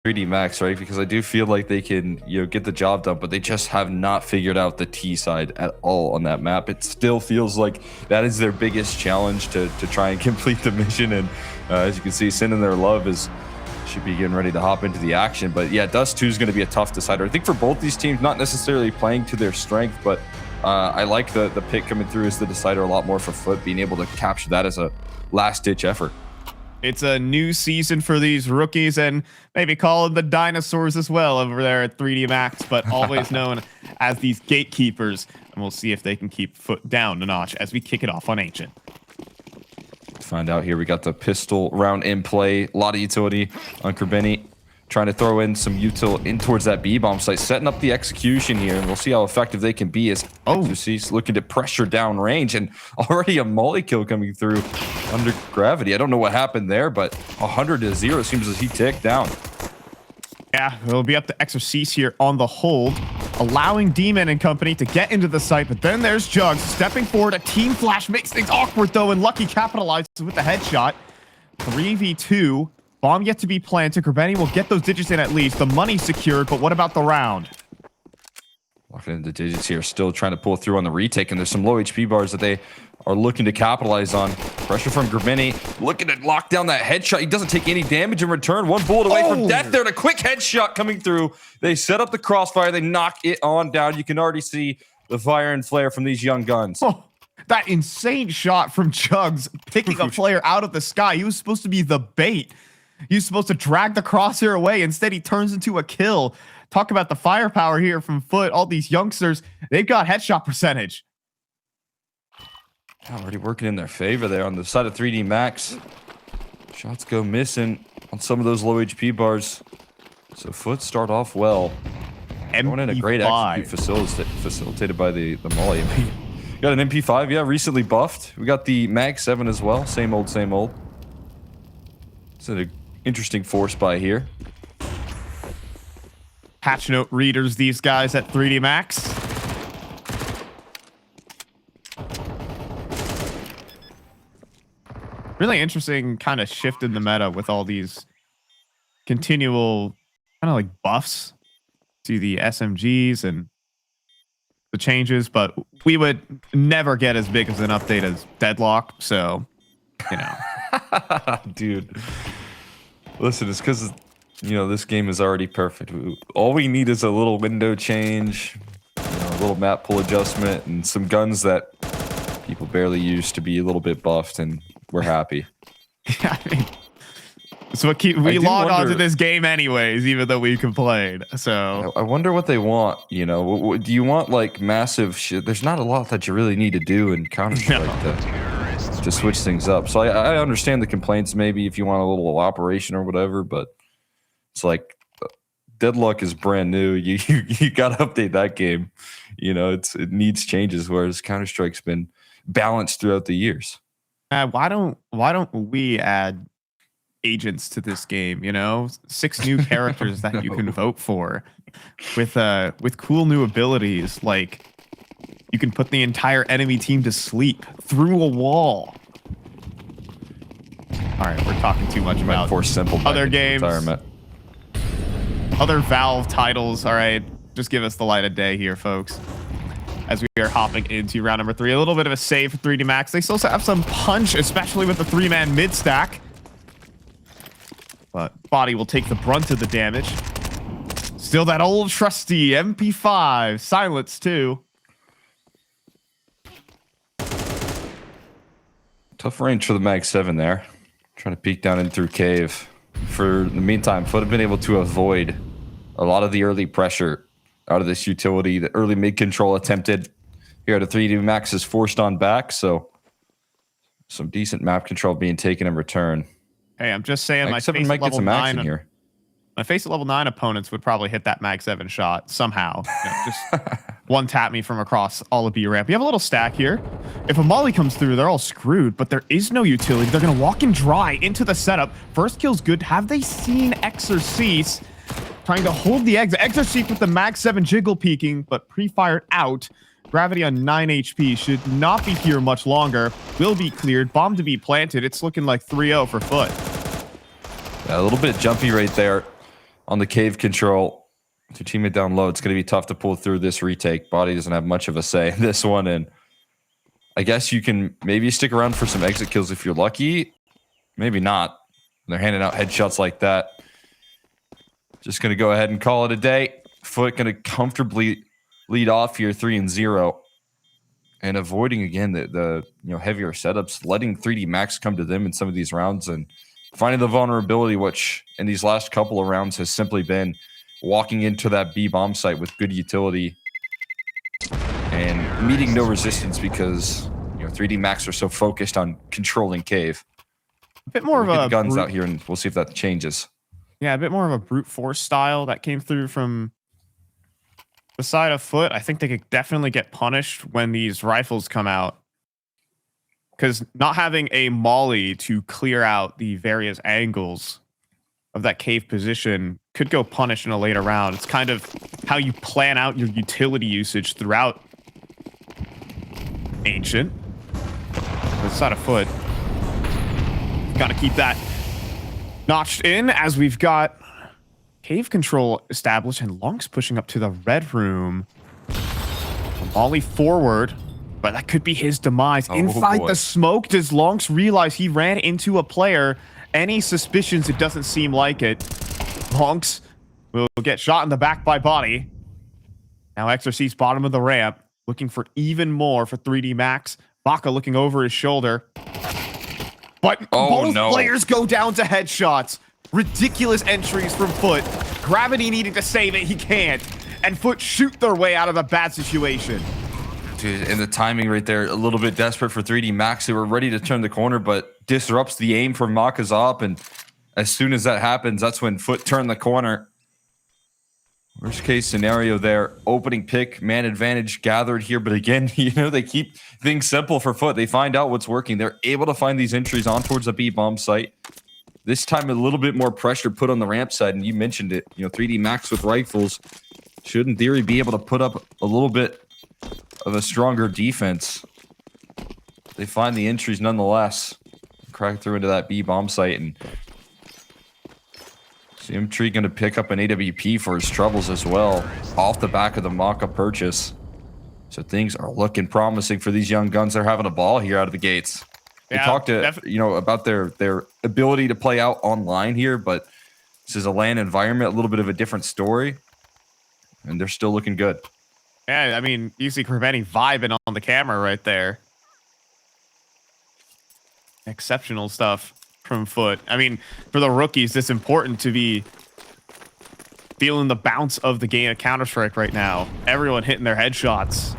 3D Max, right? Because I do feel like they can, get the job done, but they just have not figured out the T side at all on that map. It still feels like that is their biggest challenge to try and complete the mission. And as you can see, sending their love should be getting ready to hop into the action. But yeah, Dust2 is going to be a tough decider. I think for both these teams, not necessarily playing to their strength, but I like the pick coming through as the decider a lot more for FUT, being able to capture that as a last-ditch effort. It's a new season for these rookies, and maybe call them the dinosaurs as well over there at 3D Max, but always known as these gatekeepers. And we'll see if they can keep FUT down a notch as we kick it off on Ancient. Find out here. We got the pistol round in play. A lot of utility on Kerbeni. Trying to throw in some util in towards that B-bomb site, setting up the execution here, and we'll see how effective they can be as Exorcist looking to pressure down range, and already a molly kill coming through under gravity. I don't know what happened there, but 100-0 seems as he ticked down. Yeah, it'll be up to Exorcist here on the hold, allowing Demon and company to get into the site, but then there's Jugs stepping forward. A team flash makes things awkward, though, and Lucky capitalizes with the headshot. 3v2. Bomb yet to be planted. Kerbeni will get those digits in at least. The money secured, but what about the round? Locking in the digits here, still trying to pull through on the retake, and there's some low HP bars that they are looking to capitalize on. Pressure from Kerbeni, looking to lock down that headshot. He doesn't take any damage in return. One bullet away from death there, and a quick headshot coming through. They set up the crossfire. They knock it on down. You can already see the fire and flare from these young guns. That insane shot from Jugs, picking a player out of the sky. He was supposed to be the bait. He was supposed to drag the crosshair away. Instead, he turns into a kill. Talk about the firepower here from FUT. All these youngsters, they've got headshot percentage. Already working in their favor there on the side of 3D Max. Shots go missing on some of those low HP bars. So FUT start off well. Going in a great execute facilitated by the molly. Got an MP5, yeah, recently buffed. We got the Mag 7 as well. Same old, same old. It's an interesting force buy here. Patch note readers, these guys at 3D Max. Really interesting kind of shift in the meta with all these continual kind of like buffs to the SMGs and the changes, but we would never get as big as an update as Deadlock, so, you know. Dude, listen, it's because this game is already perfect. All we need is a little window change, a little map pull adjustment, and some guns that people barely use to be a little bit buffed, and we're happy. Yeah, I mean, so we log on to this game anyways, even though we complained. So I wonder what they want. Do you want like massive shit? There's not a lot that you really need to do in Counter-Strike to switch things up. So I understand the complaints maybe if you want a little operation or whatever, but it's like Deadlock is brand new. You got to update that game. It needs changes, whereas Counter-Strike's been balanced throughout the years. Why don't we add agents to this game? 6 new characters that you can vote for with cool new abilities, like you can put the entire enemy team to sleep through a wall. All right, we're talking too much about other games, other Valve titles. All right, just give us the light of day here, folks, as we are hopping into round number 3. A little bit of a save for 3D Max. They still have some punch, especially with the 3-man mid stack, but Body will take the brunt of the damage. Still that old trusty MP5, silence too. Tough range for the Mag 7 there. Trying to peek down in through cave. For the meantime, FUT have been able to avoid a lot of the early pressure out of this utility. The early mid control attempted here at a 3D Max is forced on back, so some decent map control being taken in return. Hey, I'm just saying, my face might at get some action here. My face at level 9 opponents would probably hit that Mag 7 shot somehow. Just one tap me from across all of B ramp. We have a little stack here. If a molly comes through, they're all screwed, but there is no utility. They're going to walk in dry into the setup. First kill's good. Have they seen Exorcist trying to hold the exit? Exorcist with the Mag 7 jiggle peeking, but pre-fired out. Gravity on 9 HP should not be here much longer. Will be cleared. Bomb to be planted. It's looking like 3-0 for FUT. Yeah, a little bit jumpy right there on the cave control. With your teammate down low, it's going to be tough to pull through this retake. Body doesn't have much of a say in this one, and I guess you can maybe stick around for some exit kills if you're lucky. Maybe not. They're handing out headshots like that. Just going to go ahead and call it a day. FUT going to comfortably lead off here 3-0. And avoiding, again, the heavier setups. Letting 3D Max come to them in some of these rounds. And finding the vulnerability, which in these last couple of rounds has simply been walking into that B bomb site with good utility. And meeting no resistance because 3D Max are so focused on controlling cave. A bit more of a guns out here, and we'll see if that changes. Yeah, a bit more of a brute force style that came through from the side of FUT. I think they could definitely get punished when these rifles come out, because not having a molly to clear out the various angles of that cave position could go punished in a later round. It's kind of how you plan out your utility usage throughout Ancient. The side of FUT. Got to keep that notched in as we've got cave control established and Lonks pushing up to the red room. Molly forward, but that could be his demise. Inside the smoke, does Lonks realize he ran into a player? Any suspicions? It doesn't seem like it. Lonks will get shot in the back by Body. Now Exorcist bottom of the ramp, looking for even more for 3D Max. Baka looking over his shoulder. But both players go down to headshots. Ridiculous entries from FUT. Gravity needing to save it, he can't. And FUT shoot their way out of a bad situation. Dude, and the timing right there, a little bit desperate for 3D Max. They were ready to turn the corner, but disrupts the aim from Makazop. And as soon as that happens, that's when FUT turn the corner. Worst case scenario there, opening pick, man advantage gathered here. But again, they keep things simple for FUT. They find out what's working. They're able to find these entries on towards the B bomb site. This time, a little bit more pressure put on the ramp side. And you mentioned it, 3D Max with rifles should, in theory, be able to put up a little bit of a stronger defense. They find the entries nonetheless. Crack through into that B bomb site, and Tree going to pick up an AWP for his troubles as well, off the back of the Maka purchase. So things are looking promising for these young guns. They're having a ball here out of the gates. We talked about their ability to play out online here, but this is a LAN environment, a little bit of a different story, and they're still looking good. Yeah, I mean, you see Kreveni vibing on the camera right there. Exceptional stuff from FUT. I mean, for the rookies, it's important to be feeling the bounce of the game of Counter-Strike right now. Everyone hitting their headshots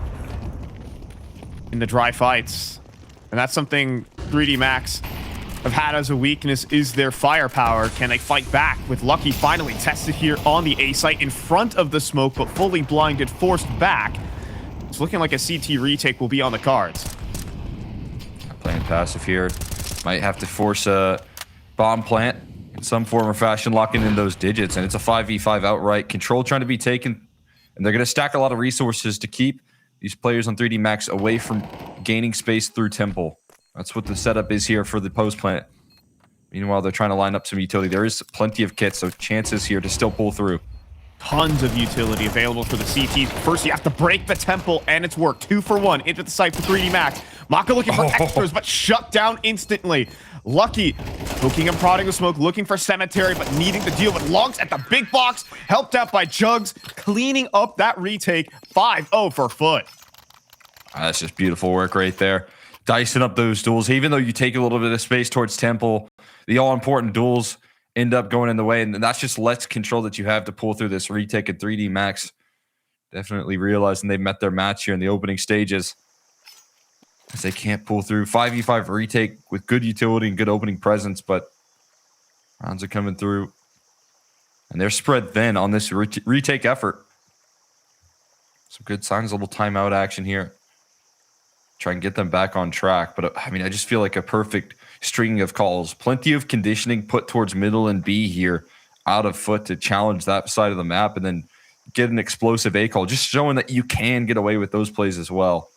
in the dry fights. And that's something 3D Max have had as a weakness, is their firepower. Can they fight back? With Lucky finally tested here on the A site in front of the smoke, but fully blinded, forced back. It's looking like a CT retake will be on the cards. Playing passive here. Might have to force a bomb plant in some form or fashion, locking in those digits, and it's a 5v5 outright. Control trying to be taken, and they're going to stack a lot of resources to keep these players on 3D Max away from gaining space through Temple. That's what the setup is here for the post plant. Meanwhile, they're trying to line up some utility. There is plenty of kits, so chances here to still pull through. Tons of utility available for the CT. First, you have to break the Temple, and it's worked. 2 for 1 into the site for 3D Max. Maka looking for extras, but shut down instantly. Lucky poking and prodding the smoke, looking for Cemetery, but needing to deal with Lonks at the big box. Helped out by Jugs, cleaning up that retake. 5-0 for FUT. That's just beautiful work right there. Dicing up those duels. Even though you take a little bit of space towards Temple, the all-important duels end up going in the way, and that's just less control that you have to pull through this retake at 3D Max. Definitely realizing they've met their match here in the opening stages, as they can't pull through. 5v5 retake with good utility and good opening presence, but rounds are coming through, and they're spread thin on this retake effort. Some good signs, a little timeout action here. Try and get them back on track, but I mean, I just feel like a perfect stringing of calls. Plenty of conditioning put towards middle and B here out of FUT to challenge that side of the map, and then get an explosive A call, just showing that you can get away with those plays as well.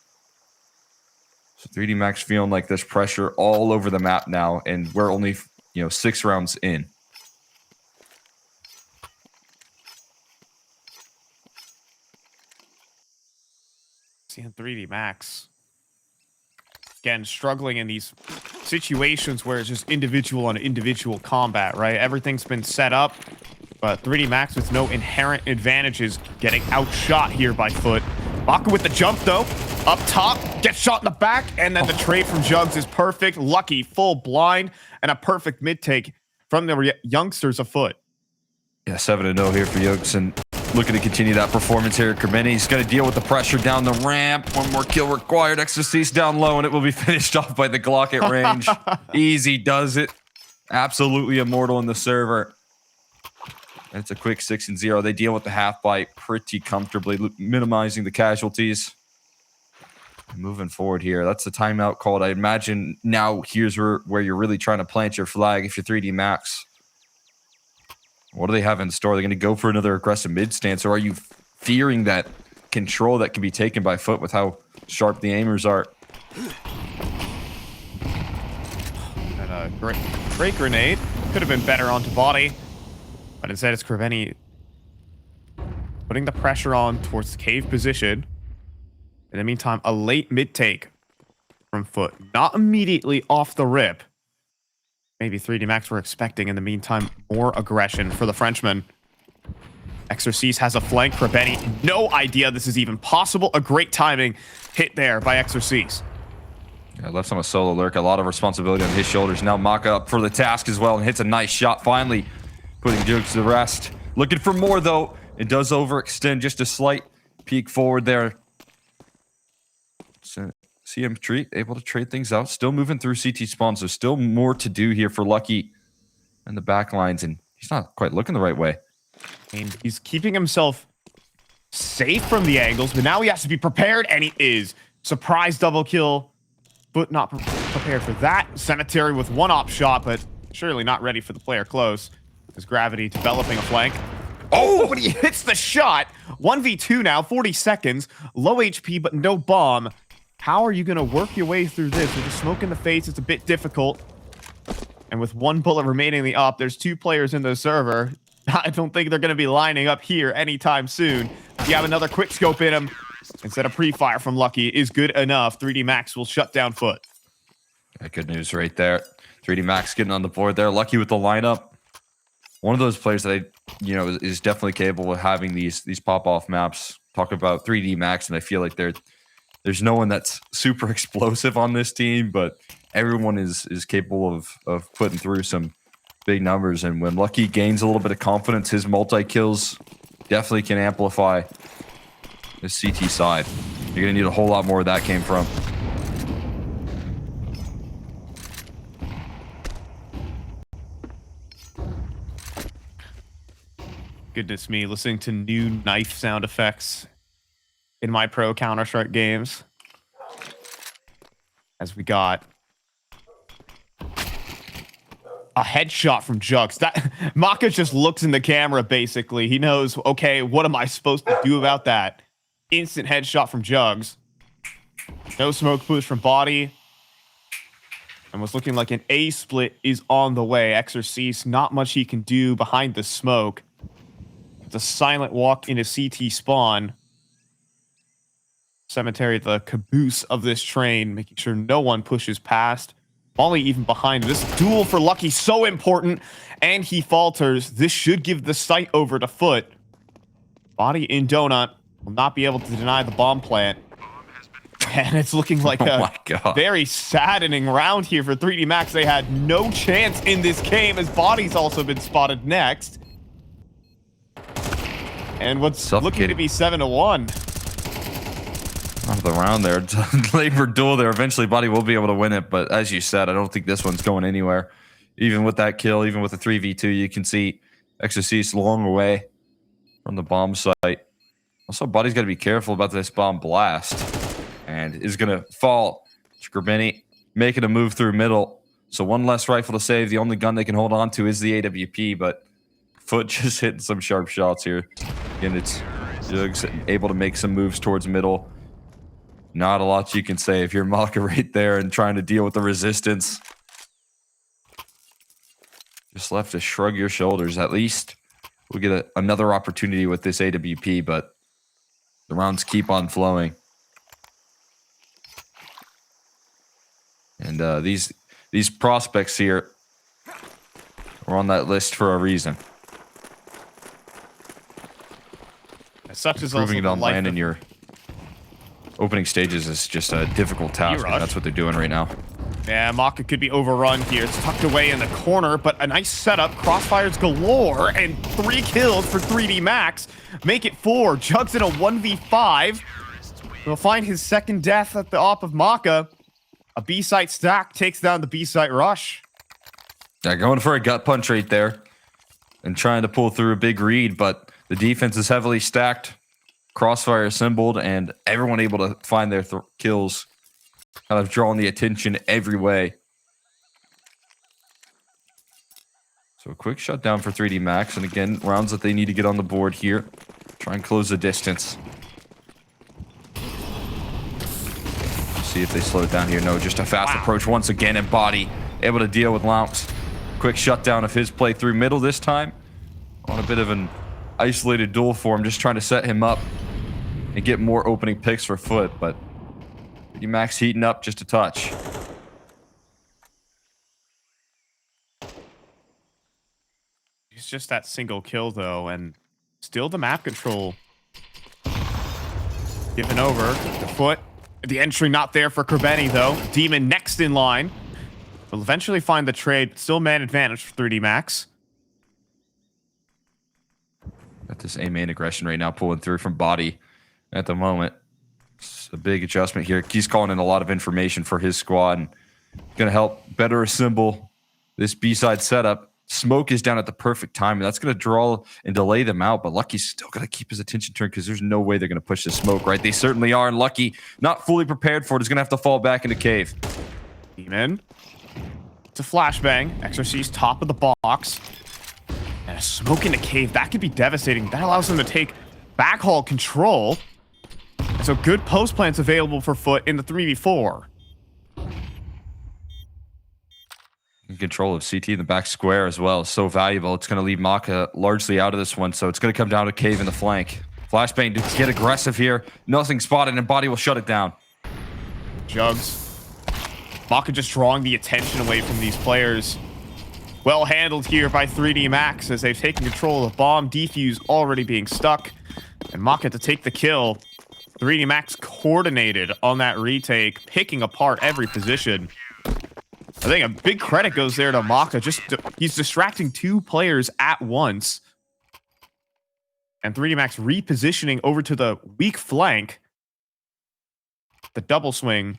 So 3D Max feeling like there's pressure all over the map now, and we're only 6 rounds in. Seeing 3D Max. Again, struggling in these situations where it's just individual on individual combat, right? Everything's been set up, but 3D Max with no inherent advantages getting outshot here by FUT. Maka with the jump, though. Up top, gets shot in the back, and then the trade from Jugs is perfect. Lucky, full blind, and a perfect mid-take from the youngsters of FUT. Yeah, 7-0 here for Jugs, and looking to continue that performance here. He's going to deal with the pressure down the ramp. One more kill required. Exorcist down low, and it will be finished off by the Glock at range. Easy does it. Absolutely immortal in the server. And it's a quick 6-0. They deal with the half bite pretty comfortably, minimizing the casualties. Moving forward here, that's the timeout called. I imagine now here's where you're really trying to plant your flag if you're 3D Max. What do they have in store? They're going to go for another aggressive mid stance, or are you fearing that control that can be taken by FUT with how sharp the aimers are? And a great grenade. Could have been better onto body, but instead it's Kreveni putting the pressure on towards the cave position. In the meantime, a late mid-take from FUT. Not immediately off the rip. Maybe 3D Max were expecting, in the meantime, more aggression for the Frenchman. Exorcist has a flank for Benny. No idea this is even possible. A great timing hit there by Exorcist. Yeah, left on a solo lurk. A lot of responsibility on his shoulders. Now Maka up for the task as well and hits a nice shot, finally putting Jugs to the rest. Looking for more, though. It does overextend, just a slight peek forward there. See him able to trade things out. Still moving through CT spawn, so still more to do here for Lucky and the back lines, and he's not quite looking the right way. I mean, he's keeping himself safe from the angles, but now he has to be prepared, and he is. Surprise double kill, but not prepared for that. Cemetery with one op shot, but surely not ready for the player close. As Gravity developing a flank. Oh, but he hits the shot. 1v2 now, 40 seconds. Low HP, but no bomb. How are you going to work your way through this? With the smoke in the face, it's a bit difficult. And with one bullet remaining in the op, there's 2 players in the server. I don't think they're going to be lining up here anytime soon. If you have another quick scope in him, instead of pre-fire from Lucky, is good enough. 3D Max will shut down FUT. Yeah, good news right there. 3D Max getting on the board there. Lucky with the lineup. One of those players that is definitely capable of having these pop-off maps. Talk about 3D Max, and I feel like there's no one that's super explosive on this team, but everyone is capable of putting through some big numbers. And when Lucky gains a little bit of confidence, his multi-kills definitely can amplify the CT side. You're going to need a whole lot more where that came from. Goodness me, listening to new knife sound effects in my pro Counter-Strike games. As we got a headshot from Jugs. That Maka just looks in the camera, basically. He knows, okay, what am I supposed to do about that? Instant headshot from Jugs. No smoke boost from body. And what's looking like an A split is on the way. Exorcist, not much he can do behind the smoke. It's a silent walk into CT spawn. Cemetery, the caboose of this train, making sure no one pushes past. Molly even behind. This duel for Lucky so important, and he falters. This should give the sight over to FUT. Body in Donut will not be able to deny the bomb plant. And it's looking like a very saddening round here for 3D Max. They had no chance in this game, as Body's also been spotted next. And what's looking to be 7-1. Off the round there. Labor duel there. Eventually, Body will be able to win it. But as you said, I don't think this one's going anywhere. Even with that kill, even with the 3v2, you can see Exorcist long away from the bomb site. Also, Body's got to be careful about this bomb blast. And is going to fall. Scribini making a move through middle. So one less rifle to save. The only gun they can hold on to is the AWP. But FUT just hitting some sharp shots here. Again, it's Jugs able to make some moves towards middle. Not a lot you can say if you're Maka right there and trying to deal with the resistance. Just left to shrug your shoulders. At least we'll get another opportunity with this AWP, but the rounds keep on flowing. And these prospects here are on that list for a reason. Such as also Proving it on land in your opening stages is just a difficult task, and that's what they're doing right now. Yeah, Maka could be overrun here. It's tucked away in the corner, but a nice setup. Crossfires galore, and 3 kills for 3D Max. Make it 4. Jugs in a 1v5. We'll find his second death at the op of Maka. A B-site stack takes down the B-site rush. Yeah, going for a gut punch right there. And trying to pull through a big read, but the defense is heavily stacked. Crossfire assembled, and everyone able to find their kills. Kind of drawing the attention every way. So a quick shutdown for 3D Max, and again, rounds that they need to get on the board here. Try and close the distance. See if they slow it down here. No, just a fast approach once again, and bodyy able to deal with Lamps. Quick shutdown of his play through middle this time. On a bit of an isolated duel for him, just trying to set him up and get more opening picks for FUT, but 3D Max heating up just a touch. It's just that single kill, though, and still the map control given over to FUT. The entry not there for Kerbeni, though. Demon next in line. Will eventually find the trade, but still man advantage for 3D Max. Got this A main aggression right now pulling through from bodyy at the moment. It's a big adjustment here. He's calling in a lot of information for his squad and going to help better assemble this B-side setup. Smoke is down at the perfect time, and that's going to draw and delay them out, but Lucky's still going to keep his attention turned because there's no way they're going to push the smoke, right? They certainly are, and Lucky, not fully prepared for it, is going to have to fall back into cave. Demon. It's a flashbang. XRC's top of the box. And a smoke in the cave. That could be devastating. That allows them to take backhaul control. And so good post plants available for FUT in the 3v4. Control of CT in the back square as well is so valuable. It's going to leave Maka largely out of this one, so it's going to come down to cave in the flank. Flashbang to get aggressive here. Nothing spotted, and bodyy will shut it down. Jugs. Maka just drawing the attention away from these players. Well handled here by 3D Max as they've taken control of bomb defuse already being stuck. And Maka to take the kill. 3D Max coordinated on that retake, picking apart every position. I think a big credit goes there to Maka. He's distracting 2 players at once. And 3D Max repositioning over to the weak flank. The double swing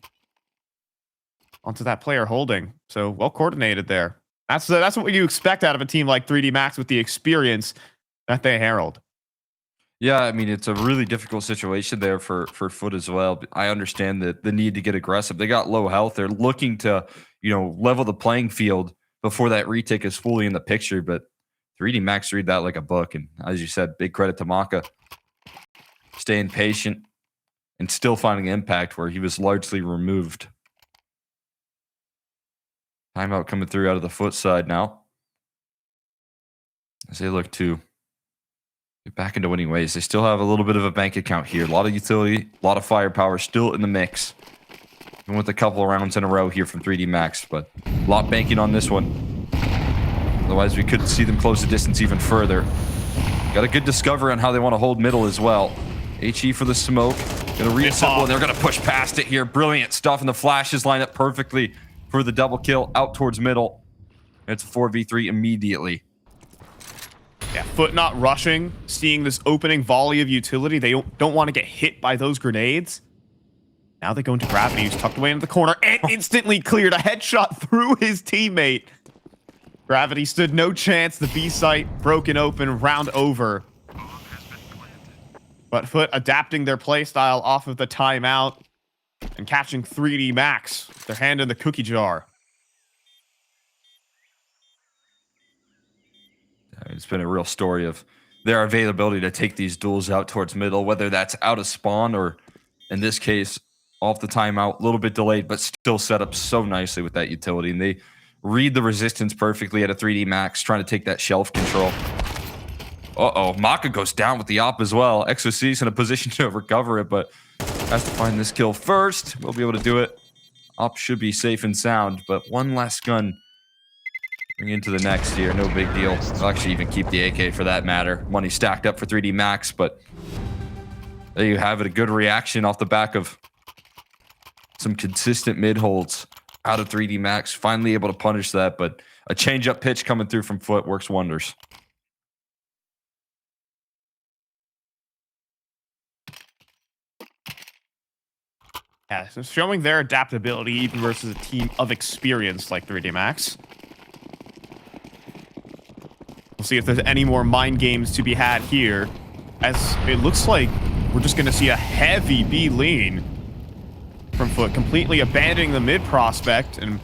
onto that player holding. So well coordinated there. That's what you expect out of a team like 3D Max with the experience that they herald. Yeah, I mean, it's a really difficult situation there for FUT as well. I understand the need to get aggressive. They got low health. They're looking to, level the playing field before that retake is fully in the picture. But 3D Max read that like a book. And as you said, big credit to Maka. Staying patient and still finding impact where he was largely removed. Timeout coming through out of the FUT side now. As they look to get back into winning ways. They still have a little bit of a bank account here. A lot of utility, a lot of firepower still in the mix. Even with a couple of rounds in a row here from 3D Max, but a lot banking on this one. Otherwise, we could see them close the distance even further. Got a good discovery on how they want to hold middle as well. HE for the smoke. Going to reassemble, and they're going to push past it here. Brilliant stuff, and the flashes line up perfectly for the double kill out towards middle. It's a 4v3 immediately. Yeah, FUT not rushing, seeing this opening volley of utility. They don't want to get hit by those grenades. Now they go into Gravity, who's tucked away into the corner, and instantly cleared a headshot through his teammate. Gravity stood no chance. The B site broken open, round over. But FUT adapting their playstyle off of the timeout and catching 3D Max with their hand in the cookie jar. It's been a real story of their availability to take these duels out towards middle, whether that's out of spawn or, in this case, off the timeout, a little bit delayed, but still set up so nicely with that utility. And they read the resistance perfectly at a 3D Max, trying to take that shelf control. Uh-oh, Maka goes down with the op as well. XOC's in a position to recover it, but has to find this kill first. We'll be able to do it Op should be safe and sound, but one less gun bring into the next here. No big deal. I'll actually even keep the AK for that matter. Money stacked up for 3D Max, but there you have it. A good reaction off the back of some consistent mid holds out of 3D Max. Finally able to punish that, but a change-up pitch coming through from FUT works wonders. Yeah, so showing their adaptability even versus a team of experience like 3D Max. We'll see if there's any more mind games to be had here, as it looks like we're just going to see a heavy B lean from FUT, completely abandoning the mid prospect, and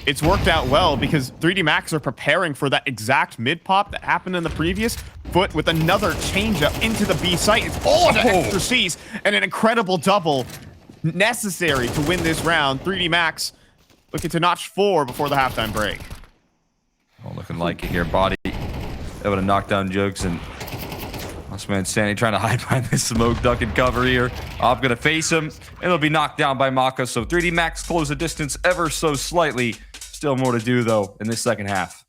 it's worked out well because 3D Max are preparing for that exact mid pop that happened in the previous. FUT with another changeup into the B site. It's all to extra C's and an incredible double necessary to win this round. 3D Max looking to notch 4 before the halftime break. Oh, looking like it here. Body able to knock down Jugs, and this man Sandy trying to hide behind this smoke, duck and cover here. Op gonna face him, and it'll be knocked down by Maka. So 3D Max close the distance ever so slightly. Still more to do though in this second half.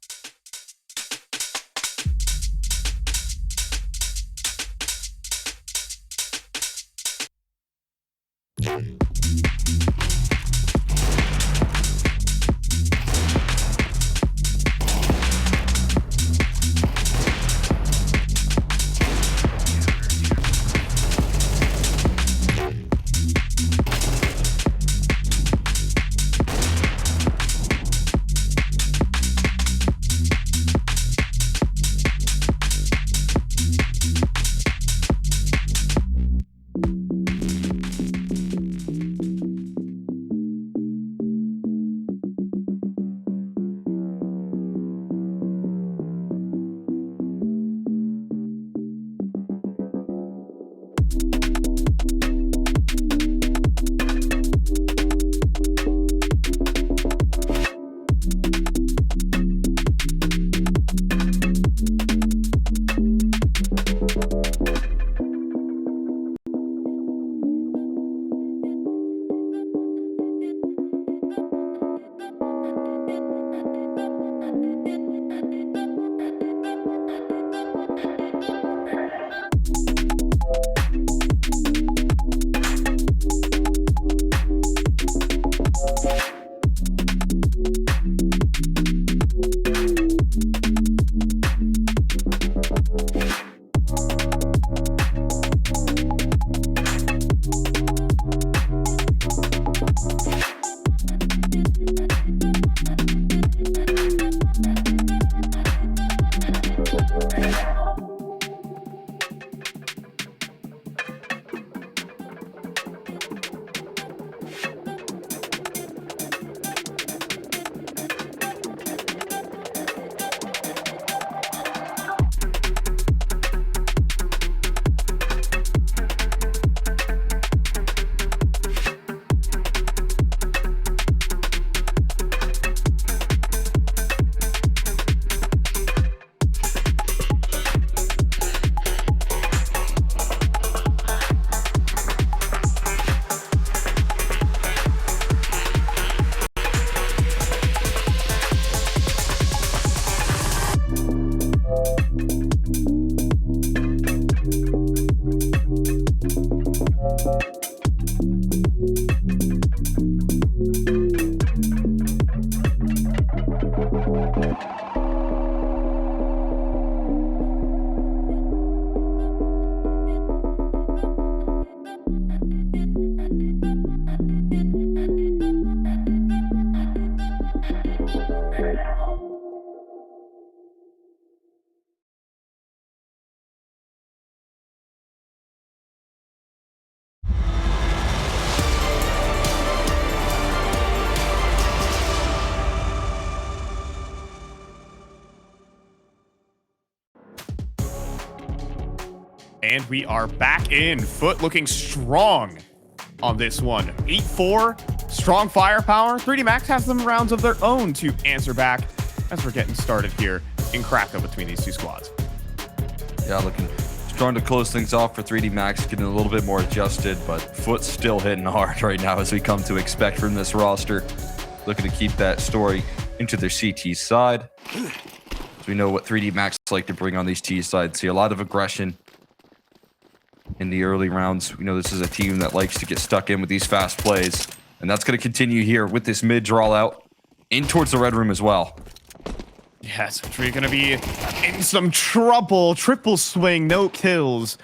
And we are back in. FUT looking strong on this one. 8-4, strong firepower. 3D Max has some rounds of their own to answer back as we're getting started here in Kraków between these two squads. Yeah, looking starting to close things off for 3D Max, getting a little bit more adjusted, but FUT's still hitting hard right now, as we come to expect from this roster. Looking to keep that story into their CT side. We know what 3D Max like to bring on these T sides. See a lot of aggression in the early rounds. We know this is a team that likes to get stuck in with these fast plays, and that's going to continue here with this mid draw out in towards the red room as well. Yes, we're going to be in some trouble. Triple swing, no kills.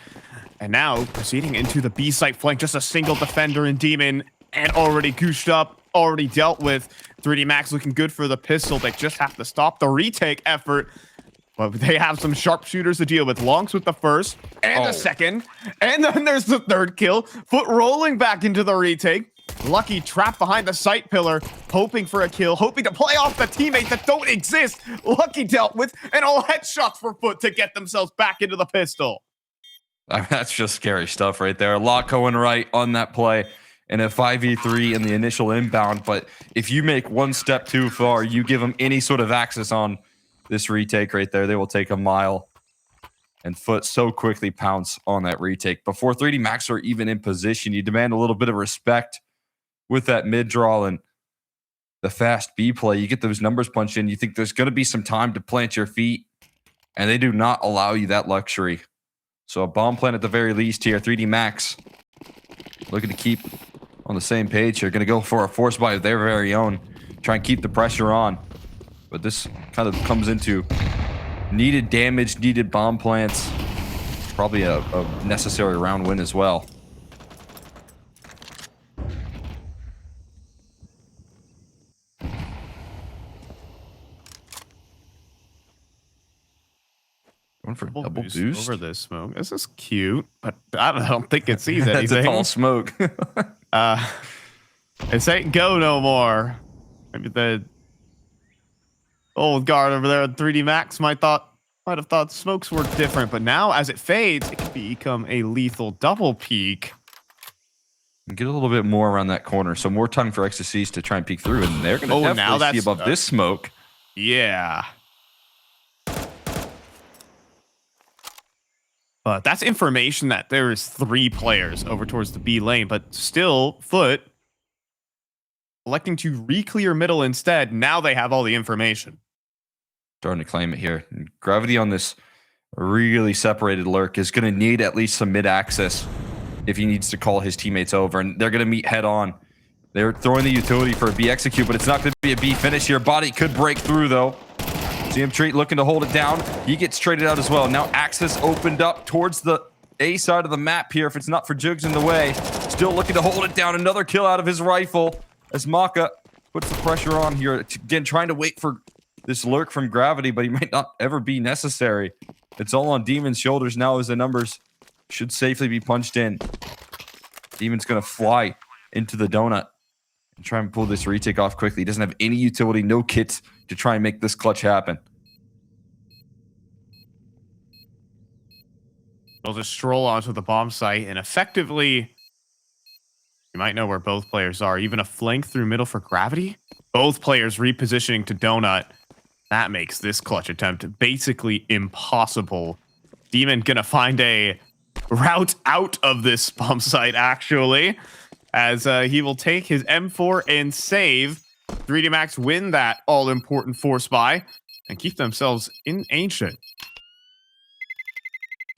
And now proceeding into the B site flank, just a single defender in Demon, and already goosed up, already dealt with. 3D Max looking good for the pistol. They just have to stop the retake effort. But they have some sharpshooters to deal with. Longs with the first and the second. And then there's the third kill. FUT rolling back into the retake. Lucky trapped behind the site pillar, hoping for a kill, hoping to play off the teammates that don't exist. Lucky dealt with, and all headshots for FUT to get themselves back into the pistol. I mean, that's just scary stuff right there. A lot going right on that play. And a 5v3 in the initial inbound. But if you make one step too far, you give them any sort of access on this retake right there, they will take a mile. And FUT so quickly pounce on that retake. Before 3D Max are even in position, you demand a little bit of respect with that mid draw and the fast B play. You get those numbers punched in. You think there's going to be some time to plant your feet. And they do not allow you that luxury. So a bomb plant at the very least here. 3D Max looking to keep on the same page here. Going to go for a force buy of their very own. Try and keep the pressure on. But this kind of comes into needed damage, needed bomb plants. Probably a necessary round win as well. Going for double boost over this smoke. This is cute, but I don't think it sees anything. It's a tall smoke. This ain't go no more. Maybe the old guard over there at 3D Max might have thought smokes were different, but now as it fades, it can become a lethal double peek. Get a little bit more around that corner, so more time for Ecstasies to try and peek through, and they're going to definitely see above this smoke. Yeah. But that's information that there is 3 players over towards the B lane, but still, FUT electing to re-clear middle instead. Now they have all the information. Starting to claim it here. Gravity on this really separated lurk is going to need at least some mid access if he needs to call his teammates over, and they're going to meet head on. They're throwing the utility for a B execute, but it's not going to be a B finish here. Body could break through though. CM Treat looking to hold it down. He gets traded out as well. Now access opened up towards the A side of the map here. If it's not for Jugs in the way, still looking to hold it down. Another kill out of his rifle as Maka puts the pressure on here. Again, trying to wait for this lurk from Gravity, but he might not ever be necessary. It's all on Demon's shoulders now as the numbers should safely be punched in. Demon's going to fly into the donut and try and pull this retake off quickly. He doesn't have any utility, no kits to try and make this clutch happen. They'll just stroll onto the bomb site and effectively, you might know where both players are. Even a flank through middle for Gravity. Both players repositioning to donut. That makes this clutch attempt basically impossible. Demon gonna find a route out of this bomb site, actually, as he will take his M4 and save. 3D Max win that all-important force buy and keep themselves in ancient.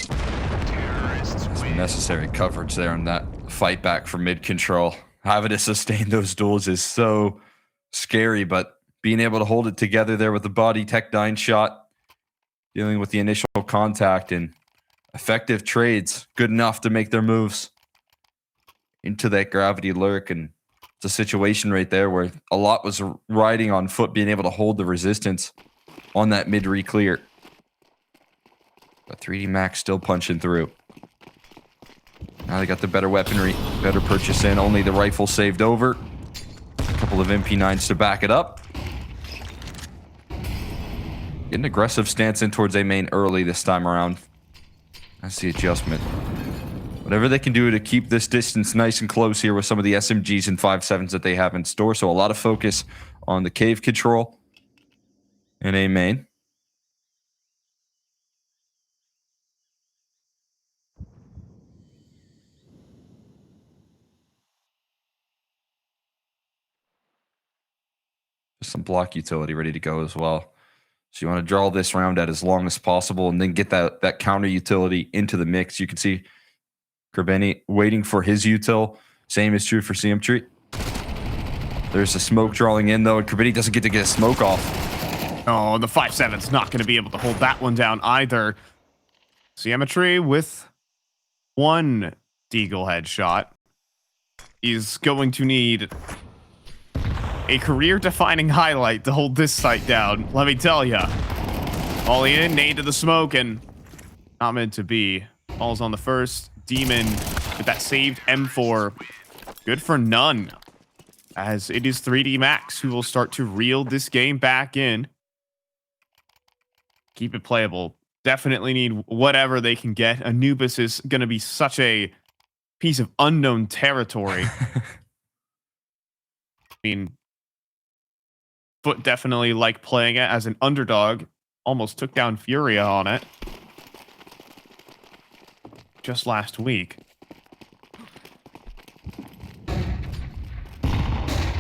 Some necessary coverage there on that fight back for mid control. Having to sustain those duels is so scary, but being able to hold it together there with the body Tech 9 shot, dealing with the initial contact and effective trades, good enough to make their moves into that Gravity lurk. And it's a situation right there where a lot was riding on FUT being able to hold the resistance on that mid re-clear. But 3D Max still punching through. Now they got the better weaponry, better purchase in. Only the rifle saved over. A couple of MP9s to back it up. Get an aggressive stance in towards A main early this time around. That's the adjustment. Whatever they can do to keep this distance nice and close here with some of the SMGs and 5.7s that they have in store. So a lot of focus on the cave control in A main. some block utility ready to go as well. So you want to draw this round out as long as possible and then get that counter utility into the mix. You can see Kerbeni waiting for his util. Same is true for Symmetry. There's a smoke drawing in though, and Kerbeni doesn't get to get a smoke off. Oh, the 5-7's not going to be able to hold that one down either. Symmetry with one Deagle headshot is going to need a career-defining highlight to hold this site down. Let me tell ya. Ollie in, nade to the smoke, and not meant to be. Falls on the first. Demon with that saved M4. Good for none. As it is 3D Max who will start to reel this game back in. Keep it playable. Definitely need whatever they can get. Anubis is going to be such a piece of unknown territory. I mean, FUT definitely like playing it as an underdog. Almost took down Furia on it just last week.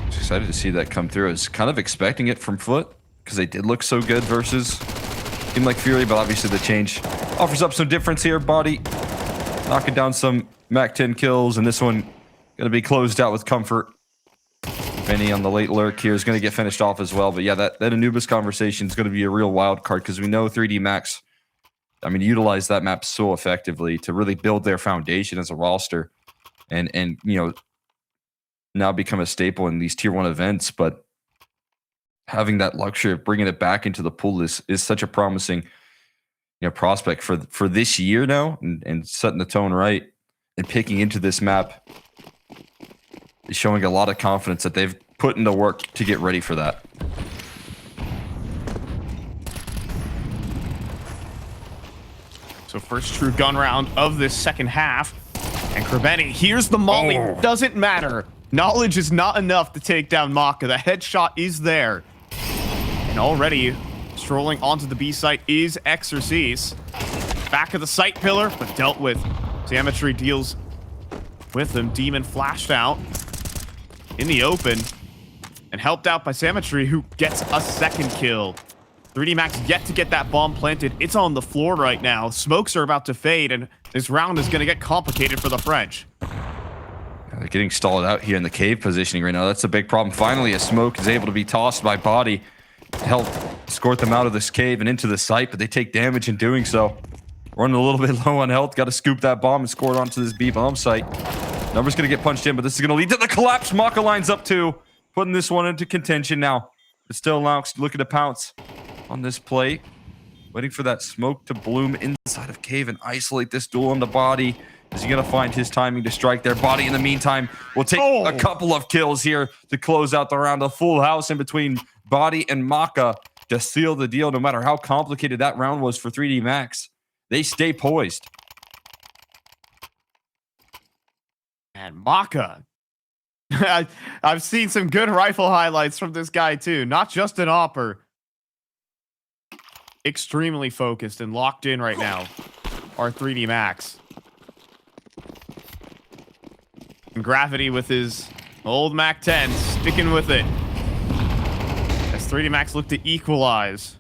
Just excited to see that come through. I was kind of expecting it from FUT because they did look so good versus a team like Fury, but obviously the change offers up some difference here. Body knocking down some Mac 10 kills, and this one going to be closed out with comfort. Benny on the late lurk here is going to get finished off as well. But yeah, that Anubis conversation is going to be a real wild card because we know 3D Max, I mean, utilize that map so effectively to really build their foundation as a roster and you know, now become a staple in these tier 1 events. But having that luxury of bringing it back into the pool is such a promising, you know, prospect for this year now, and setting the tone right and picking into this map is showing a lot of confidence that they've put in the work to get ready for that. So first true gun round of this second half. And Kerbeni, here's the molly. Oh. Doesn't matter. Knowledge is not enough to take down Maka. The headshot is there. And already strolling onto the B site is Exorcise. Back of the site pillar, but dealt with. Symmetry deals with him. Demon flashed out in the open and helped out by Symmetry, who gets a second kill. 3D Max yet to get that bomb planted. It's on the floor right now. Smokes are about to fade, and this round is going to get complicated for the French. They're getting stalled out here in the cave positioning right now. That's a big problem. Finally, a smoke is able to be tossed by Body to help escort them out of this cave and into the site, but they take damage in doing so. Running a little bit low on health. Got to scoop that bomb and score it onto this B bomb site. Number's going to get punched in, but this is going to lead to the collapse. Maka lines up too, putting this one into contention now. But still Laux looking to pounce on this play. Waiting for that smoke to bloom inside of cave and isolate this duel on the Body. Is he going to find his timing to strike their Body? In the meantime, will take a couple of kills here to close out the round. A full house in between Body and Maka to seal the deal, no matter how complicated that round was for 3D Max. They stay poised. And Maka. I've seen some good rifle highlights from this guy too. Not just an opper. Extremely focused and locked in right now. Our 3D Max. And Gravity with his old Mac 10 sticking with it. As 3D Max look to equalize.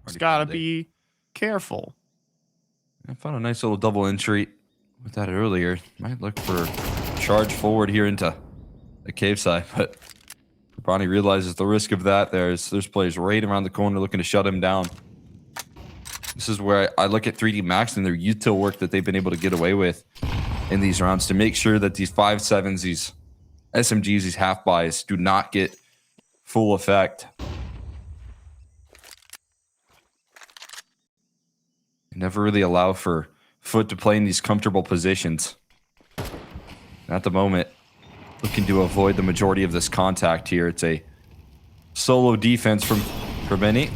Just gotta be careful. I found a nice little double entry with that earlier. Might look for charge forward here into the cave side, but Bonnie realizes the risk of that. There's players right around the corner looking to shut him down. This is where I look at 3D Max and their util work that they've been able to get away with in these rounds to make sure that these 5.7s, these SMGs, these half-buys do not get full effect. Never really allow for FUT to play in these comfortable positions. At the moment, looking to avoid the majority of this contact here. It's a solo defense from Kerbeni.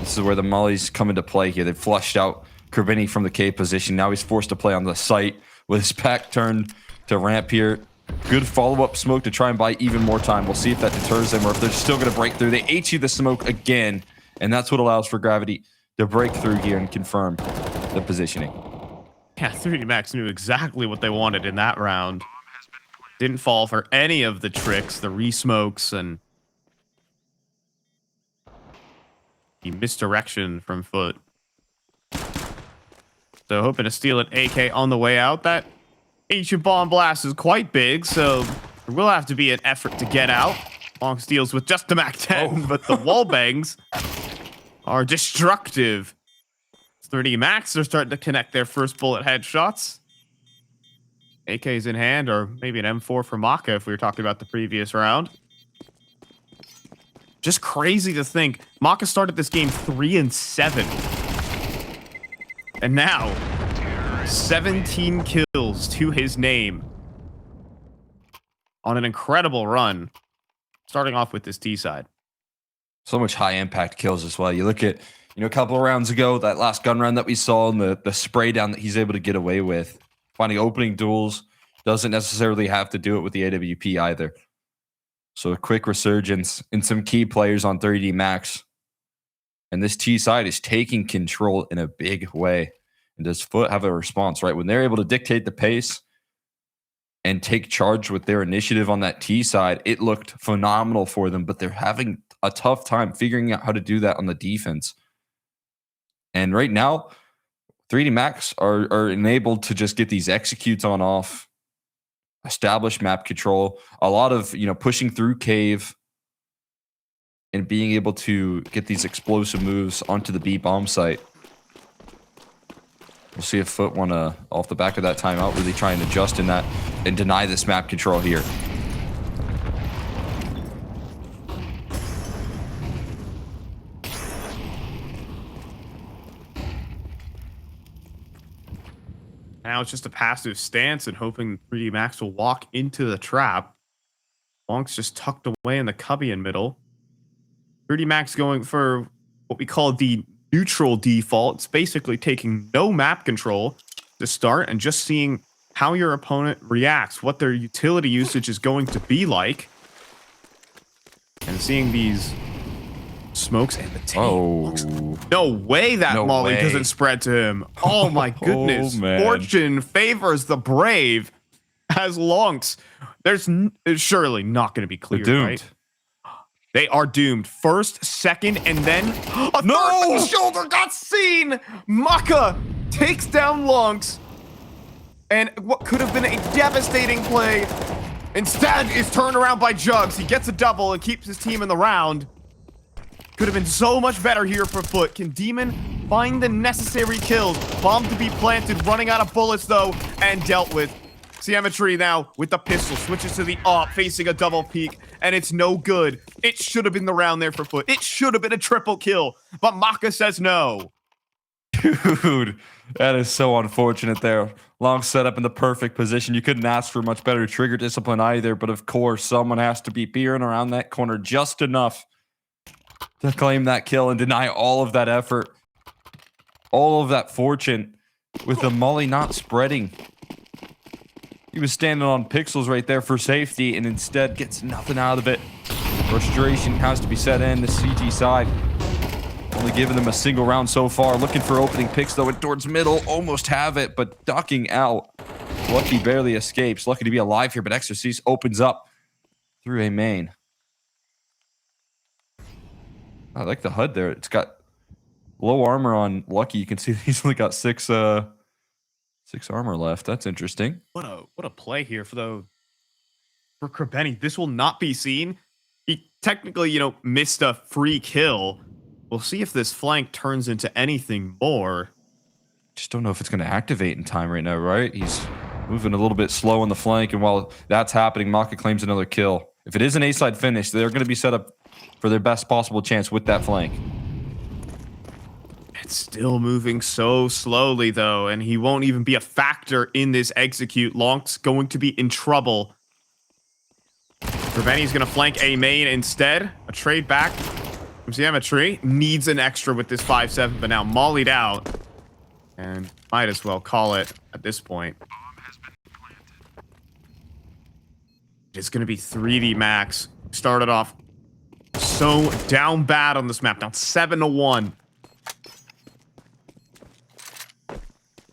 This is where the mollies come into play here. They've flushed out Kerbeni from the K position. Now he's forced to play on the site with his back turned to ramp here. Good follow-up smoke to try and buy even more time. We'll see if that deters them or if they're still going to break through. They HE the smoke again, and that's what allows for Gravity to break through here and confirm the positioning. Yeah, 3D Max knew exactly what they wanted in that round. Didn't fall for any of the tricks, the re-smokes, and the misdirection from FUT. So hoping to steal an AK on the way out. That ancient bomb blast is quite big, so there will have to be an effort to get out. Long steals with just the Mac 10, but the wall bangs are destructive. 30 Max are starting to connect their first bullet headshots. AK's in hand, or maybe an M4 for Maka if we were talking about the previous round. Just crazy to think. Maka started this game 3-7. And now, 17 kills to his name. On an incredible run. Starting off with this T side. So much high impact kills as well. You look at, a couple of rounds ago, that last gun round that we saw and the spray down that he's able to get away with. Finding opening duels, doesn't necessarily have to do it with the AWP either. So a quick resurgence in some key players on 30D Max. And this T side is taking control in a big way. And does FUT have a response, right? When they're able to dictate the pace and take charge with their initiative on that T side, it looked phenomenal for them, but they're having a tough time figuring out how to do that on the defense. And right now, 3D Max are enabled to just get these executes on off, establish map control, a lot of, pushing through cave and being able to get these explosive moves onto the B bomb site. We'll see if FUT want to, off the back of that timeout, really try and adjust in that and deny this map control here. Now it's just a passive stance and hoping 3D Max will walk into the trap. Wonk's just tucked away in the cubby in middle. 3D Max going for what we call the neutral default. It's basically taking no map control to start and just seeing how your opponent reacts, what their utility usage is going to be like. And seeing these smokes and the team. No way that Molly doesn't spread to him. Oh my goodness. Fortune favors the brave as Lonks. There's surely not going to be clear, right? They are doomed. First, second, and then a third shoulder got seen. Maka takes down Lonks. And what could have been a devastating play instead is turned around by Jugs. He gets a double and keeps his team in the round. Could have been so much better here for FUT. Can Demon find the necessary kills? Bomb to be planted, running out of bullets though, and dealt with. Symmetry now with the pistol, switches to the AWP, facing a double peek, and it's no good. It should have been the round there for FUT. It should have been a triple kill, but Maka says no. Dude, that is so unfortunate there. Long setup in the perfect position. You couldn't ask for much better trigger discipline either, but of course, someone has to be peering around that corner just enough to claim that kill and deny all of that effort, all of that fortune with the molly not spreading. He was standing on pixels right there for safety and instead gets nothing out of it. Frustration has to be set in the CG side. Only giving them a single round so far. Looking for opening picks though towards middle. Almost have it, but ducking out. Lucky barely escapes. Lucky to be alive here, but Exorcist opens up through a main. I like the HUD there. It's got low armor on Lucky. You can see he's only got six armor left. That's interesting. What a play here for Krabeni. This will not be seen. He technically, missed a free kill. We'll see if this flank turns into anything more. Just don't know if it's going to activate in time right now, right? He's moving a little bit slow on the flank, and while that's happening, Maka claims another kill. If it is an A-side finish, they're going to be set up for their best possible chance with that flank. It's still moving so slowly, though, and he won't even be a factor in this execute. Lonk's going to be in trouble. Krabeni's going to flank A main instead. A trade back from Symmetry. Needs an extra with this 5-7, but now mollied out. And might as well call it at this point. It's going to be 3D Max. Started off so down bad on this map. Down 7-1.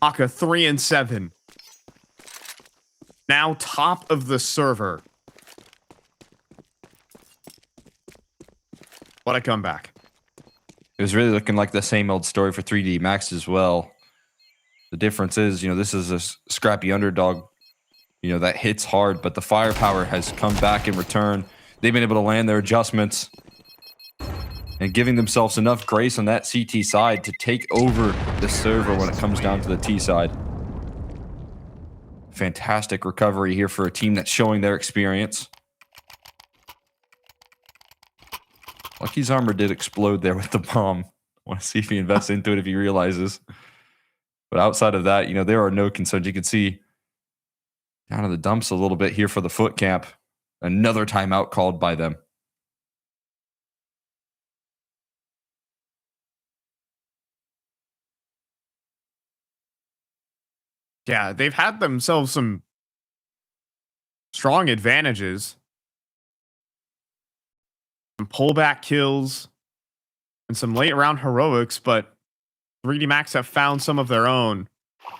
Aka 3 and 7. Now top of the server. What a comeback. It was really looking like the same old story for 3D Max as well. The difference is, this is a scrappy underdog, that hits hard, but the firepower has come back in return. They've been able to land their adjustments and giving themselves enough grace on that CT side to take over the server when it comes down to the T side. Fantastic recovery here for a team that's showing their experience. Lucky's armor did explode there with the bomb. I want to see if he invests into it if he realizes. But outside of that, there are no concerns. You can see down in the dumps a little bit here for the FUT camp. Another timeout called by them. Yeah, they've had themselves some strong advantages. Some pullback kills and some late round heroics, but 3D Max have found some of their own. I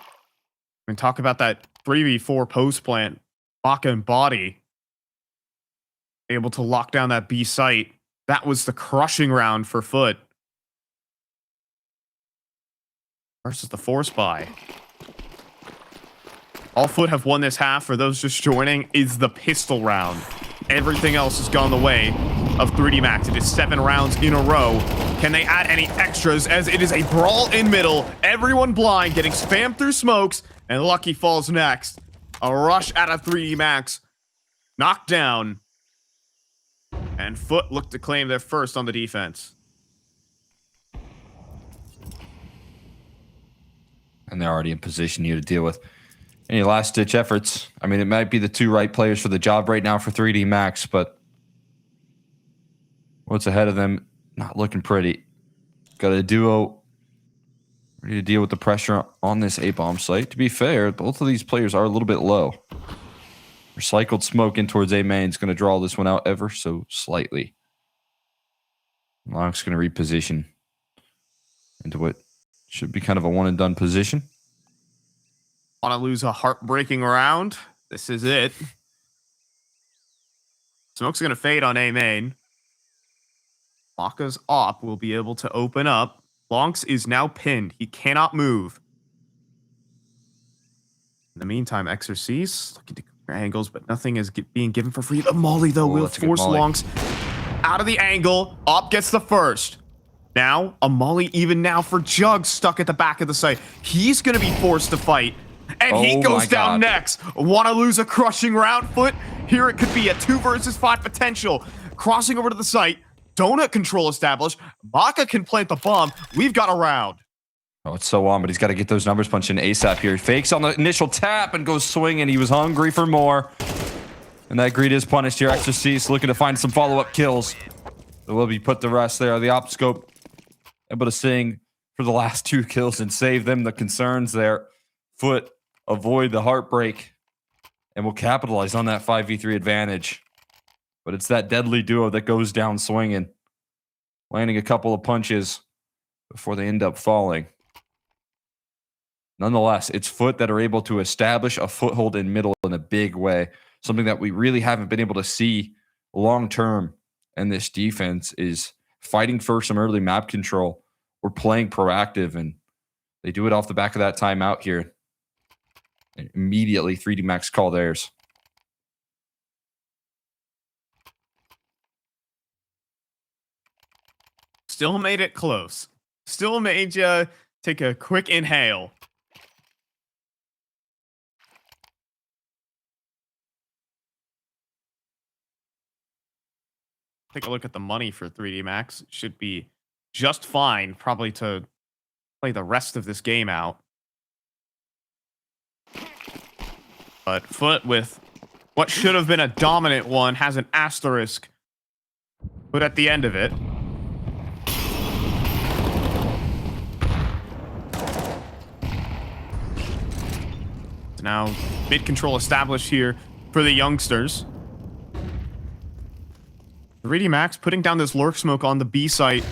mean, talk about that 3v4 post plant. Baka and Bodyy able to lock down that B site. That was the crushing round for FUT. Versus the force buy. All FUT have won this half. For those just joining, is the pistol round. Everything else has gone the way of 3D Max. It is 7 rounds in a row. Can they add any extras as it is a brawl in middle? Everyone blind, getting spammed through smokes, and Lucky falls next. A rush out of 3D Max. Knocked down. And FUT look to claim their first on the defense. And they're already in position here to deal with any last-ditch efforts. I mean, it might be the two right players for the job right now for 3D Max, but what's ahead of them, not looking pretty. Got a duo ready to deal with the pressure on this A-bomb site. To be fair, both of these players are a little bit low. Recycled smoke in towards A main is going to draw this one out ever so slightly. Long's going to reposition into what should be kind of a one-and-done position. Want to lose a heartbreaking round? This is it. Smoke's going to fade on A main. Maka's op will be able to open up. Lonks is now pinned. He cannot move. In the meantime, Exorcise looking to clear angles, but nothing is being given for free. The Molly, though, will force Lonks out of the angle. Op gets the first. Now, a Molly even now for Jug stuck at the back of the site. He's going to be forced to fight. And he goes down next. Want to lose a crushing round, FUT? Here it could be a 2 versus 5 potential. Crossing over to the site. Donut control established. Baka can plant the bomb. We've got a round. Oh, it's so on, but he's got to get those numbers punched in ASAP here. He fakes on the initial tap and goes swinging. He was hungry for more. And that greed is punished here. Exorcise looking to find some follow-up kills. There will be put the rest there. The op scope able to sing for the last 2 kills and save them the concerns there. FUT avoid the heartbreak and will capitalize on that 5v3 advantage. But it's that deadly duo that goes down swinging, landing a couple of punches before they end up falling. Nonetheless, it's FUT that are able to establish a foothold in middle in a big way, something that we really haven't been able to see long term. And this defense is fighting for some early map control or playing proactive, and they do it off the back of that timeout here. And immediately 3D Max call theirs. Still made it close. Still made you take a quick inhale. Take a look at the money for 3D Max. It should be just fine, probably, to play the rest of this game out. But FUT, with what should have been a dominant one, has an asterisk put at the end of it. Now, mid control established here for the youngsters. 3D Max putting down this lurk smoke on the B site.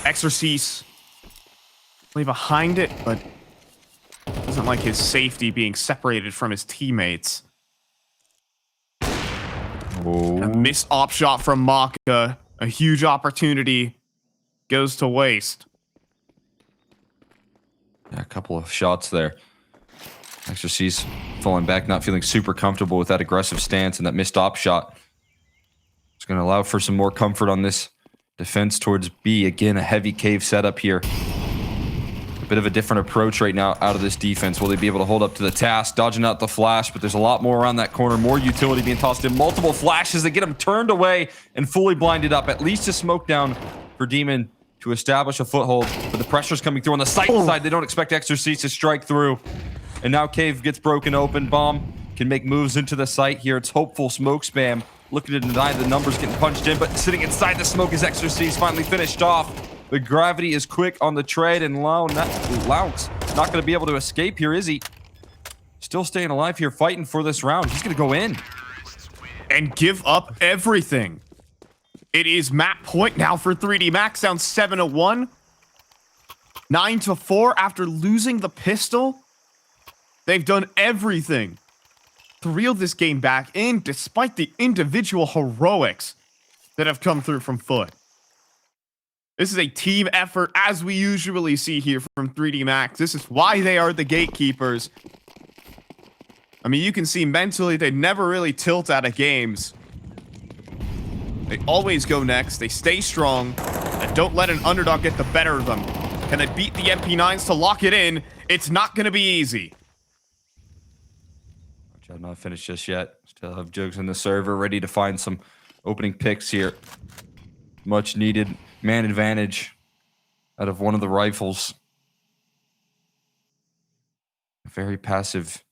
Exorcise play behind it, but Doesn't like his safety being separated from his teammates. Oh. A missed op shot from Maka. A huge opportunity goes to waste. Yeah, a couple of shots there. Exorcist falling back, not feeling super comfortable with that aggressive stance, and that missed op shot. It's going to allow for some more comfort on this defense towards B. Again, a heavy cave setup here. A bit of a different approach right now out of this defense. Will they be able to hold up to the task? Dodging out the flash, but there's a lot more around that corner. More utility being tossed in. Multiple flashes that get him turned away and fully blinded up. At least a smoke down for Demon to establish a foothold. But the pressure's coming through on the site side. They don't expect Exorcist to strike through. And now cave gets broken open. Bomb can make moves into the site here. It's hopeful smoke spam. Looking to deny the numbers getting punched in, but sitting inside the smoke is Exorcist finally finished off. The gravity is quick on the trade, and Lounce not going to be able to escape here, is he? Still staying alive here, fighting for this round. He's going to go in. And give up everything. It is map point now for 3D Max, down 7-1. 9-4 after losing the pistol. They've done everything to reel this game back in, despite the individual heroics that have come through from FUT. This is a team effort, as we usually see here from 3D Max. This is why they are the gatekeepers. I mean, you can see mentally they never really tilt out of games. They always go next. They stay strong and don't let an underdog get the better of them. Can they beat the MP9s to lock it in? It's not going to be easy. Job not finished just yet. Still have Jugs in the server ready to find some opening picks here. Much needed man advantage out of one of the rifles. Very passive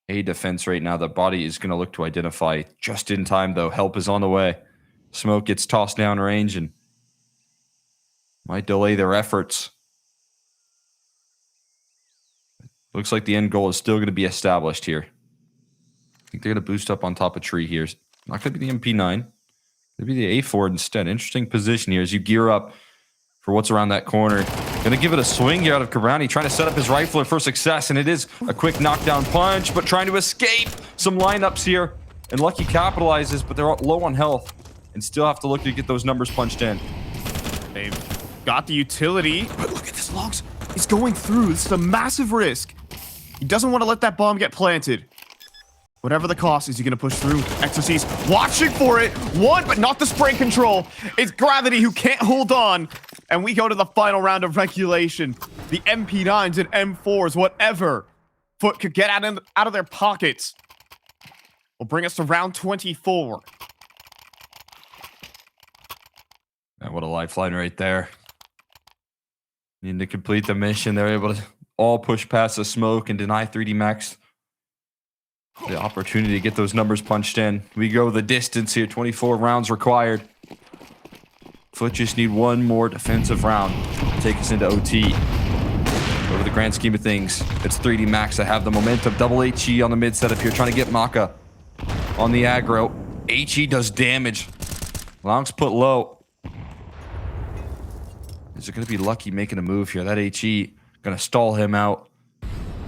A defense right now. The body is going to look to identify just in time, though. Help is on the way. Smoke gets tossed down range and might delay their efforts. Looks like the end goal is still going to be established here. I think they're going to boost up on top of tree here. Not going to be the MP9. Maybe the A4 instead. Interesting position here as you gear up for what's around that corner. Going to give it a swing here out of Kabrani, trying to set up his rifler for success, and it is a quick knockdown punch, but trying to escape some lineups here. And Lucky capitalizes, but they're low on health and still have to look to get those numbers punched in. They've got the utility, but look at this, Logs. He's going through. This is a massive risk. He doesn't want to let that bomb get planted. Whatever the cost, is he going to push through? Exorcist watching for it. One, but not the spray control. It's Gravity who can't hold on. And we go to the final round of regulation. The MP9s and M4s, whatever FUT could get out of their pockets, will bring us to round 24. And what a lifeline right there. Needing to complete the mission. They're able to all push past the smoke and deny 3D Max the opportunity to get those numbers punched in. We go the distance here. 24 rounds required. FUT just need one more defensive round to take us into OT. Over the grand scheme of things, it's 3D Max that have the momentum. Double HE on the mid setup here, trying to get Maka on the aggro. HE does damage. Long's put low. Is it going to be Lucky making a move here? That HE going to stall him out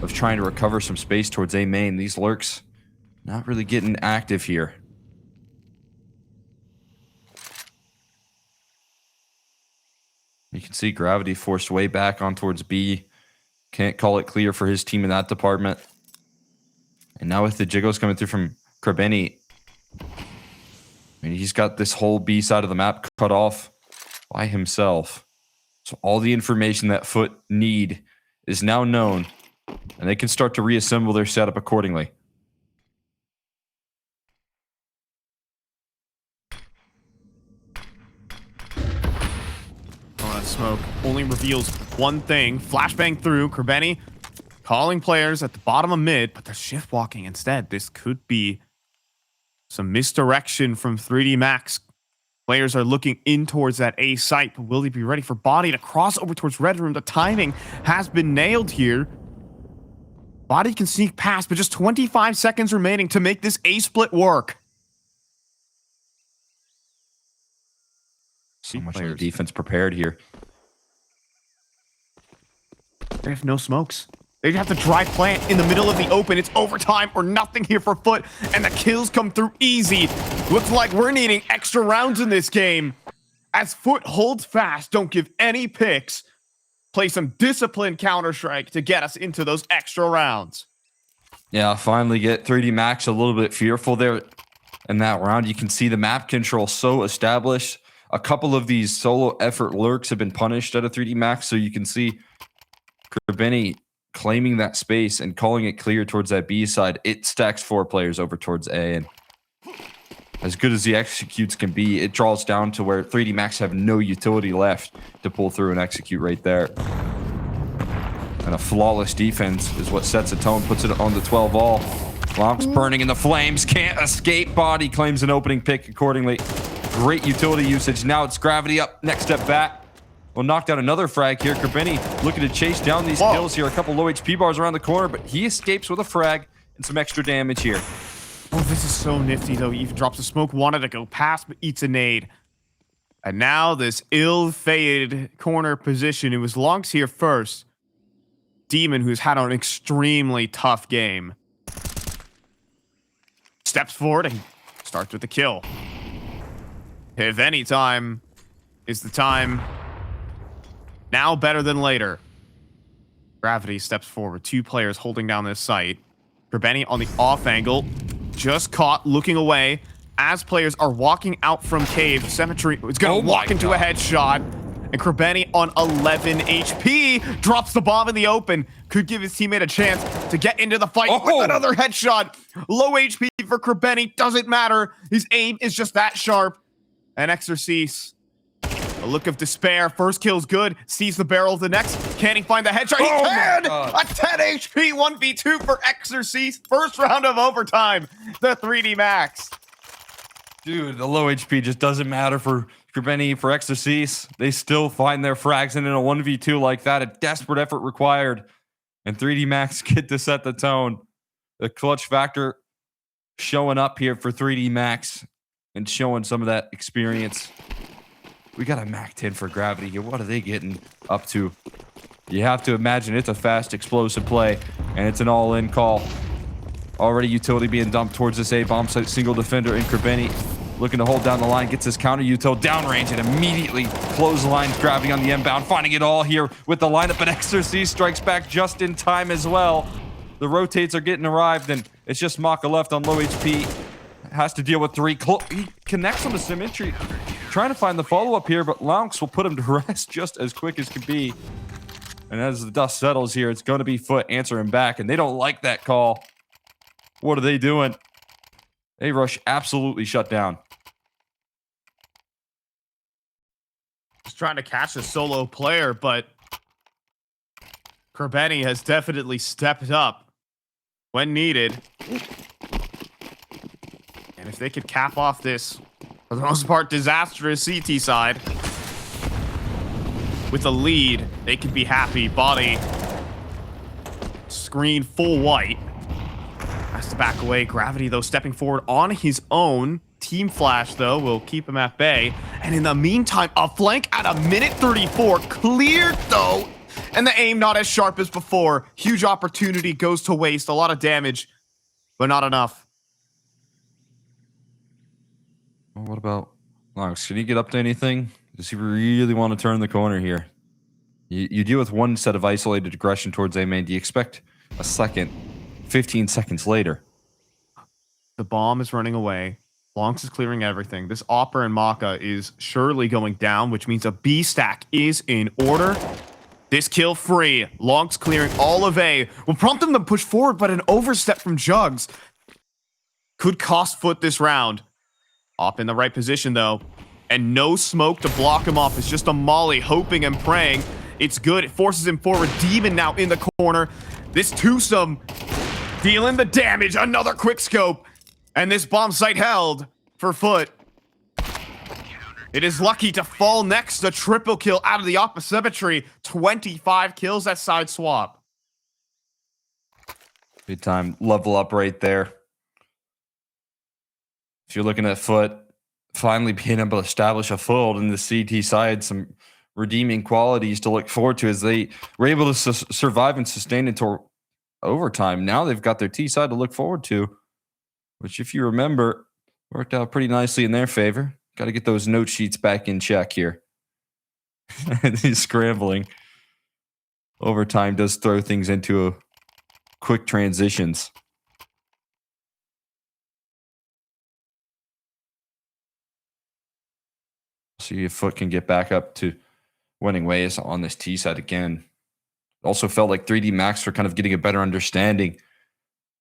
of trying to recover some space towards A main. These lurks not really getting active here. You can see Gravity forced way back on towards B. Can't call it clear for his team in that department. And now with the jiggles coming through from Krabeni, I mean, he's got this whole B side of the map cut off by himself. So all the information that FUT need is now known, and they can start to reassemble their setup accordingly. Smoke only reveals one thing. Flashbang through. Krabeni calling players at the bottom of mid, but they're shift walking instead. This could be some misdirection from 3D Max. Players are looking in towards that A site, but will they be ready for Body to cross over towards Red Room? The timing has been nailed here. Body can sneak past, but just 25 seconds remaining to make this A split work. So much of the defense prepared here. They have no smokes. They have to dry plant in the middle of the open. It's overtime or nothing here for FUT, and the kills come through easy. Looks like we're needing extra rounds in this game. As FUT holds fast, don't give any picks. Play some disciplined Counter-Strike to get us into those extra rounds. Yeah, finally get 3D Max a little bit fearful there in that round. You can see the map control so established. A couple of these solo effort lurks have been punished out of 3D Max, so you can see Kerbeni claiming that space and calling it clear towards that B side. It stacks 4 players over towards A, and as good as the executes can be, it draws down to where 3D Max have no utility left to pull through and execute right there. And a flawless defense is what sets a tone, puts it on the 12 all. Lonk's burning in the flames, can't escape. Body claims an opening pick accordingly. Great utility usage. Now it's Gravity up, next step back. We'll knock down another frag here. Kerbeni looking to chase down these kills here. A couple low HP bars around the corner, but he escapes with a frag and some extra damage here. Oh, this is so nifty, though. He even drops a smoke, wanted to go past, but eats a nade. And now this ill-fated corner position. It was Lonks here first. Demon, who's had an extremely tough game, steps forward and starts with the kill. If any time is the time, now better than later. Gravity steps forward. 2 players holding down this site. Kerbeni on the off angle, just caught looking away as players are walking out from cave. Cemetery is going to walk into a headshot. And Kerbeni on 11 HP drops the bomb in the open. Could give his teammate a chance to get into the fight with another headshot. Low HP for Kerbeni, doesn't matter. His aim is just that sharp. And Exorcise, a look of despair. First kill's good. Sees the barrel of the next. Can he find the headshot? He can! A 10 HP 1v2 for Exorcise. First round of overtime. The 3D Max. Dude, the low HP just doesn't matter for Kerbeni, for Exorcise. They still find their frags, and in a 1v2 like that, a desperate effort required. And 3D Max get to set the tone. The clutch factor showing up here for 3D Max and showing some of that experience. We got a Mac 10 for Gravity here. What are they getting up to? You have to imagine it's a fast, explosive play, and it's an all-in call. Already utility being dumped towards this A bomb site. Single defender in Kerbeni looking to hold down the line. Gets his counter util downrange and immediately clotheslines Gravity on the inbound. Finding it all here with the lineup, but Exorcise strikes back just in time as well. The rotates are getting arrived, and it's just Maka left on low HP. Has to deal with 3. He connects on the symmetry. Trying to find the follow-up here, but Lonks will put him to rest just as quick as could be. And as the dust settles here, it's going to be FUT answering back, and they don't like that call. What are they doing? They rush absolutely shut down. Just trying to catch a solo player, but Kerbeni has definitely stepped up when needed. And if they could cap off this, for the most part, disastrous CT side with a lead, they could be happy. Body screen full white. Has to back away. Gravity, though, stepping forward on his own. Team Flash, though, will keep him at bay. And in the meantime, a flank at a minute 34. Cleared, though. And the aim not as sharp as before. Huge opportunity goes to waste. A lot of damage, but not enough. Well, what about Lonks? Can he get up to anything? Does he really want to turn the corner here? You deal with one set of isolated aggression towards A main. Do you expect a second 15 seconds later? The bomb is running away. Lonks is clearing everything. This Opper and Maka is surely going down, which means a B stack is in order. This kill free. Lonks clearing all of A will prompt them to push forward, but an overstep from Jugs could cost FUT this round. Op in the right position, though. And no smoke to block him off. It's just a molly, hoping and praying. It's good. It forces him forward. Demon now in the corner. This twosome dealing the damage. Another quick scope. And this bomb site held for FUT. It is lucky to fall next. A triple kill out of the Oppa Cemetery. 25 kills that side swap. Big time level up right there. If you're looking at FUT finally being able to establish a foothold in the CT side, some redeeming qualities to look forward to as they were able to survive and sustain until overtime. Now they've got their T side to look forward to, which, if you remember, worked out pretty nicely in their favor. Got to get those note sheets back in check here. He's scrambling. Overtime does throw things into a quick transitions. See if FUT can get back up to winning ways on this T side again. Also felt like 3D Max were kind of getting a better understanding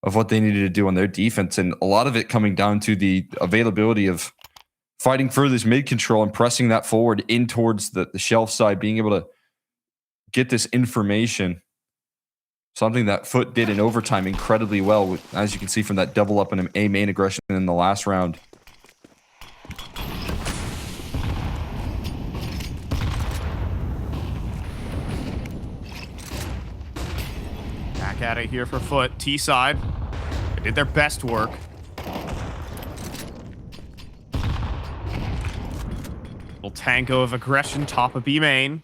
of what they needed to do on their defense, and a lot of it coming down to the availability of fighting for this mid control and pressing that forward in towards the shelf side, being able to get this information. Something that FUT did in overtime incredibly well, as you can see from that double up and a main aggression in the last round. Back at it here for FUT. T side. They did their best work. Little tango of aggression, top of B main.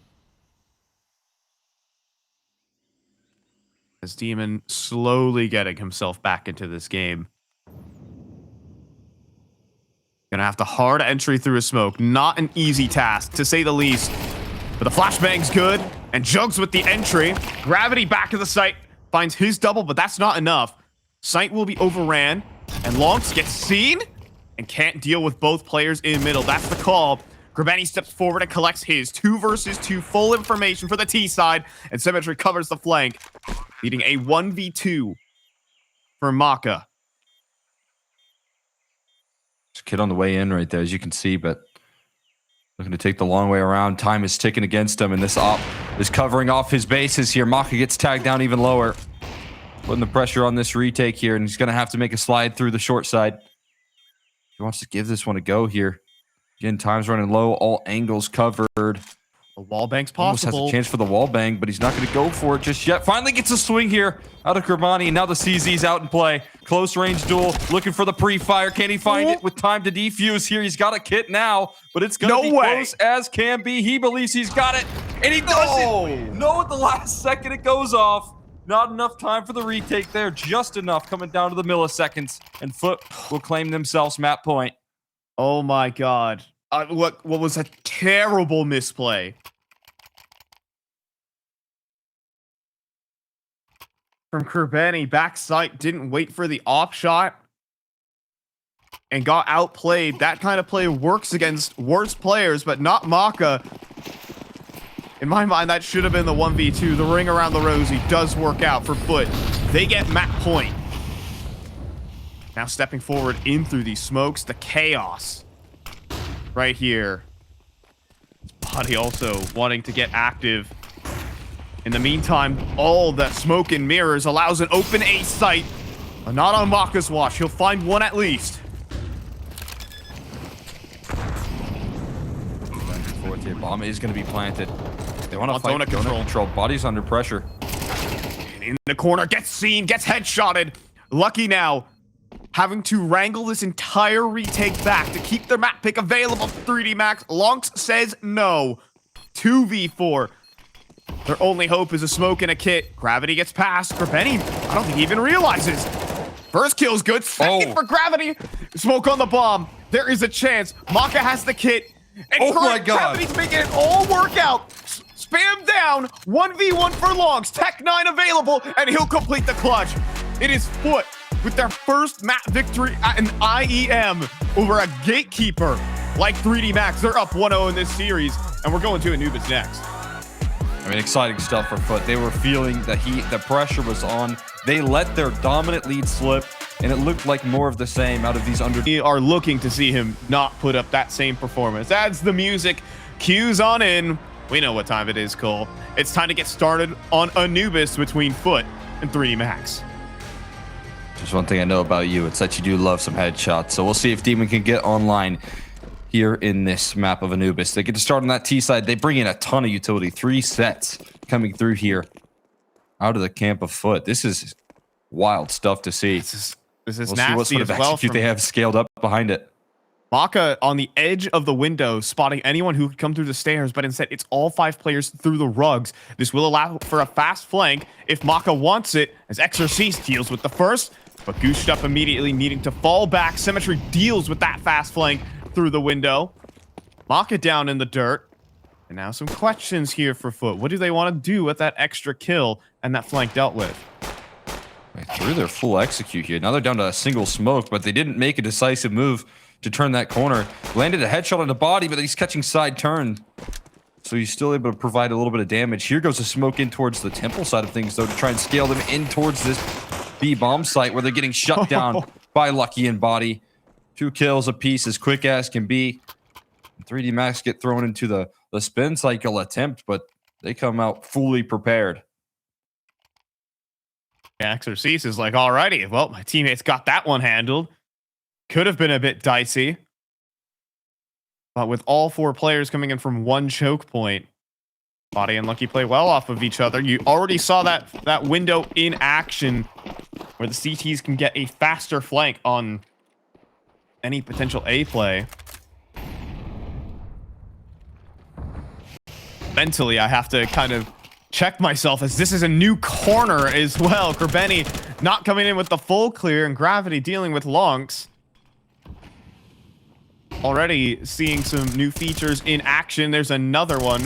As Demon slowly getting himself back into this game. Gonna have to hard entry through a smoke. Not an easy task, to say the least. But the flashbang's good. And Jugs with the entry. Gravity back to the site. Finds his double, but that's not enough. Sight will be overran. And Lonks gets seen. And can't deal with both players in middle. That's the call. Gravani steps forward and collects his 2 versus 2 full information for the T side. And Symmetry covers the flank. Leading a 1v2 for Maka. There's a kid on the way in right there, as you can see, but looking to take the long way around. Time is ticking against him, and this op is covering off his bases here. Maka gets tagged down even lower. Putting the pressure on this retake here, and he's going to have to make a slide through the short side. He wants to give this one a go here. Again, time's running low, all angles covered. A wall bang's Almost possible. has a chance for the wall bang, but he's not going to go for it just yet. Finally gets a swing here out of Gravani, and now the CZ's out in play. Close range duel, looking for the pre-fire. Can he find it with time to defuse here? He's got a kit now, but it's going to be close as can be. He believes he's got it, and he doesn't. No, at the last second it goes off. Not enough time for the retake there, just enough coming down to the milliseconds, and FUT will claim themselves map point. Oh my god. What was a terrible misplay. From Kerbani, backside, didn't wait for the off shot and got outplayed. That kind of play works against worse players, but not Maka. In my mind, that should have been the 1v2. The ring around the rosy does work out for FUT. They get map point. Now stepping forward in through these smokes, the chaos right here. Bodyy also wanting to get active. In the meantime, all that smoke and mirrors allows an open A site. Not on Maka's watch. He'll find one at least. Forward here. Bomb is going to be planted. They want to fight. Donut Control. Body's under pressure. And in the corner, gets seen, gets headshotted. Lucky now. Having to wrangle this entire retake back to keep their map pick available for 3D Max. Lonks says no. 2v4. Their only hope is a smoke and a kit. Gravity gets past. For Benny, I don't think he even realizes. First kill's good. Second for Gravity. Smoke on the bomb. There is a chance. Maka has the kit. And my God. Gravity's making it all work out. Spam down. 1v1 for Longs. Tech 9 available, and he'll complete the clutch. It is FUT with their first map victory at an IEM over a gatekeeper like 3D Max. They're up 1-0 in this series, and we're going to Anubis next. I mean, exciting stuff for FUT. They were feeling the heat, the pressure was on. They let their dominant lead slip, and it looked like more of the same out of these under. We are looking to see him not put up that same performance. Adds the music, cues on in. We know what time it is, Cole. It's time to get started on Anubis between FUT and 3D Max. There's one thing I know about you. It's that you do love some headshots. So we'll see if Demon can get online here in this map of Anubis. They get to start on that T side. They bring in a ton of utility. 3 sets coming through here out of the camp of FUT. This is wild stuff to see. This is We'll see nasty what sort of as well execute they have scaled up behind it. Maka on the edge of the window, spotting anyone who could come through the stairs, but instead it's all 5 players through the rugs. This will allow for a fast flank if Maka wants it, as Exorcist deals with the first, but goosed up immediately, needing to fall back. Symmetry deals with that fast flank through the window. Maka down in the dirt. And now some questions here for FUT. What do they want to do with that extra kill and that flank dealt with? They threw their full execute here. Now they're down to a single smoke, but they didn't make a decisive move to turn that corner. Landed a headshot on the body, but he's catching side turn. So he's still able to provide a little bit of damage. Here goes a smoke in towards the temple side of things, though, to try and scale them in towards this B-bomb site where they're getting shut down by Lucky and Body. 2 kills apiece, as quick as can be. 3D Max get thrown into the spin cycle attempt, but they come out fully prepared. Exorcist is like, alrighty, well, my teammates got that one handled. Could have been a bit dicey. But with all 4 players coming in from 1 choke point, Body and Lucky play well off of each other. You already saw that window in action where the CTs can get a faster flank on any potential A play. Mentally, I have to kind of check myself, as this is a new corner as well. Kerbeni not coming in with the full clear, and Gravity dealing with Lonks. Already seeing some new features in action. There's another one,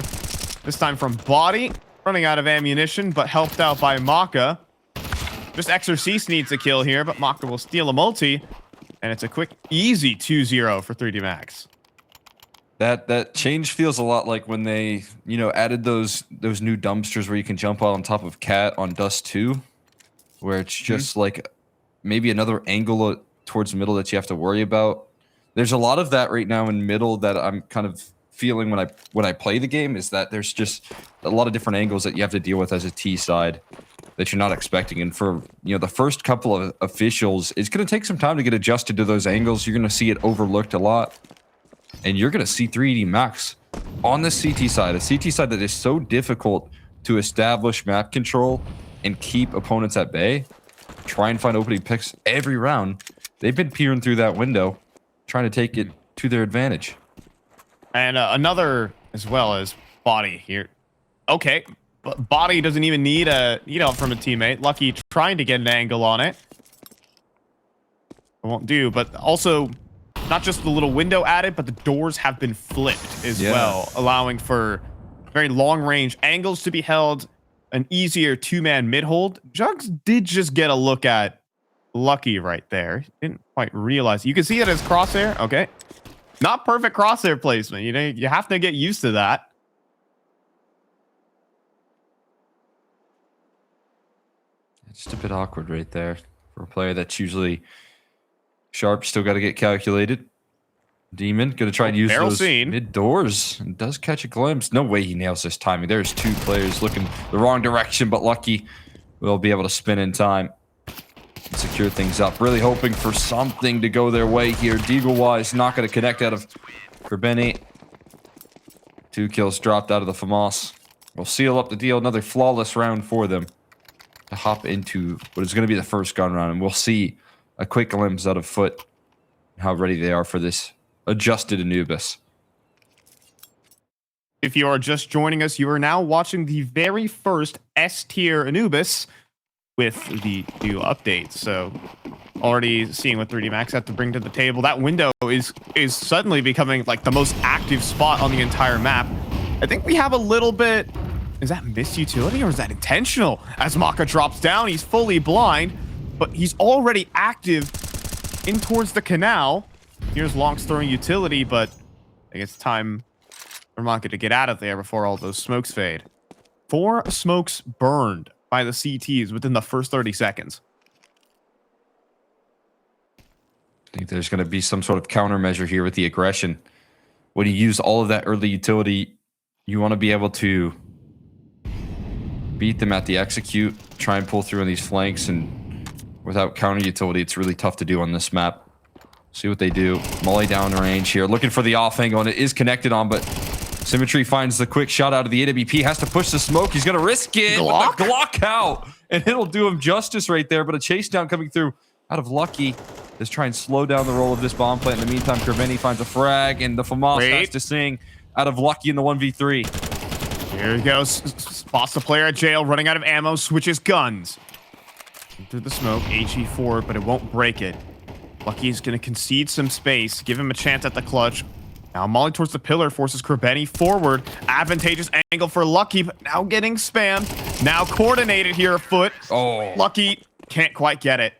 this time from Body, running out of ammunition, but helped out by Maka. Just Exorcist needs a kill here, but Maka will steal a multi, and it's a quick, easy 2-0 for 3D Max. That change feels a lot like when they, added those new dumpsters where you can jump on top of Cat on Dust2, where it's just like maybe another angle towards the middle that you have to worry about. There's a lot of that right now in middle that I'm kind of feeling when I play the game, is that there's just a lot of different angles that you have to deal with as a T side that you're not expecting. And for the first couple of officials, it's going to take some time to get adjusted to those angles. You're going to see it overlooked a lot. And you're going to see 3D Max on the CT side, a CT side that is so difficult to establish map control and keep opponents at bay. Try and find opening picks every round. They've been peering through that window, trying to take it to their advantage. And another as well as Body here. Okay, but Body doesn't even need help from a teammate. Lucky trying to get an angle on it. It won't do, but also not just the little window added, but the doors have been flipped as well, allowing for very long range angles to be held, an easier 2-man mid hold. Jugs did just get a look at Lucky right there. Didn't quite realize. You can see it as crosshair. Okay. Not perfect crosshair placement. You have to get used to that. It's just a bit awkward right there for a player that's usually sharp. Still got to get calculated. Demon going to try and use those mid doors. And does catch a glimpse. No way he nails this timing. There's 2 players looking the wrong direction, but Lucky will be able to spin in time and secure things up. Really hoping for something to go their way here. Deagle-wise, not going to connect out of Kerbeni. 2 kills dropped out of the FAMAS. We'll seal up the deal. Another flawless round for them to hop into what is going to be the first gun round. And we'll see a quick glimpse out of FUT, how ready they are for this adjusted Anubis. If you are just joining us, you are now watching the very first S-tier Anubis with the new updates. So already seeing what 3D Max have to bring to the table. That window is suddenly becoming like the most active spot on the entire map. I think we have a little bit... Is that missed utility or is that intentional? As Maka drops down, he's fully blind, but he's already active in towards the canal. Here's Long's throwing utility, but I think it's time for Maka to get out of there before all those smokes fade. 4 smokes burned by the CTs within the first 30 seconds. I think there's going to be some sort of countermeasure here with the aggression. When you use all of that early utility, you want to be able to beat them at the execute, try and pull through on these flanks, and without counter utility, it's really tough to do on this map. See what they do. Molly down range here, looking for the off angle, and it is connected on, but Symmetry finds the quick shot out of the AWP, has to push the smoke. He's going to risk it. Glock? With the Glock out, and it'll do him justice right there, but a chase down coming through out of Lucky. Let's try and slow down the roll of this bomb plant. In the meantime, Kerveni finds a frag, and the FAMAS has to sing out of Lucky in the 1v3. Here he goes. Spots the player at jail, running out of ammo, switches guns. Through the smoke, HE forward, but it won't break it. Lucky's going to concede some space, give him a chance at the clutch. Now Molly towards the pillar, forces Kerveni forward. Advantageous angle for Lucky, but now getting spammed. Now coordinated here, FUT. Oh. Lucky can't quite get it.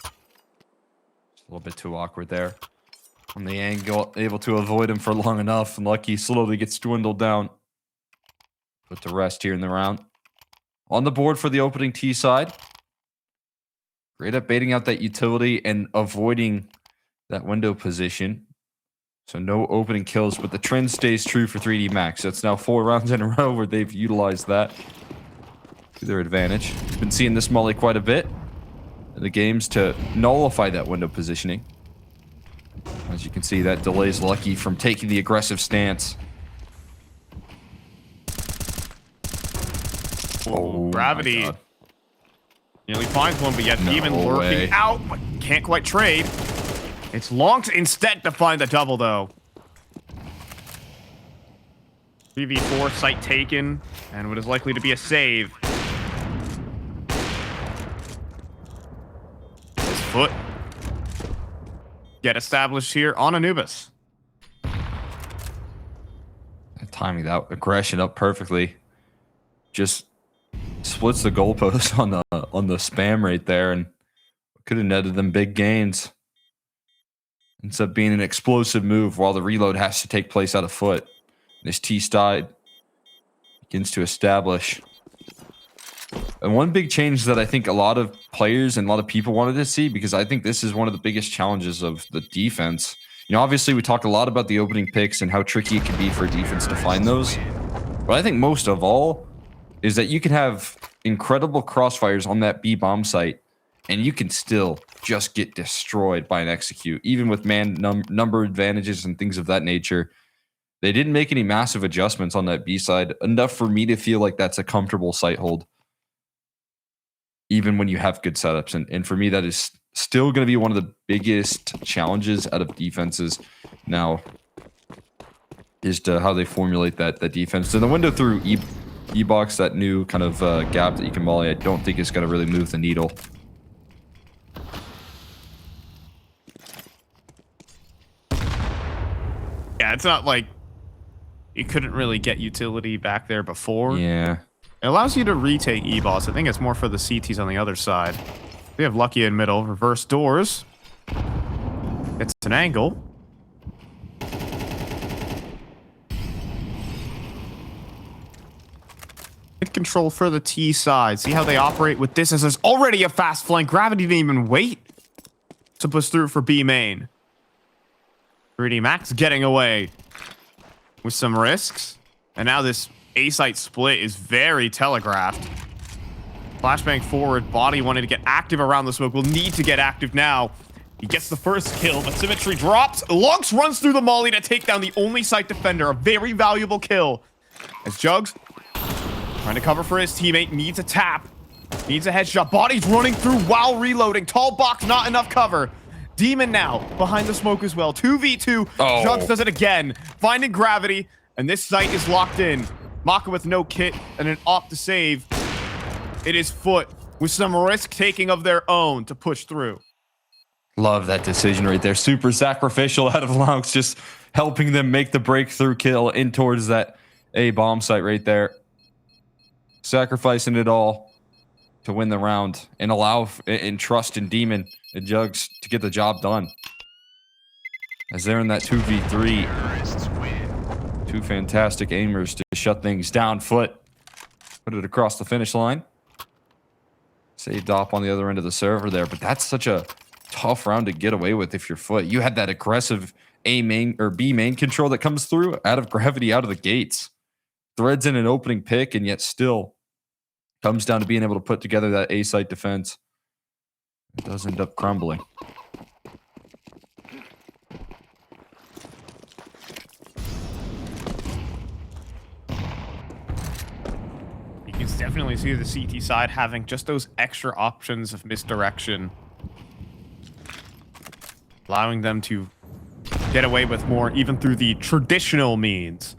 A little bit too awkward there. On the angle, able to avoid him for long enough, and Lucky slowly gets dwindled down. Put to rest here in the round. On the board for the opening T side. Great at baiting out that utility and avoiding that window position. So no opening kills, but the trend stays true for 3D Max. That's now 4 rounds in a row where they've utilized that to their advantage. We've been seeing this molly quite a bit in the games to nullify that window positioning. As you can see, that delays Lucky from taking the aggressive stance. Oh, Gravity nearly finds one, but yet Demon lurking out, but can't quite trade. It's long to instead to find the double, though. 3v4, site taken, and what is likely to be a save. His FUT get established here on Anubis. Timing that aggression up perfectly. Just splits the goalpost on the spam right there, and could have netted them big gains. Ends up being an explosive move while the reload has to take place out of FUT. This T side begins to establish. And one big change that I think a lot of players and a lot of people wanted to see, because I think this is one of the biggest challenges of the defense. You know, obviously we talk a lot about the opening picks and how tricky it can be for defense to find those. But I think most of all is that you can have incredible crossfires on that B bomb site, and you can still just get destroyed by an execute, even with man number advantages and things of that nature. They didn't make any massive adjustments on that B side, enough for me to feel like that's a comfortable site hold, even when you have good setups. And for me, that is still going to be one of the biggest challenges out of defenses now, is to how they formulate that defense. So the window through E-box, that new kind of gap that you can molly, I don't think is going to really move the needle. Yeah, it's not like you couldn't really get utility back there before. Yeah. It allows you to retake E-boss. I think it's more for the CTs on the other side. We have Lucky in middle. Reverse doors. It's an angle. Hit control for the T side. See how they operate with this, as there's already a fast flank. Gravity didn't even wait to push through for B main. 3D Max getting away with some risks. And now this A-site split is very telegraphed. Flashbang forward. Body wanted to get active around the smoke. Will need to get active now. He gets the first kill, but Symmetry drops. Lux runs through the molly to take down the only site defender. A very valuable kill. As Jugs trying to cover for his teammate. Needs a tap. Needs a headshot. Body's running through while reloading. Tall box, not enough cover. Demon now behind the smoke as well. 2v2. Oh. Jugs does it again. Finding Gravity. And this site is locked in. Maka with no kit and an op to save. It is FUT with some risk taking of their own to push through. Love that decision right there. Super sacrificial out of Laux, just helping them make the breakthrough kill in towards that A bomb site right there. Sacrificing it all to win the round and allow and trust in Demon and Jugs to get the job done. As they're in that 2v3. Two fantastic aimers to shut things down. FUT put it across the finish line. Saved op on the other end of the server there, but that's such a tough round to get away with if you're FUT. You had that aggressive A main or B main control that comes through out of Gravity out of the gates. Threads in an opening pick, and yet still comes down to being able to put together that A site defense. It does end up crumbling. You can definitely see the CT side having just those extra options of misdirection allowing them to get away with more even through the traditional means.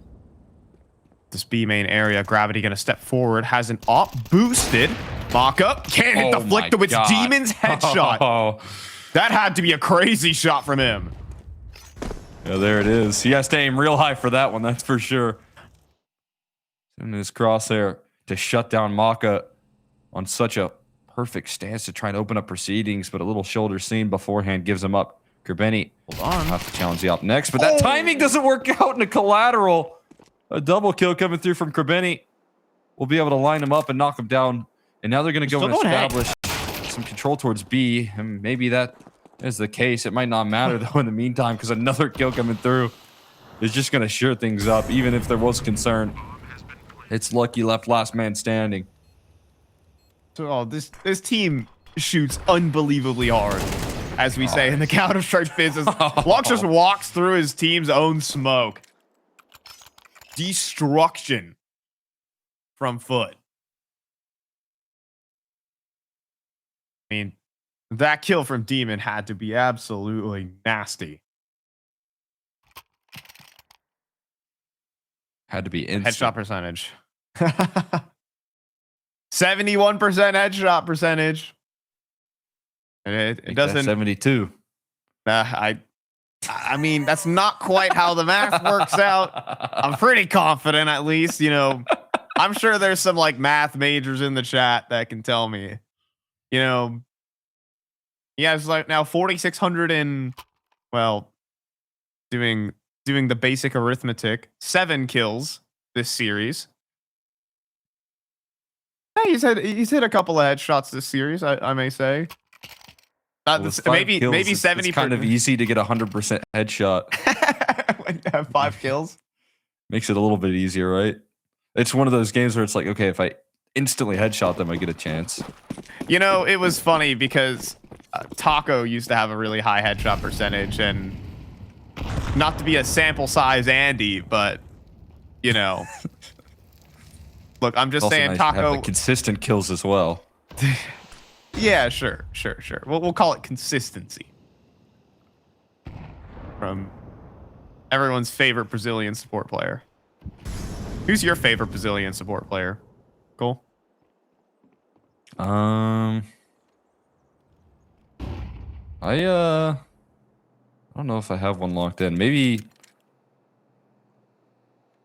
This B main area, Gravity gonna step forward, has an op boosted. Mock up, can't hit the flick to its Demon's headshot. Oh. That had to be a crazy shot from him. Yeah, there it is. He has to aim real high for that one, that's for sure. And his crosshair to shut down Maka on such a perfect stance to try and open up proceedings, but a little shoulder seam beforehand gives him up. Kerbeni will have to challenge the op next, but that timing doesn't work out in a collateral. A double kill coming through from Kerbeni. We'll be able to line him up and knock him down. And now they're going to go and establish some control towards B. And maybe that is the case. It might not matter, though, in the meantime, because another kill coming through is just going to sure things up, even if there was concern. It's lucky left last man standing. So this team shoots unbelievably hard, as we say in the Counter-Strike business. Lux just walks through his team's own smoke. Destruction from FUT. I mean, that kill from Demon had to be absolutely nasty. Had to be instant. Headshot percentage. 71% headshot percentage. And it doesn't. 72. I mean, that's not quite how the math works out. I'm pretty confident, at least. You know, I'm sure there's some like math majors in the chat that can tell me. You know, he has like now 4,600 and, well, doing the basic arithmetic, 7 kills this series. Hey, he's hit a couple of headshots this series, I may say. Maybe 70%. It's kind of easy to get 100% headshot. When you have 5 kills. Makes it a little bit easier, right? It's one of those games where it's like, okay, if I instantly headshot them, I get a chance. You know, it was funny because Taco used to have a really high headshot percentage, and not to be a sample size Andy, but you know, look, I'm just also saying nice to have Taco the consistent kills as well. Yeah, sure. We'll call it consistency. From everyone's favorite Brazilian support player. Who's your favorite Brazilian support player? Cool. I don't know if I have one locked in. Maybe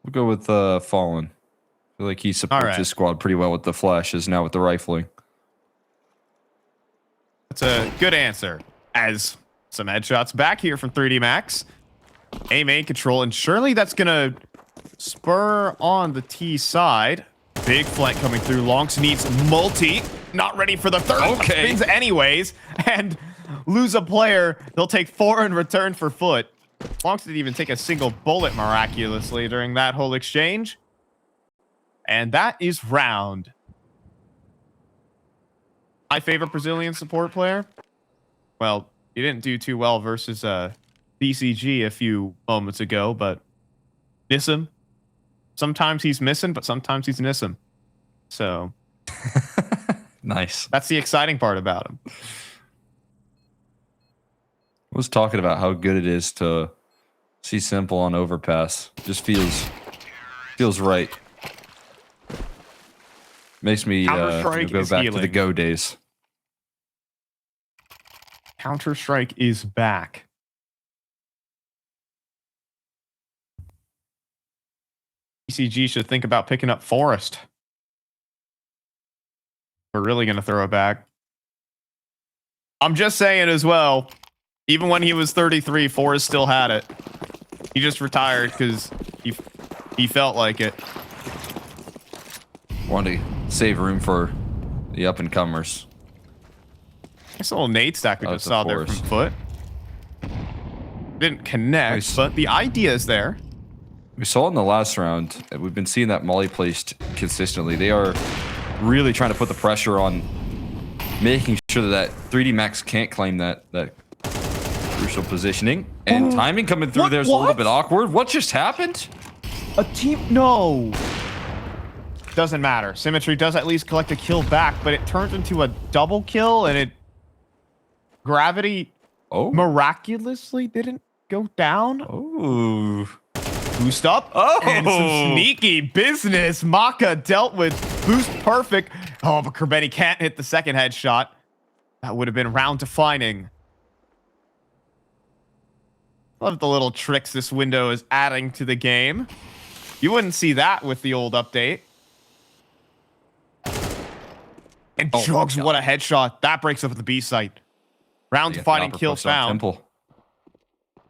we'll go with Fallen. I feel like he supports his squad pretty well with the flashes, now with the rifling. That's a good answer. As some headshots back here from 3D Max. A main control, and surely that's gonna spur on the T side. Big flank coming through. Lonks needs multi. Not ready for the third. Okay. Spins anyways, and lose a player. They'll take 4 in return for FUT. Lonks didn't even take a single bullet miraculously during that whole exchange. And that is round. My favorite Brazilian support player? Well, he didn't do too well versus BCG a few moments ago, but Nissim. Sometimes he's missing, but sometimes he's Nissim. So nice. That's the exciting part about him. I was talking about how good it is to see Simple on overpass. Just feels right. Makes me go back to the Go days. Counter-Strike is back. BCG should think about picking up Forest. We're really going to throw it back. I'm just saying as well, even when he was 33, Forest still had it. He just retired because he felt like it. Wanted to save room for the up-and-comers. Nice little nade stack we just saw there from FUT. Didn't connect, nice. But the idea is there. We saw in the last round, we've been seeing that molly placed consistently. They are really trying to put the pressure on making sure that 3D Max can't claim that crucial positioning. And timing coming through there's a little bit awkward. What just happened? A team... No. Doesn't matter. Symmetry does at least collect a kill back, but it turns into a double kill, and it... Gravity Oh. Miraculously didn't go down. Oh. Boost up. And some sneaky business. Maka dealt with boost perfect. Oh, but Kerbeni can't hit the second headshot. That would have been round defining. Love the little tricks this window is adding to the game. You wouldn't see that with the old update. And Jugs, what a headshot. That breaks up at the B site. Round defining kill found. Temple.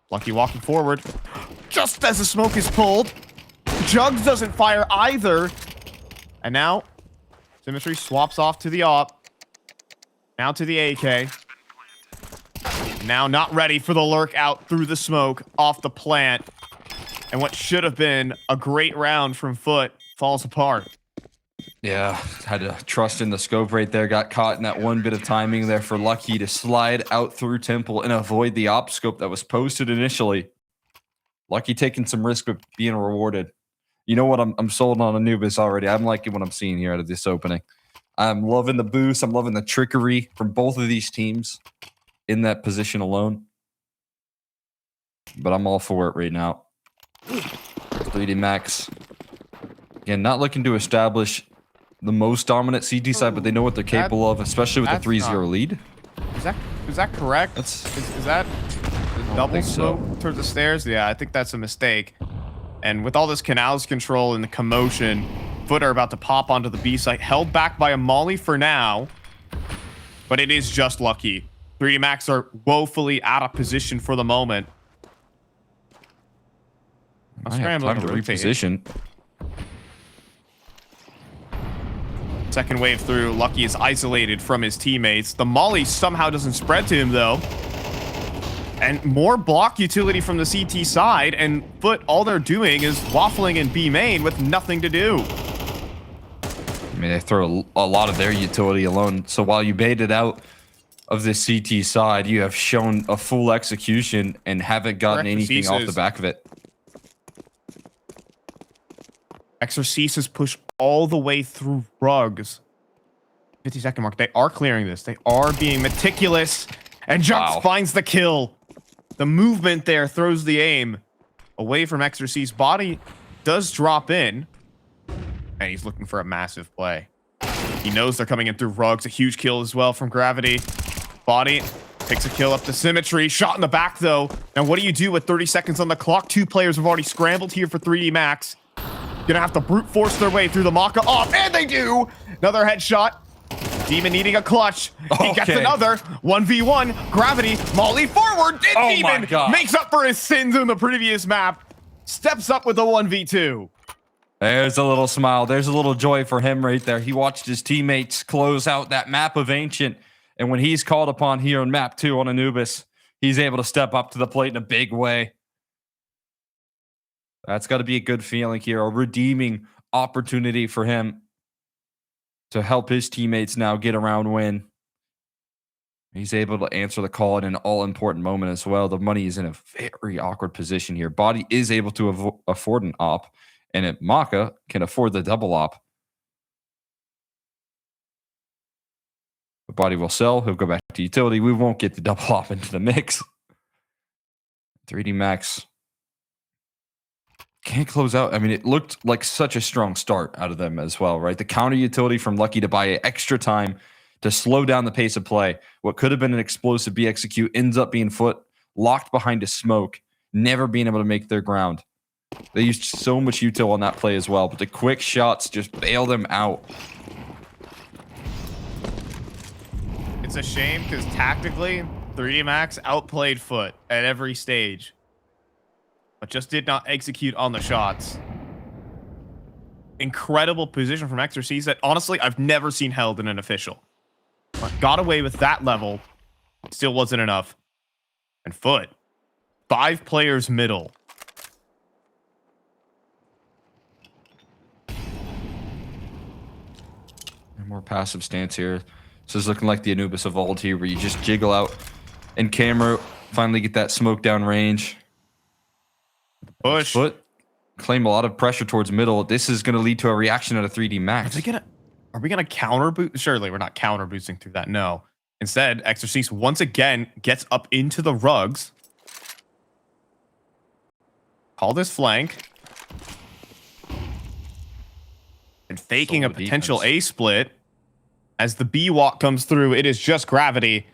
Lucky walking forward. Just as the smoke is pulled. Jugs doesn't fire either. And now, Symmetry swaps off to the AWP. Now to the AK. Now not ready for the lurk out through the smoke off the plant. And what should have been a great round from FUT falls apart. Yeah, had to trust in the scope right there. Got caught in that one bit of timing there for Lucky to slide out through Temple and avoid the op scope that was posted initially. Lucky taking some risk but being rewarded. You know what? I'm sold on Anubis already. I'm liking what I'm seeing here out of this opening. I'm loving the boost. I'm loving the trickery from both of these teams in that position alone. But I'm all for it right now. 3D Max. Again, not looking to establish the most dominant CT side, but they know what they're capable of, especially with the 3-0 lead. Is that correct? Is that the double smoke towards the stairs? Yeah, I think that's a mistake. And with all this canals control and the commotion, FUT are about to pop onto the B site, held back by a molly for now. But it is just Lucky. 3D Max are woefully out of position for the moment. I'm scrambling to reposition. Second wave through. Lucky is isolated from his teammates. The molly somehow doesn't spread to him, though. And more block utility from the CT side. And FUT, all they're doing is waffling in B main with nothing to do. I mean, they throw a lot of their utility alone. So while you baited out of the CT side, you have shown a full execution and haven't gotten anything off the back of it. Exorcistas push all the way through rugs. 50-second mark. They are clearing this. They are being meticulous. And Jumps finds the kill. The movement there throws the aim away from Exorcistas. Body does drop in. And he's looking for a massive play. He knows they're coming in through rugs. A huge kill as well from Gravity. Body takes a kill up to Symmetry. Shot in the back, though. Now, what do you do with 30 seconds on the clock? Two players have already scrambled here for 3D Max. Gonna have to brute force their way through the Maka off, and they do! Another headshot. Demon needing a clutch. He gets another 1v1. Gravity, molly forward. And Demon makes up for his sins in the previous map. Steps up with the 1v2. There's a little smile. There's a little joy for him right there. He watched his teammates close out that map of Ancient. And when he's called upon here on map 2 on Anubis, he's able to step up to the plate in a big way. That's got to be a good feeling here, a redeeming opportunity for him to help his teammates now get a round win. He's able to answer the call in an all-important moment as well. The money is in a very awkward position here. Body is able to afford an op, and Maka can afford the double op. The Body will sell. He'll go back to utility. We won't get the double op into the mix. 3D Max can't close out. I mean, it looked like such a strong start out of them as well, right? The counter utility from Lucky to buy extra time to slow down the pace of play. What could have been an explosive B execute ends up being FUT locked behind a smoke, never being able to make their ground. They used so much util on that play as well, but the quick shots just bail them out. It's a shame because tactically, 3D Max outplayed FUT at every stage, but just did not execute on the shots. Incredible position from Exorcise that honestly I've never seen held in an official. But got away with that level, still wasn't enough. And FUT, 5 players middle. More passive stance here. This is looking like the Anubis of old here, where you just jiggle out and camera, finally get that smoke down range. Push. FUT claim a lot of pressure towards middle. This is going to lead to a reaction out of 3D Max. Are we gonna counter boost? Surely we're not counter boosting through that. No. Instead, Exorcist once again gets up into the rugs. Call this flank. And faking a potential defense. A split. As the B walk comes through, it is just Gravity.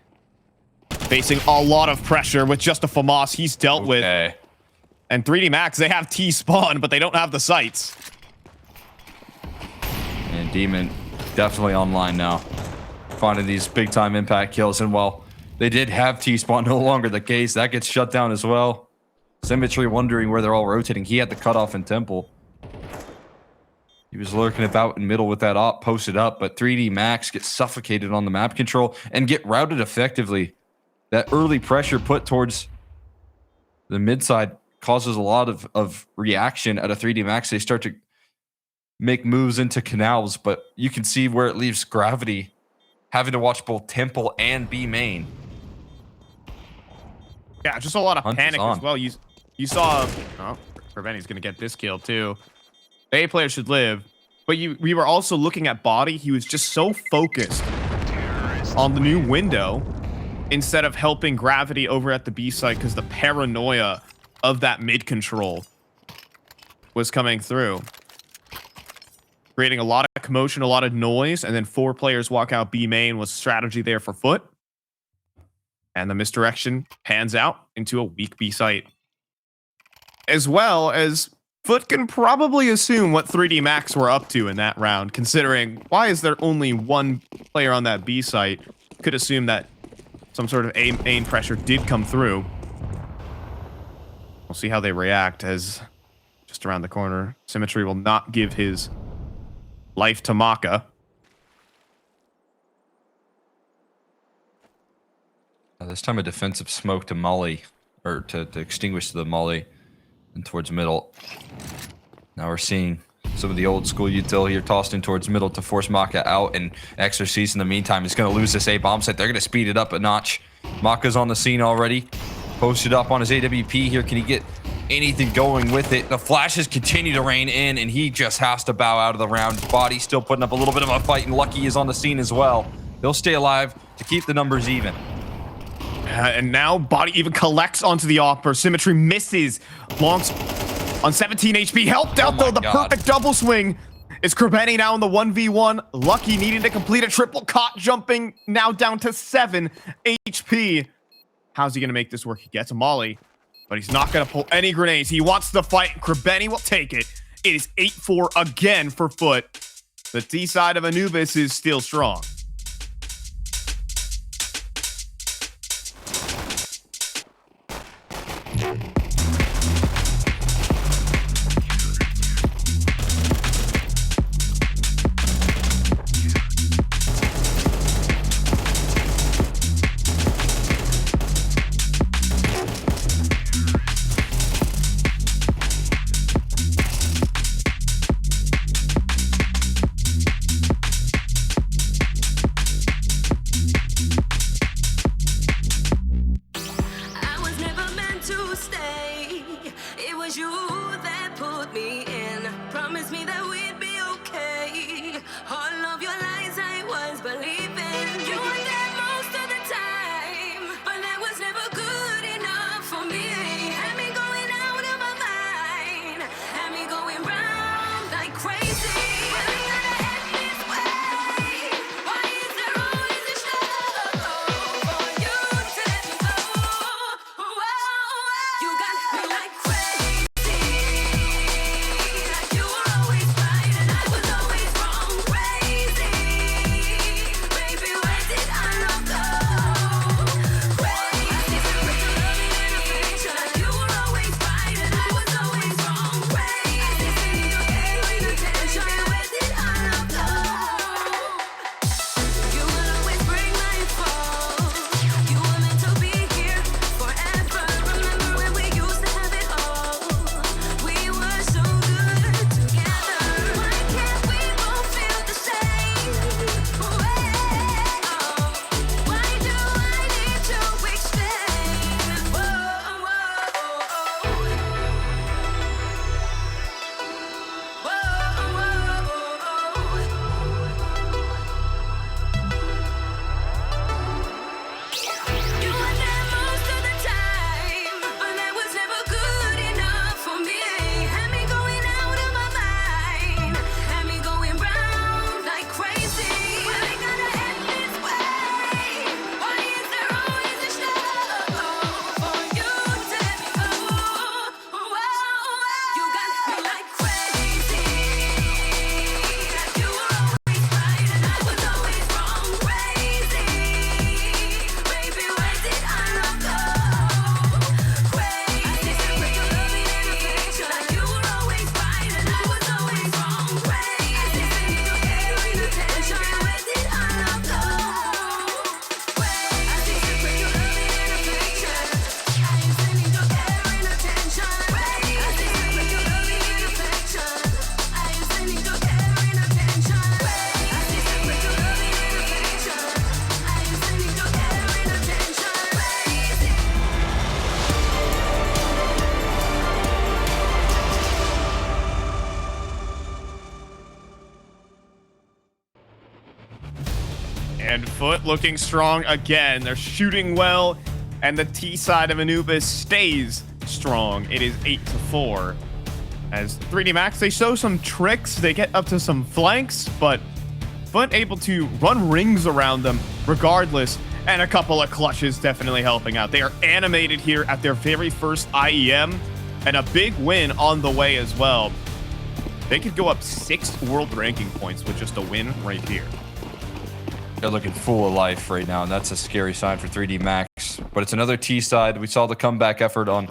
Facing a lot of pressure with just a FAMAS he's dealt with. And 3D Max, they have T spawn, but they don't have the sights. And Demon definitely online now. Finding these big time impact kills. And while they did have T spawn, no longer the case. That gets shut down as well. Symmetry wondering where they're all rotating. He had the cutoff in Temple. He was lurking about in middle with that op posted up, but 3D Max gets suffocated on the map control and get routed effectively. That early pressure put towards the mid side causes a lot of reaction at a 3D Max. They start to make moves into canals, but you can see where it leaves Gravity having to watch both Temple and B main. Yeah, just a lot of Hunt panic as well. You saw, oh, Preventi's going to get this kill too. The A player should live, but we were also looking at Body. He was just so focused on the new window instead of helping Gravity over at the B side because the paranoia of that mid control was coming through. Creating a lot of commotion, a lot of noise, and then 4 players walk out B main was strategy there for FUT. And the misdirection pans out into a weak B site. As well as FUT can probably assume what 3D Max were up to in that round, considering why is there only 1 player on that B site? Could assume that some sort of aim pressure did come through. We'll see how they react as just around the corner. Symmetry will not give his life to Maka. This time a defensive smoke to Molly, or to extinguish the Molly and towards middle. Now we're seeing some of the old school util here tossed in towards middle to force Maka out, and Exorcist in the meantime is going to lose this A bomb site. They're going to speed it up a notch. Maka's on the scene already, posted up on his AWP here. Can he get anything going with it? The flashes continue to rain in, and he just has to bow out of the round. Body still putting up a little bit of a fight, and Lucky is on the scene as well. They'll stay alive to keep the numbers even. And now Body even collects onto the Opper. Symmetry misses. Long on 17 HP. Helped out though. The perfect double swing. Is Krabeni now in the 1v1. Lucky needing to complete a triple caught, jumping now down to 7 HP. How's he going to make this work? He gets a Molly, but he's not going to pull any grenades. He wants the fight. Krabeni will take it. It is 8-4 again for FUT. The D side of Anubis is still strong. And FUT looking strong again. They're shooting well, and the T side of Anubis stays strong. It is 8-4. As 3D Max, they show some tricks. They get up to some flanks, but FUT able to run rings around them regardless. And a couple of clutches definitely helping out. They are animated here at their very first IEM, and a big win on the way as well. They could go up 6 world ranking points with just a win right here. They're looking full of life right now, and that's a scary sign for 3D Max. But it's another T side. We saw the comeback effort on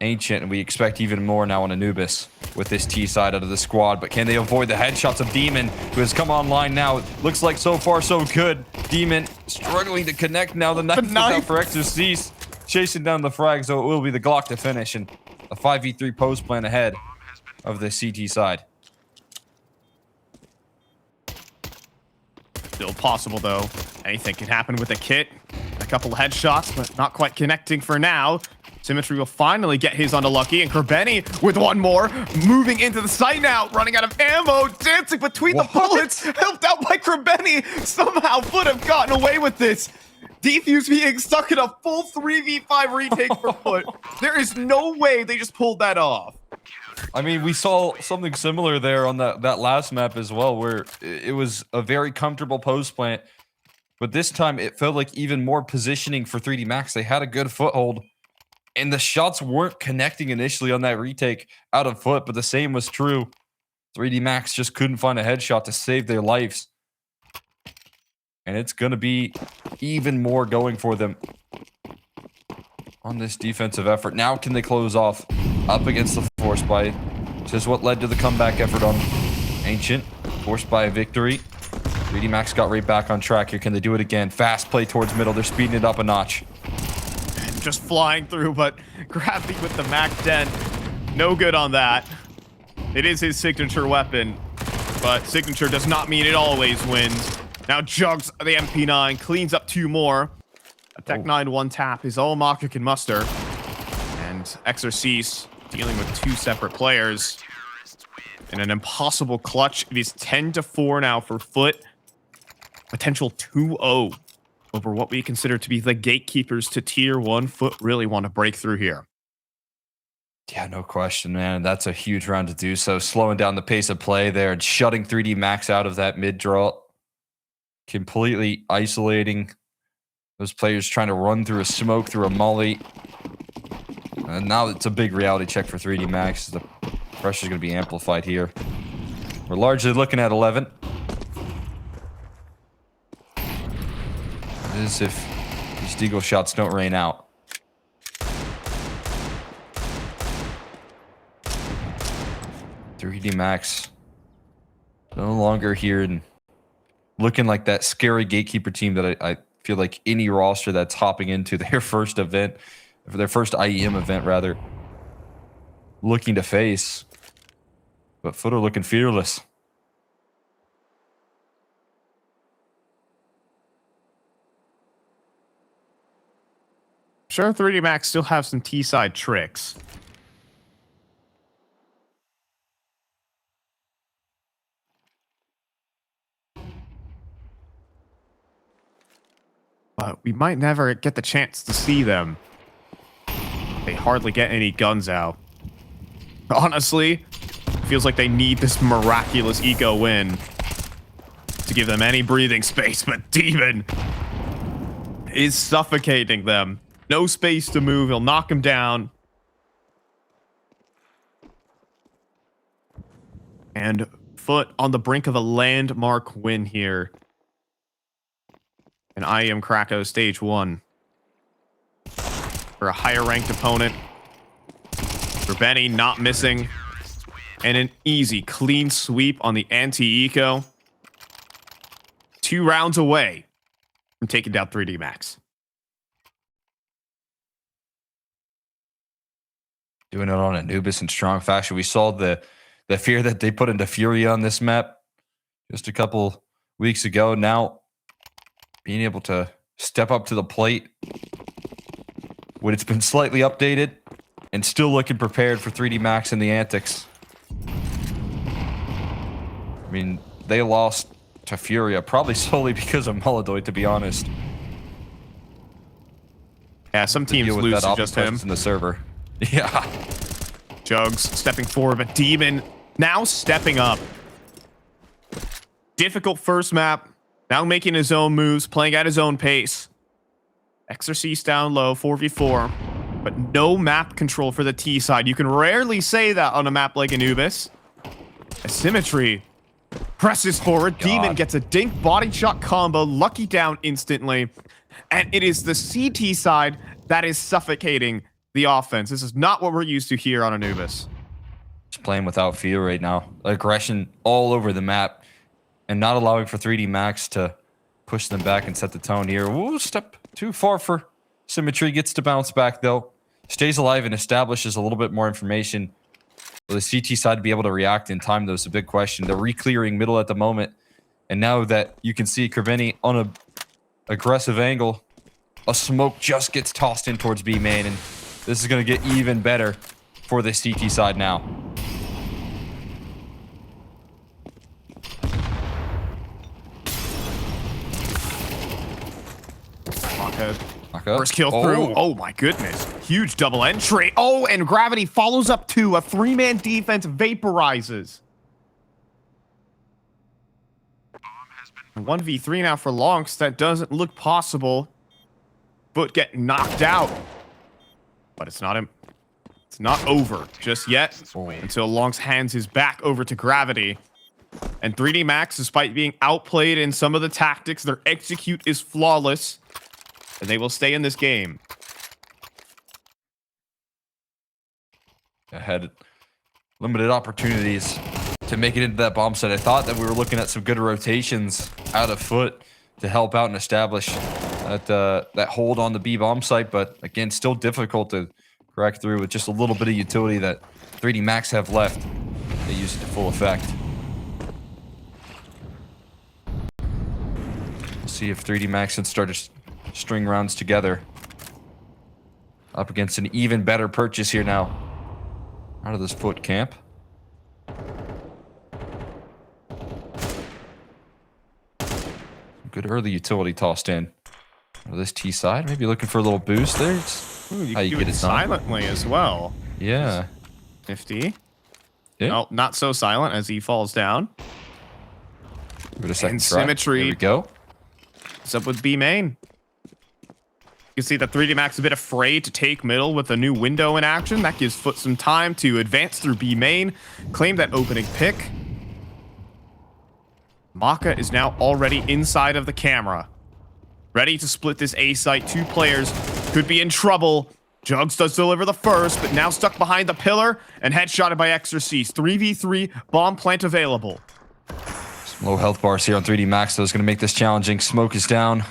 Ancient, and we expect even more now on Anubis with this T side out of the squad. But can they avoid the headshots of Demon, who has come online now? Looks like so far so good. Demon struggling to connect now. The knife is out for Exorcist, chasing down the frag, so it will be the Glock to finish, and a 5v3 post plan ahead of the CT side. Still possible, though. Anything can happen with a kit. A couple of headshots, but not quite connecting for now. Symmetry will finally get his onto Lucky, and Kerbeni with one more, moving into the site now, running out of ammo, dancing between the bullets, helped out by Kerbeni. Somehow FUT have gotten away with this. Defuse being stuck in a full 3v5 retake for FUT. There is no way they just pulled that off. I mean, we saw something similar there on that last map as well, where it was a very comfortable post plant, but this time it felt like even more positioning for 3D Max. They had a good foothold, and the shots weren't connecting initially on that retake out of FUT, but the same was true. 3D Max just couldn't find a headshot to save their lives. And it's going to be even more going for them on this defensive effort. Now can they close off up against the force buy? This is what led to the comeback effort on Ancient. Forced by a victory. 3D Max got right back on track here. Can they do it again? Fast play towards middle. They're speeding it up a notch. Just flying through, but Gravity with the Mac 10. No good on that. It is his signature weapon, but signature does not mean it always wins. Now Jugs, the MP9, cleans up 2 more. A Tech 9 one tap is all Maka can muster. And Exorcist dealing with 2 separate players. In an impossible clutch, it is 10-4 now for FUT. Potential 2-0 over what we consider to be the gatekeepers to Tier 1. FUT really want to break through here. Yeah, no question, man. That's a huge round to do so. Slowing down the pace of play there and shutting 3D Max out of that mid-draw. Completely isolating those players trying to run through a smoke, through a molly. And now it's a big reality check for 3D Max. The pressure's going to be amplified here. We're largely looking at 11. It is if these deagle shots don't rain out. .3D Max no longer here and looking like that scary gatekeeper team that I feel like any roster that's hopping into their first event, for their first IEM event rather, looking to face. But FUT are looking fearless. Sure, 3D Max still have some T-side tricks. But we might never get the chance to see them. They hardly get any guns out. Honestly, feels like they need this miraculous eco win to give them any breathing space, but Demon is suffocating them. No space to move. He'll knock him down. And FUT on the brink of a landmark win here. And IEM Kraków stage 1. For a higher ranked opponent. For Benny not missing. And an easy, clean sweep on the anti-eco. 2 rounds away from taking down 3D Max. Doing it on Anubis in strong fashion. We saw the fear that they put into Fury on this map just a couple weeks ago. Now, being able to step up to the plate when it's been slightly updated and still looking prepared for 3D Max and the antics. I mean, they lost to Furia, probably solely because of Molodoid, to be honest. Yeah, some teams lose to just him. In the server. Yeah. Jugs stepping forward, but Demon now stepping up. Difficult first map. Now making his own moves, playing at his own pace. Exorcist down low, 4v4. But no map control for the T side. You can rarely say that on a map like Anubis. Asymmetry presses forward. Demon gets a dink body shot combo. Lucky down instantly. And it is the CT side that is suffocating the offense. This is not what we're used to here on Anubis. Just playing without fear right now. Aggression all over the map. And not allowing for 3D Max to push them back and set the tone here. Ooh, step too far for Symmetry. Gets to bounce back though. Stays alive and establishes a little bit more information. Will the CT side to be able to react in time, though, is a big question. They're re-clearing middle at the moment. And now that you can see Kraveni on a aggressive angle, a smoke just gets tossed in towards B main, and this is going to get even better for the CT side now. First kill through. Oh my goodness. Huge double entry. Oh, and Gravity follows up too. A 3-man defense vaporizes. 1v3 now for Lonks. That doesn't look possible. FUT get knocked out. But it's not him. It's not over just yet until Lonks hands his back over to Gravity. And 3D Max, despite being outplayed in some of the tactics, their execute is flawless. And they will stay in this game. Had limited opportunities to make it into that bomb site. I thought that we were looking at some good rotations out of FUT to help out and establish that hold on the B bomb site, but again, still difficult to crack through with just a little bit of utility that 3D Max have left. They use it to full effect. We'll see if 3D Max can start to string rounds together. Up against an even better purchase here now. Out of this FUT camp. Good early utility tossed in. This T side, maybe looking for a little boost there. Ooh, you can do it silently as well. Yeah. 50. Yeah. Oh, not so silent as he falls down. Give it a second and try. Symmetry. There we go. What's up with B main? You can see that 3D Max a bit afraid to take middle with a new window in action. That gives FUT some time to advance through B main, claim that opening pick. Maka is now already inside of the camera. Ready to split this A site. Two players could be in trouble. Jugs does deliver the first, but now stuck behind the pillar and headshotted by Exorcist. 3v3, bomb plant available. Some low health bars here on 3D Max, though, is going to make this challenging. Smoke is down.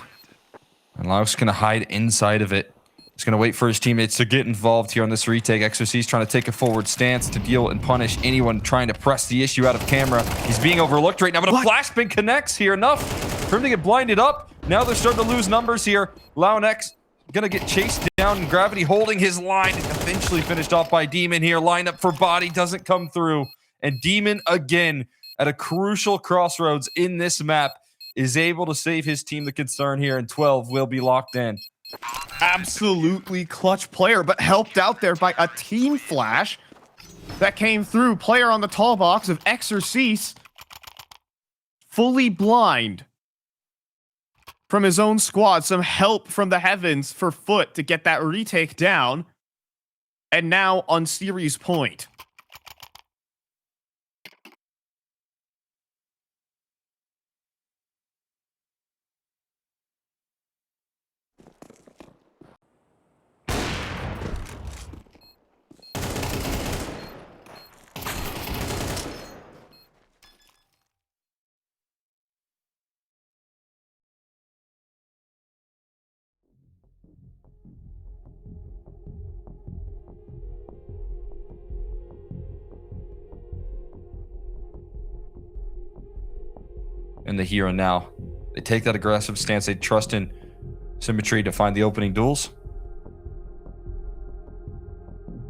And Laos going to hide inside of it. He's going to wait for his teammates to get involved here on this retake. Exorcist trying to take a forward stance to deal and punish anyone trying to press the issue out of camera. He's being overlooked right now, but a flashbang connects here. Enough for him to get blinded up. Now they're starting to lose numbers here. Launex going to get chased down, and Gravity holding his line. Eventually finished off by Demon here. Lineup for body doesn't come through. And Demon, again, at a crucial crossroads in this map, is able to save his team the concern here, and 12 will be locked in. Absolutely clutch player, but helped out there by a team flash that came through. Player on the tall box of Exorcist, fully blind from his own squad. Some help from the heavens for FUT to get that retake down. And now on series point. In the here and now. They take that aggressive stance. They trust in Symmetry to find the opening duels.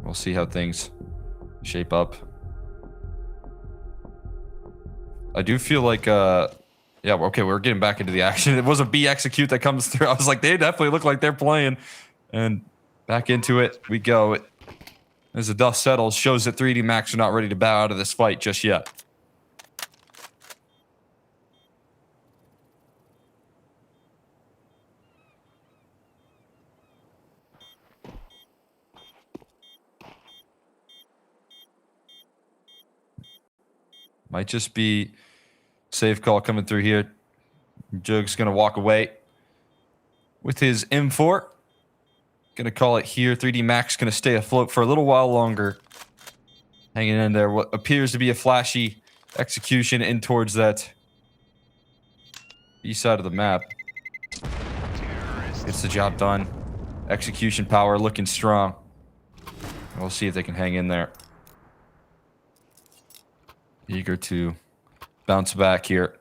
We'll see how things shape up. I do feel like Yeah, okay, we're getting back into the action. It was a B execute that comes through. I was like, they definitely look like they're playing. And back into it we go. As the dust settles, shows that 3D Max are not ready to bow out of this fight just yet. Might just be safe call coming through here. Jug's going to walk away with his M4. Going to call it here. 3D Max going to stay afloat for a little while longer. Hanging in there. What appears to be a flashy execution in towards that east side of the map. Gets the job done. Execution power looking strong. We'll see if they can hang in there. Eager to bounce back here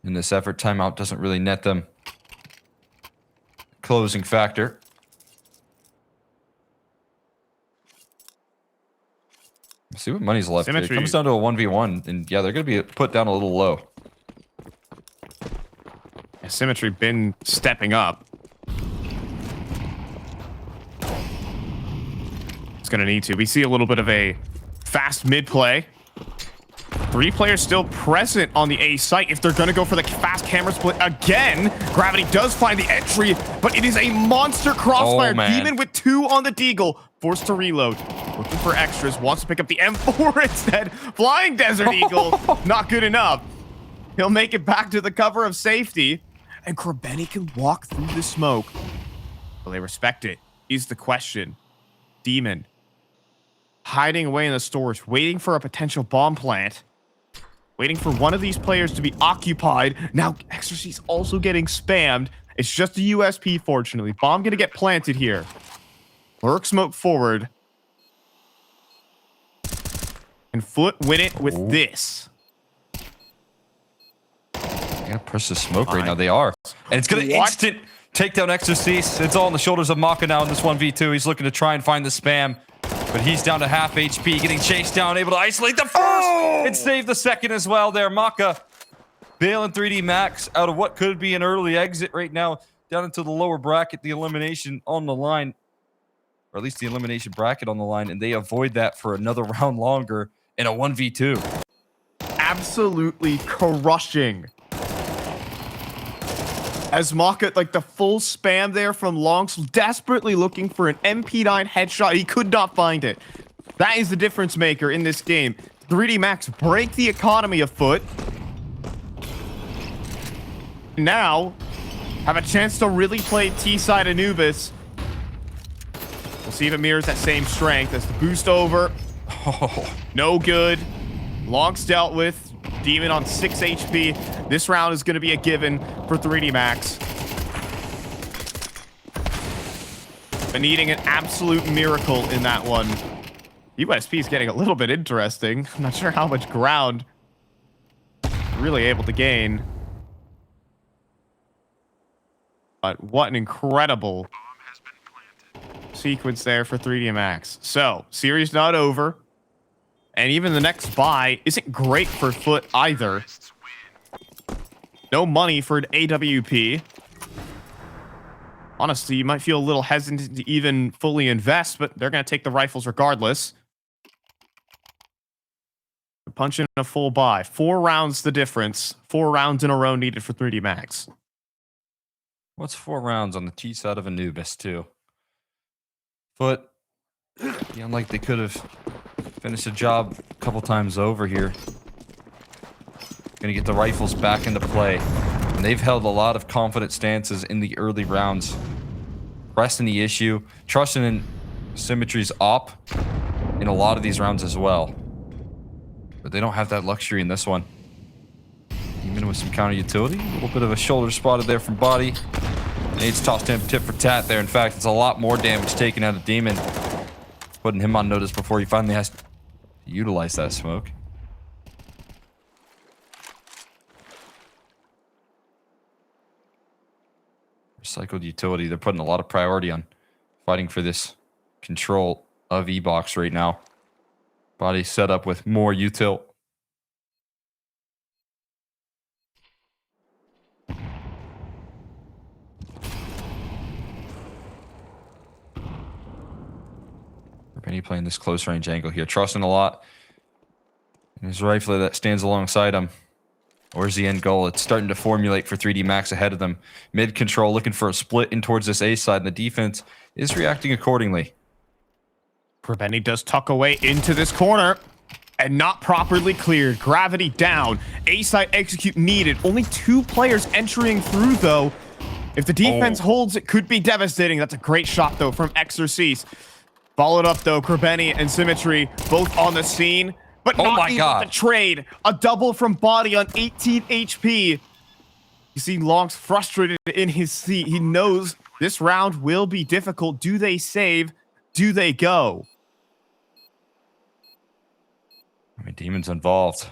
in this effort. Timeout doesn't really net them. Closing factor. Let's see what money's left. Symmetry. It comes down to a 1v1, and yeah, they're going to be put down a little low. Symmetry been stepping up. It's going to need to. We see a little bit of a fast mid play. 3 players still present on the A site if they're going to go for the fast camera split again. Gravity does find the entry, but it is a monster crossfire. Oh, man. Demon with 2 on the deagle. Forced to reload. Looking for extras. Wants to pick up the M4 instead. Flying Desert Eagle. Not good enough. He'll make it back to the cover of safety. And Krabeni can walk through the smoke. Will they respect it? Is the question. Demon. Hiding away in the storage. Waiting for a potential bomb plant. Waiting for one of these players to be occupied. Now, Exorcy's also getting spammed. It's just a USP, fortunately. Bomb gonna get planted here. Lurk smoke forward. And FUT win it with this. They're gonna press the smoke right now. They are. And it's gonna instant takedown Exorcist. It's all on the shoulders of Maka now in this 1v2. He's looking to try and find the spam. But he's down to half HP, getting chased down, able to isolate the first and save the second as well there. Maka bailing 3D Max out of what could be an early exit right now, down into the lower bracket, the elimination on the line, or at least the elimination bracket on the line, and they avoid that for another round longer in a 1v2. Absolutely crushing. As Maka, like the full spam there from Longs, desperately looking for an MP9 headshot. He could not find it. That is the difference maker in this game. 3D Max break the economy of FUT. Now, have a chance to really play T-side Anubis. We'll see if it mirrors that same strength as the boost over. Oh, no good. Longs dealt with. Demon on 6 HP. This round is going to be a given for 3D Max. But needing an absolute miracle in that one. USP is getting a little bit interesting. I'm not sure how much ground really able to gain. But what an incredible sequence there for 3D Max. So, series not over. And even the next buy isn't great for FUT either. No money for an AWP. Honestly, you might feel a little hesitant to even fully invest, but they're going to take the rifles regardless. Punch in a full buy. 4 rounds the difference. 4 rounds in a row needed for 3D Max. What's 4 rounds on the T side of Anubis, too? FUT, feeling like they could have finished the job a couple times over here. Gonna get the rifles back into play. And they've held a lot of confident stances in the early rounds. Pressing the issue, trusting in Symmetry's op in a lot of these rounds as well. But they don't have that luxury in this one. Even with some counter utility. A little bit of a shoulder spotted there from Body. Nade's tossed him tit for tat there. In fact, it's a lot more damage taken out of Demon. Putting him on notice before he finally has to utilize that smoke. Recycled utility. They're putting a lot of priority on fighting for this control of E-Box right now. Body set up with more util. Benny playing this close range angle here, trusting a lot. And his rifler that stands alongside him. Where's the end goal? It's starting to formulate for 3D Max ahead of them. Mid control looking for a split in towards this A side, and the defense is reacting accordingly. Benny does tuck away into this corner and not properly cleared. Gravity down. A side execute needed. Only 2 players entering through though. If the defense holds, it could be devastating. That's a great shot though from Exorcise. Followed up though, Benny and Symmetry both on the scene. But not able to trade. A double from Bodyy on 18 HP. You see Long's frustrated in his seat. He knows this round will be difficult. Do they save? Do they go? I mean, Demon's involved.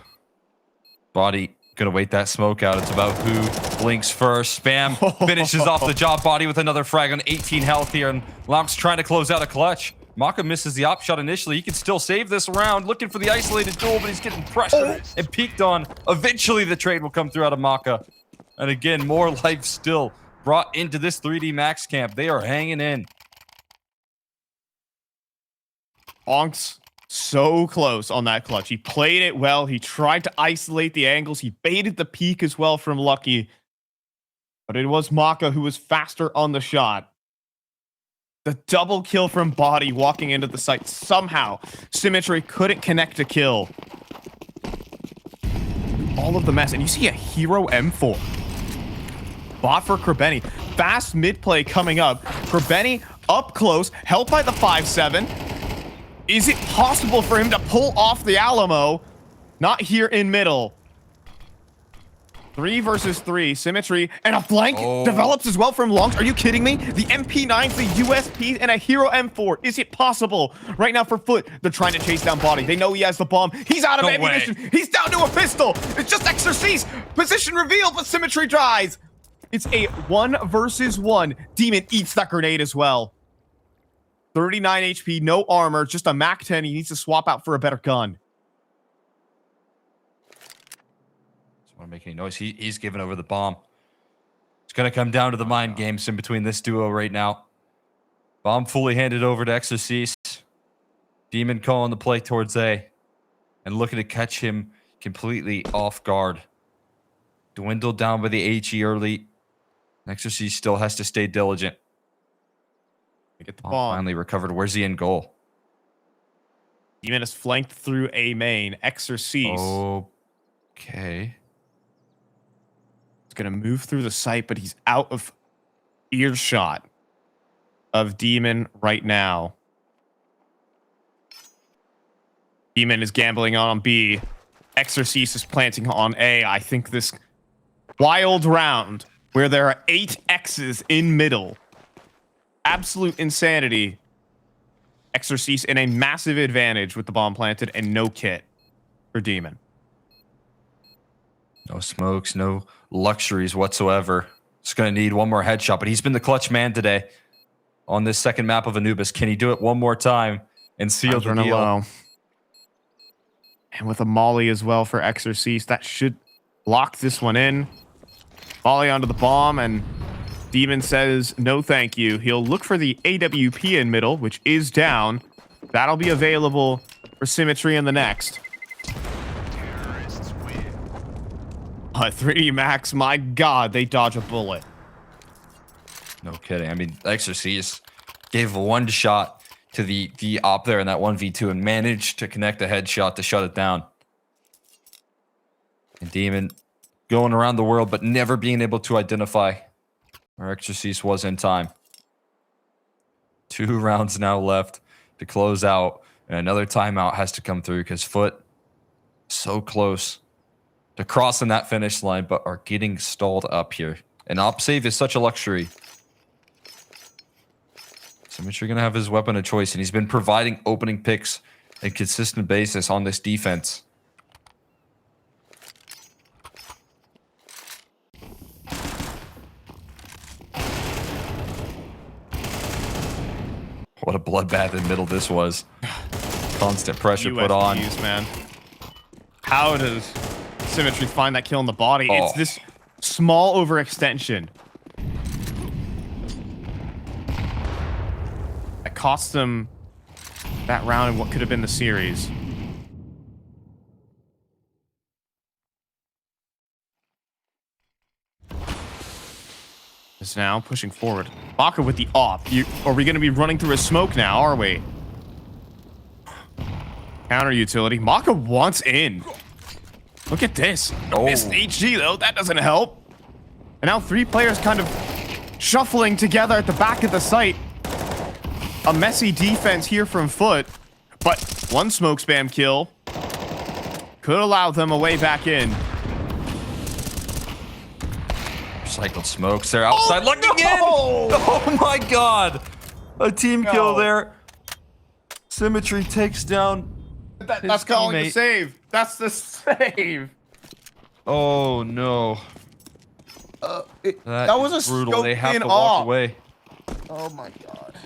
Bodyy gonna wait that smoke out. It's about who blinks first. Spam finishes off the job. Bodyy with another frag on 18 health here. And Long's trying to close out a clutch. Maka misses the op shot initially. He can still save this round, looking for the isolated duel, but he's getting pressured and peeked on. Eventually, the trade will come through out of Maka. And again, more life still brought into this 3D Max camp. They are hanging in. Onk's so close on that clutch. He played it well. He tried to isolate the angles. He baited the peek as well from Lucky. But it was Maka who was faster on the shot. The double kill from Bodyy walking into the site. Somehow, Symmetry couldn't connect a kill. All of the mess. And you see a hero M4. Bot for Benny. Fast mid play coming up. Benny up close. Helped by the 5-7. Is it possible for him to pull off the Alamo? Not here in middle. 3 versus 3, Symmetry, and a flank develops as well from Longs. Are you kidding me? The MP9's the USP and a Hero M4. Is it possible? Right now for FUT, they're trying to chase down Bodyy. They know he has the bomb. He's out of ammunition. He's down to a pistol. It's just Exorcise. Position revealed, but Symmetry tries. It's a 1 versus 1. Demon eats that grenade as well. 39 HP, no armor, just a MAC-10. He needs to swap out for a better gun. Want to make any noise? He's giving over the bomb. It's going to come down to the mind games in between this duo right now. Bomb fully handed over to Exorcise. Demon calling the play towards A. And looking to catch him completely off guard. Dwindled down by the HE early. Exorcise still has to stay diligent. Get the bomb. Finally recovered. Where's the end goal? Demon is flanked through A main. Exorcise. Okay. Going to move through the site, but he's out of earshot of Demon right now. Demon is gambling on B. Exorcise is planting on A. I think this wild round where there are 8 X's in middle. Absolute insanity. Exorcise in a massive advantage with the bomb planted and no kit for Demon. No smokes, no luxuries whatsoever. Just going to need one more headshot, but he's been the clutch man today on this second map of Anubis. Can he do it one more time and seal the deal? Low. And with a molly as well for Exorcise, that should lock this one in. Molly onto the bomb, and Demon says no thank you. He'll look for the AWP in middle, which is down. That'll be available for Symmetry in the next. 3D Max, my god, they dodge a bullet. No kidding. I mean, Exorcise gave one shot to the op there in that 1v2 and managed to connect a headshot to shut it down. And Demon going around the world, but never being able to identify where Exorcise was in time. 2 rounds now left to close out, and another timeout has to come through because FUT so close to crossing that finish line, but are getting stalled up here. And op save is such a luxury. Symmetry gonna have his weapon of choice, and he's been providing opening picks on a consistent basis on this defense. What a bloodbath in middle this was. Constant pressure put on. Man. How does Symmetry find that kill in the body? It's this small overextension. It cost them that round and what could have been the series. Is now pushing forward. Maka with the op. Are we going to be running through a smoke now, are we? Counter utility. Maka wants in. Look at this. Missed HG though. That doesn't help. And now 3 players kind of shuffling together at the back of the site. A messy defense here from FUT. But 1 smoke spam kill could allow them a way back in. Cycled smokes. They're outside looking in. Oh my god. A team kill there. Symmetry takes down. That's calling the save. That's the save. Oh no. That was a brutal. They have to walk away. Oh my god.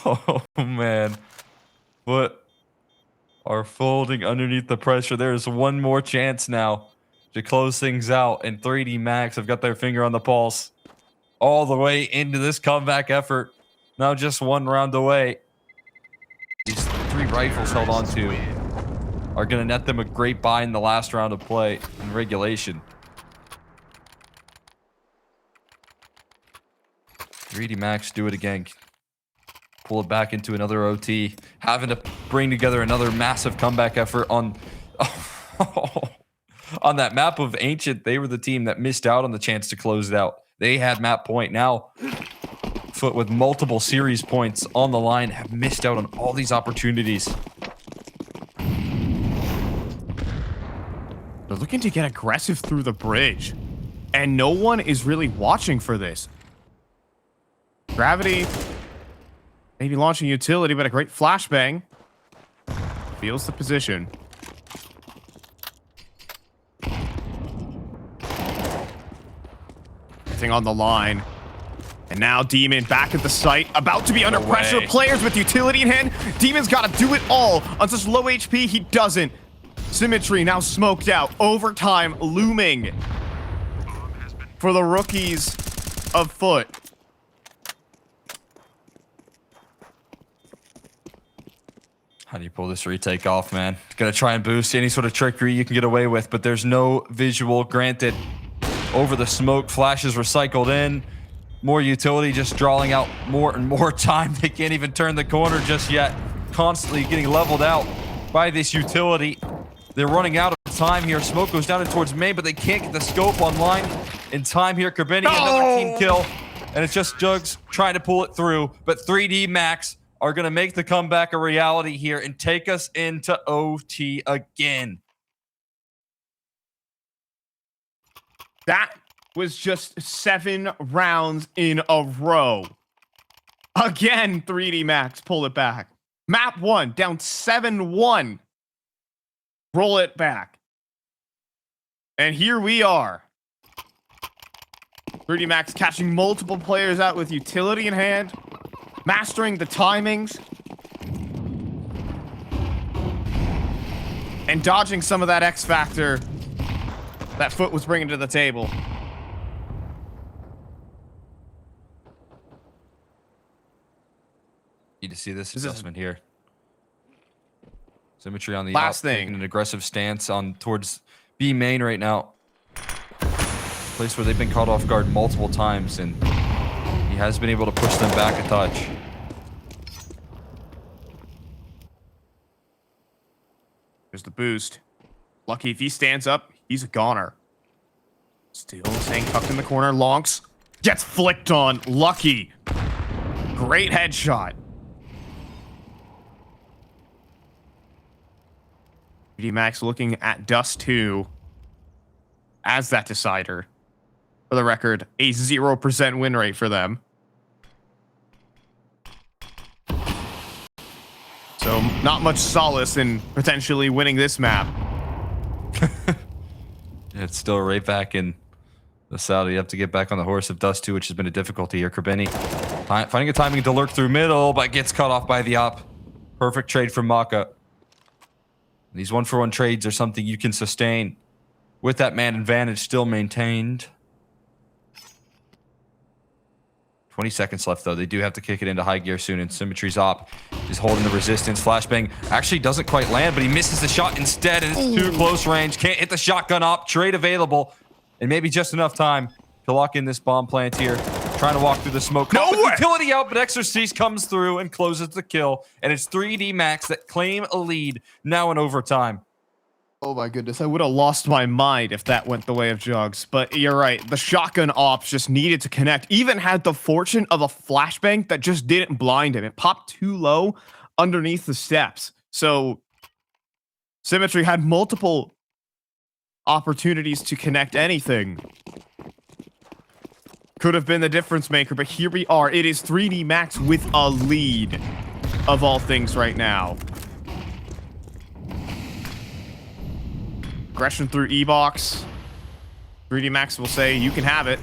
Oh man. What are folding underneath the pressure. There's one more chance now to close things out, and 3D Max have got their finger on the pulse all the way into this comeback effort. Now just 1 round away. These 3 rifles held on to are going to net them a great buy in the last round of play in regulation. 3D Max do it again. Pull it back into another OT. Having to bring together another massive comeback effort on... on that map of Ancient. They were the team that missed out on the chance to close it out. They had map point. Now, FUT with multiple series points on the line have missed out on all these opportunities. They're looking to get aggressive through the bridge, and no one is really watching for this. Gravity maybe launching utility, but a great flashbang. Feels the position. On the line. And now Demon back at the site, about to be under pressure. Players with utility in hand. Demon's got to do it all. On such low HP, he doesn't. Symmetry now smoked out. Overtime looming for the rookies of FUT. How do you pull this retake off, man? Gonna try and boost any sort of trickery you can get away with, but there's no visual granted. Over the smoke, flashes recycled in. More utility just drawing out more and more time. They can't even turn the corner just yet. Constantly getting leveled out by this utility. They're running out of time here. Smoke goes down and towards main, but they can't get the scope online in time here. Kerbini, another team kill. And it's just Jugs trying to pull it through. But 3D Max are going to make the comeback a reality here and take us into OT again. That was just 7 rounds in a row. Again, 3D Max, pull it back. Map 1, down 7-1. Roll it back. And here we are. 3D Max catching multiple players out with utility in hand. Mastering the timings. And dodging some of that X factor that FUT was bringing to the table. Need to see this adjustment here. Symmetry on the last out, thing. taking an aggressive stance on towards B main right now. Place where they've been caught off guard multiple times, and he has been able to push them back a touch. There's the boost. Lucky if he stands up, he's a goner. Still staying tucked in the corner. Lonks gets flicked on. Lucky. Great headshot. 3D Max looking at Dust2 as that decider. For the record, a 0% win rate for them. So not much solace in potentially winning this map. It's still right back in the saddle. You have to get back on the horse of Dust2, which has been a difficulty here. Kerbini finding a timing to lurk through middle, but gets cut off by the op. Perfect trade from Maka. These 1-for-1 trades are something you can sustain with that man advantage still maintained. 20 seconds left, though. They do have to kick it into high gear soon, and Symmetry's op is holding the resistance. Flashbang actually doesn't quite land, but he misses the shot instead, and it's too close range. Can't hit the shotgun op. Trade available, and maybe just enough time to lock in this bomb plant here. Trying to walk through the smoke. No way! Utility out, but Exorcist comes through and closes the kill, and it's 3D Max that claim a lead now in overtime. Oh my goodness, I would have lost my mind if that went the way of Jugs. But you're right, the shotgun ops just needed to connect. Even had the fortune of a flashbang that just didn't blind him. It popped too low underneath the steps. So Symmetry had multiple opportunities to connect anything. Could have been the difference maker, but here we are. It is 3D Max with a lead of all things right now. Aggression through E-Box. 3D Max will say, you can have it.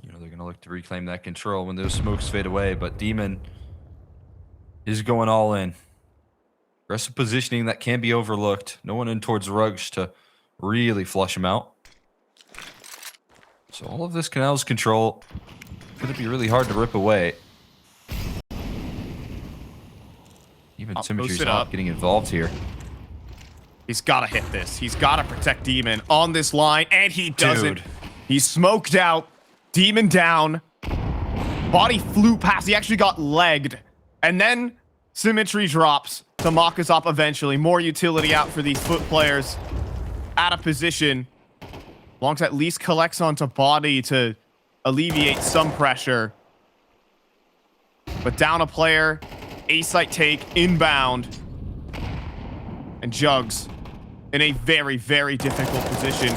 You know, they're going to look to reclaim that control when those smokes fade away, but Demon is going all in. Aggressive positioning that can be overlooked. No one in towards Rugs to really flush him out. So all of this Canal's control going to be really hard to rip away. Even Symmetry's not getting involved here. He's got to hit this. He's got to protect Demon on this line, and he doesn't. Dude. He's smoked out. Demon down. Body flew past. He actually got legged. And then Symmetry drops to mock us up eventually. More utility out for these FUT players. Out of position. Longs at least collects onto Body to alleviate some pressure. But down a player. A-site take, inbound. And Jugs in a very, very difficult position.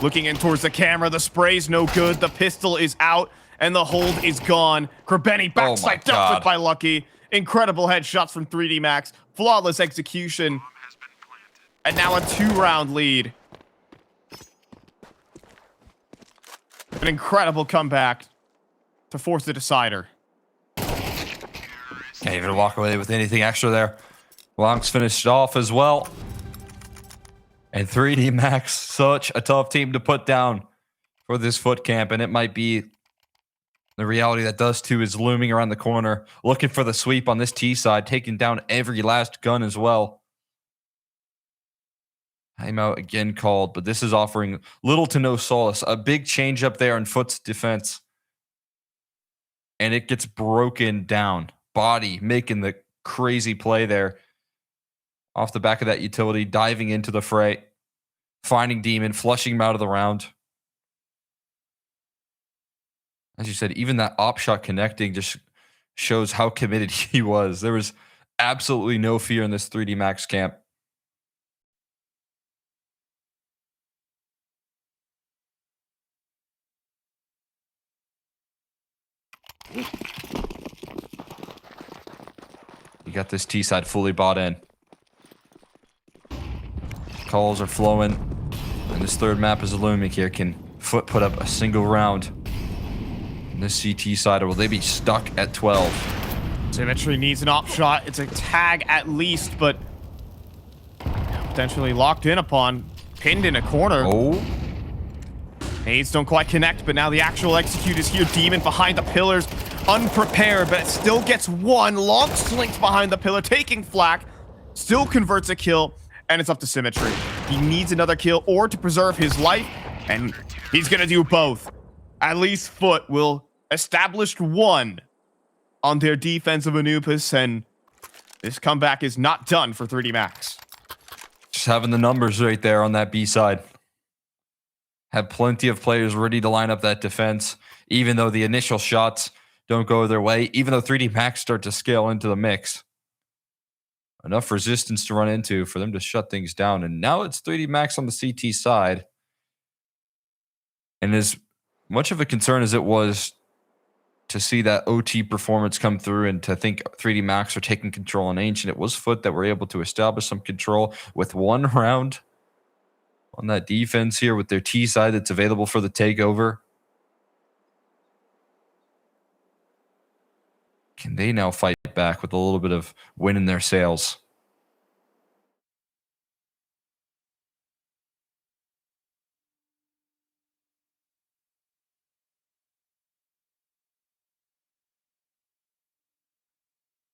Looking in towards the camera. The spray's no good. The pistol is out. And the hold is gone. Krebeni backside dealt with by Lucky. Incredible headshots from 3D Max. Flawless execution. And now a 2-round lead. An incredible comeback to force the decider. Can't even walk away with anything extra there. Longs finished off as well. And 3D Max, such a tough team to put down for this FUT camp. And it might be the reality that Dust2 is looming around the corner, looking for the sweep on this T side, taking down every last gun as well. Timeout again called, but this is offering little to no solace. A big change up there in FUT's defense. And it gets broken down. Body making the crazy play there. Off the back of that utility, diving into the fray. Finding Demon, flushing him out of the round. As you said, even that op shot connecting just shows how committed he was. There was absolutely no fear in this 3D Max camp. You got this T side fully bought in. Calls are flowing. And this third map is looming here. Can FUT put up a single round on this CT side, or will they be stuck at 12? Symmetry needs an op shot. It's a tag at least, but potentially locked in upon. Pinned in a corner. Oh. Nades don't quite connect, but now the actual execute is here. Demon behind the pillars. Unprepared, but it still gets one. Long slinks behind the pillar, taking flak. Still converts a kill, and it's up to Symmetry. He needs another kill or to preserve his life, and he's going to do both. At least FUT will establish one on their defense of Anubis, and this comeback is not done for 3D Max. Just having the numbers right there on that B side. Have plenty of players ready to line up that defense, even though the initial shots don't go their way, even though 3D Max start to scale into the mix. Enough resistance to run into for them to shut things down. And now it's 3D Max on the CT side. And as much of a concern as it was to see that OT performance come through and to think 3D Max are taking control on Ancient, it was FUT that were able to establish some control with one round on that defense here with their T side that's available for the takeover. Can they now fight back with a little bit of wind in their sails?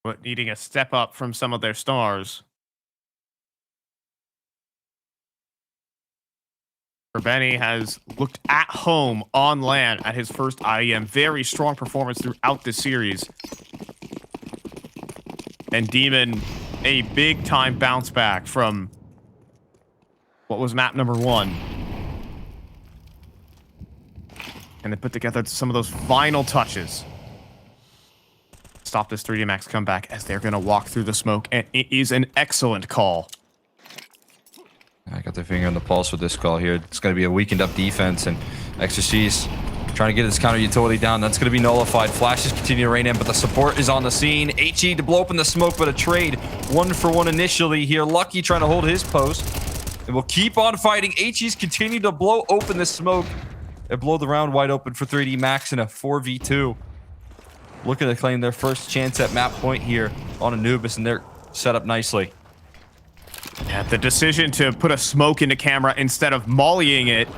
but needing a step up from some of their stars. Benny has looked at home on land at his first IEM. Very strong performance throughout this series. And Demon, a big time bounce back from what was map number 1. And they put together some of those final touches. Stop this 3D Max comeback as they're going to walk through the smoke. And it is an excellent call. I got their finger on the pulse with this call here. It's going to be a weakened up defense, and Exorcise trying to get his counter utility down. That's going to be nullified. Flashes continue to rain in, but the support is on the scene. HE to blow up in the smoke, but a trade 1-for-1 initially here. Lucky trying to hold his post, and we'll keep on fighting. HE's continue to blow open the smoke and blow the round wide open for 3D Max in a 4v2. Looking to claim their first chance at map point here on Anubis, and they're set up nicely. Yeah, the decision to put a smoke into camera instead of mollying it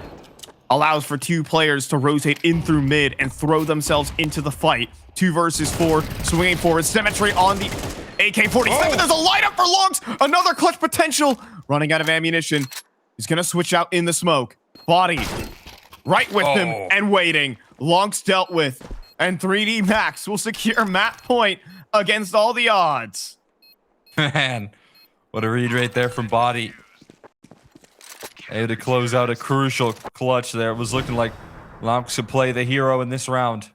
allows for 2 players to rotate in through mid and throw themselves into the fight. 2 versus 4, swinging forward. Symmetry on the AK-47. Oh. There's a light up for Longs. Another clutch potential. Running out of ammunition. He's going to switch out in the smoke. Body right with him and waiting. Longs dealt with. And 3D Max will secure map point against all the odds. Man. What a read right there from Body. Able to close out a crucial clutch there. It was looking like Lonks could play the hero in this round.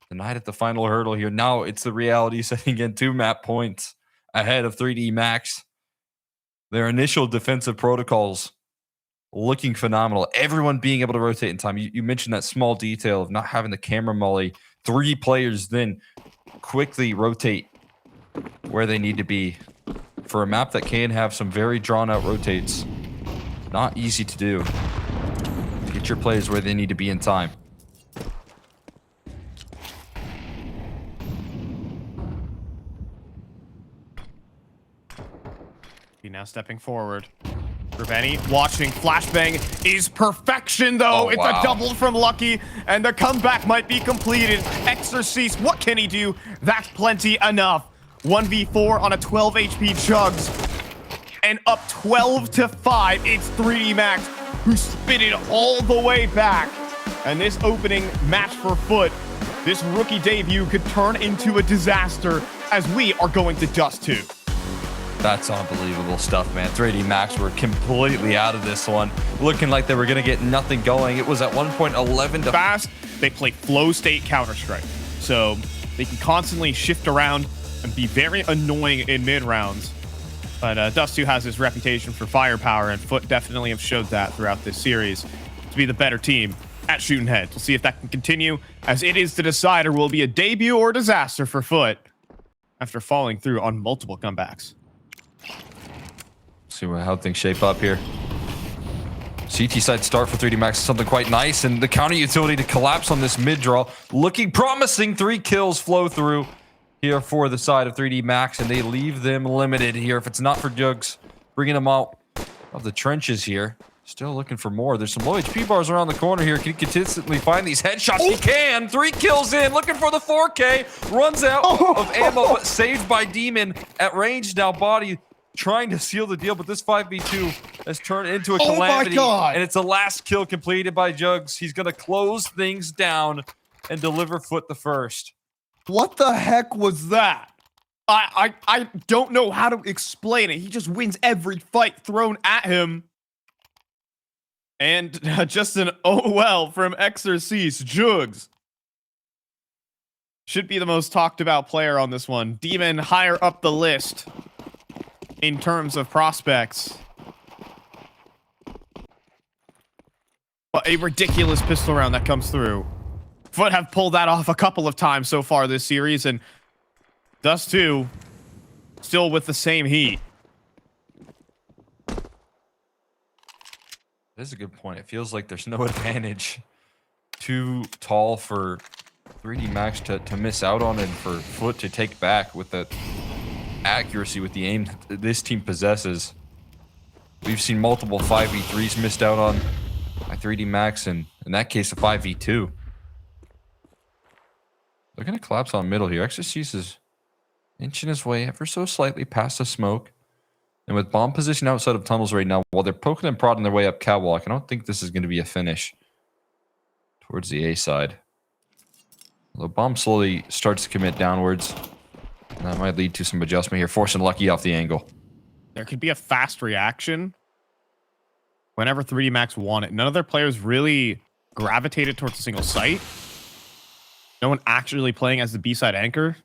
Denied at the final hurdle here. Now it's the reality setting in 2 map points ahead of 3D Max. Their initial defensive protocols looking phenomenal. Everyone being able to rotate in time. You mentioned that small detail of not having the camera molly. 3 players then quickly rotate where they need to be. For a map that can have some very drawn-out rotates, not easy to do. Get your players where they need to be in time. He now stepping forward. Reveni watching. Flashbang is perfection, though. It's a double from Lucky, and the comeback might be completed. Exorcise, what can he do? That's plenty enough. 1v4 on a 12 HP Jugs. And up 12-5, it's 3D Max who spit it all the way back. And this opening match for FUT, this rookie debut could turn into a disaster as we are going to Dust2. That's unbelievable stuff, man. 3D Max were completely out of this one. Looking like they were going to get nothing going. It was at one point 11 to fast. They play flow state Counter-Strike. So they can constantly shift around and be very annoying in mid rounds. But Dust2 has his reputation for firepower, and FUT definitely have showed that throughout this series to be the better team at shooting heads. We'll see if that can continue, as it is the decider. Will be a debut or disaster for FUT after falling through on multiple comebacks. See how things shape up here. CT side start for 3D Max is something quite nice, and the counter utility to collapse on this mid draw looking promising. 3 kills flow through here for the side of 3D Max, and they leave them limited here. If it's not for Jugs bringing them out of the trenches here. Still looking for more. There's some low HP bars around the corner here. Can he consistently find these headshots? He can. 3 kills in. Looking for the 4K. Runs out of ammo, but saved by Demon at range now. Body trying to seal the deal, but this 5v2 has turned into a calamity. Oh my God. And it's a last kill completed by Jugs. He's going to close things down and deliver FUT the first. What the heck was that? I don't know how to explain it. He just wins every fight thrown at him. And just an OL from Exorcise. Jugs should be the most talked about player on this one. Demon higher up the list in terms of prospects. But a ridiculous pistol round that comes through. FUT have pulled that off a couple of times so far this series, and Dust2 still with the same heat. This is a good point. It feels like there's no advantage too tall for 3D Max to miss out on, and for FUT to take back with the accuracy with the aim that this team possesses. We've seen multiple 5v3s missed out on by 3D Max, and in that case a 5v2. They're going to collapse on middle here. Exorcise is inching his way ever so slightly past the smoke. And with bomb position outside of tunnels right now, while they're poking and prodding their way up catwalk, I don't think this is going to be a finish towards the A side. The bomb slowly starts to commit downwards. And that might lead to some adjustment here, forcing Lucky off the angle. There could be a fast reaction whenever 3D Max won it. None of their players really gravitated towards a single site. No one actually playing as the B-side anchor.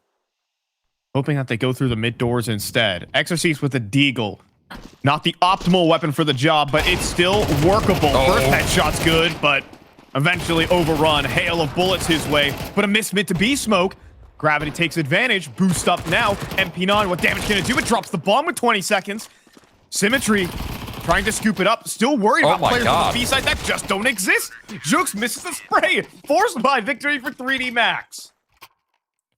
Hoping that they go through the mid doors instead. Exorcist with a deagle. Not the optimal weapon for the job, but it's still workable. First headshot's good, but eventually overrun. Hail of bullets his way, but a miss mid to B smoke. Gravity takes advantage. Boost up now. MP9, what damage can it do? It drops the bomb with 20 seconds. Symmetry trying to scoop it up. Still worried about players on the B side that just don't exist. Jukes misses the spray. Forced by victory for 3D Max.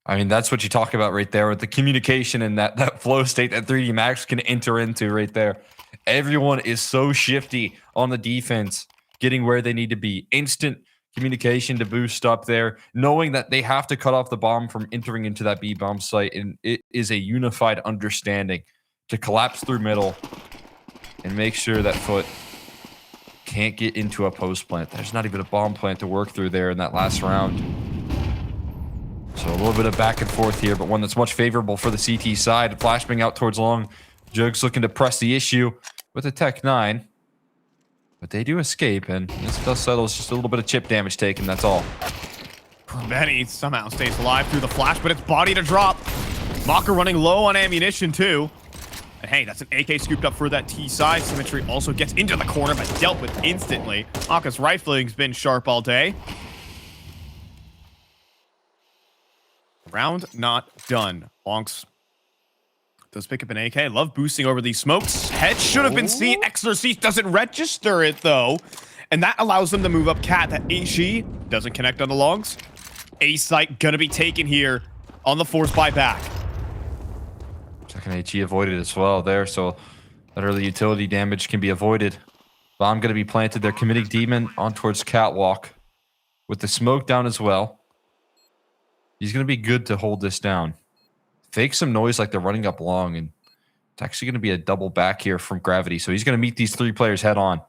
I mean, that's what you talk about right there with the communication and that flow state that 3D Max can enter into right there. Everyone is so shifty on the defense, getting where they need to be. Instant communication to boost up there, knowing that they have to cut off the bomb from entering into that B bomb site. And it is a unified understanding to collapse through middle and make sure that FUT can't get into a post plant. There's not even a bomb plant to work through there in that last round. So a little bit of back and forth here, but one that's much favorable for the CT side. Flashbang out towards long. Jugs looking to press the issue with a Tech 9. But they do escape, and this Dust settles just a little bit of chip damage taken, that's all. Benny somehow stays alive through the flash, but it's body to drop. Maka running low on ammunition, too. And hey, that's an AK scooped up for that T side. Symmetry also gets into the corner, but dealt with instantly. Maka's rifling's been sharp all day. Round not done. Lonks does pick up an AK. Love boosting over these smokes. Head should have been seen. Exorcist doesn't register it, though. And that allows them to move up cat. That HE doesn't connect on the longs. A site gonna be taken here on the force buyback. Second HE avoided as well there, so that early utility damage can be avoided. Bomb gonna be planted there. Committing Demon on towards catwalk with the smoke down as well. He's going to be good to hold this down. Fake some noise like they're running up long, and it's actually going to be a double back here from Gravity. So he's going to meet these three players head on.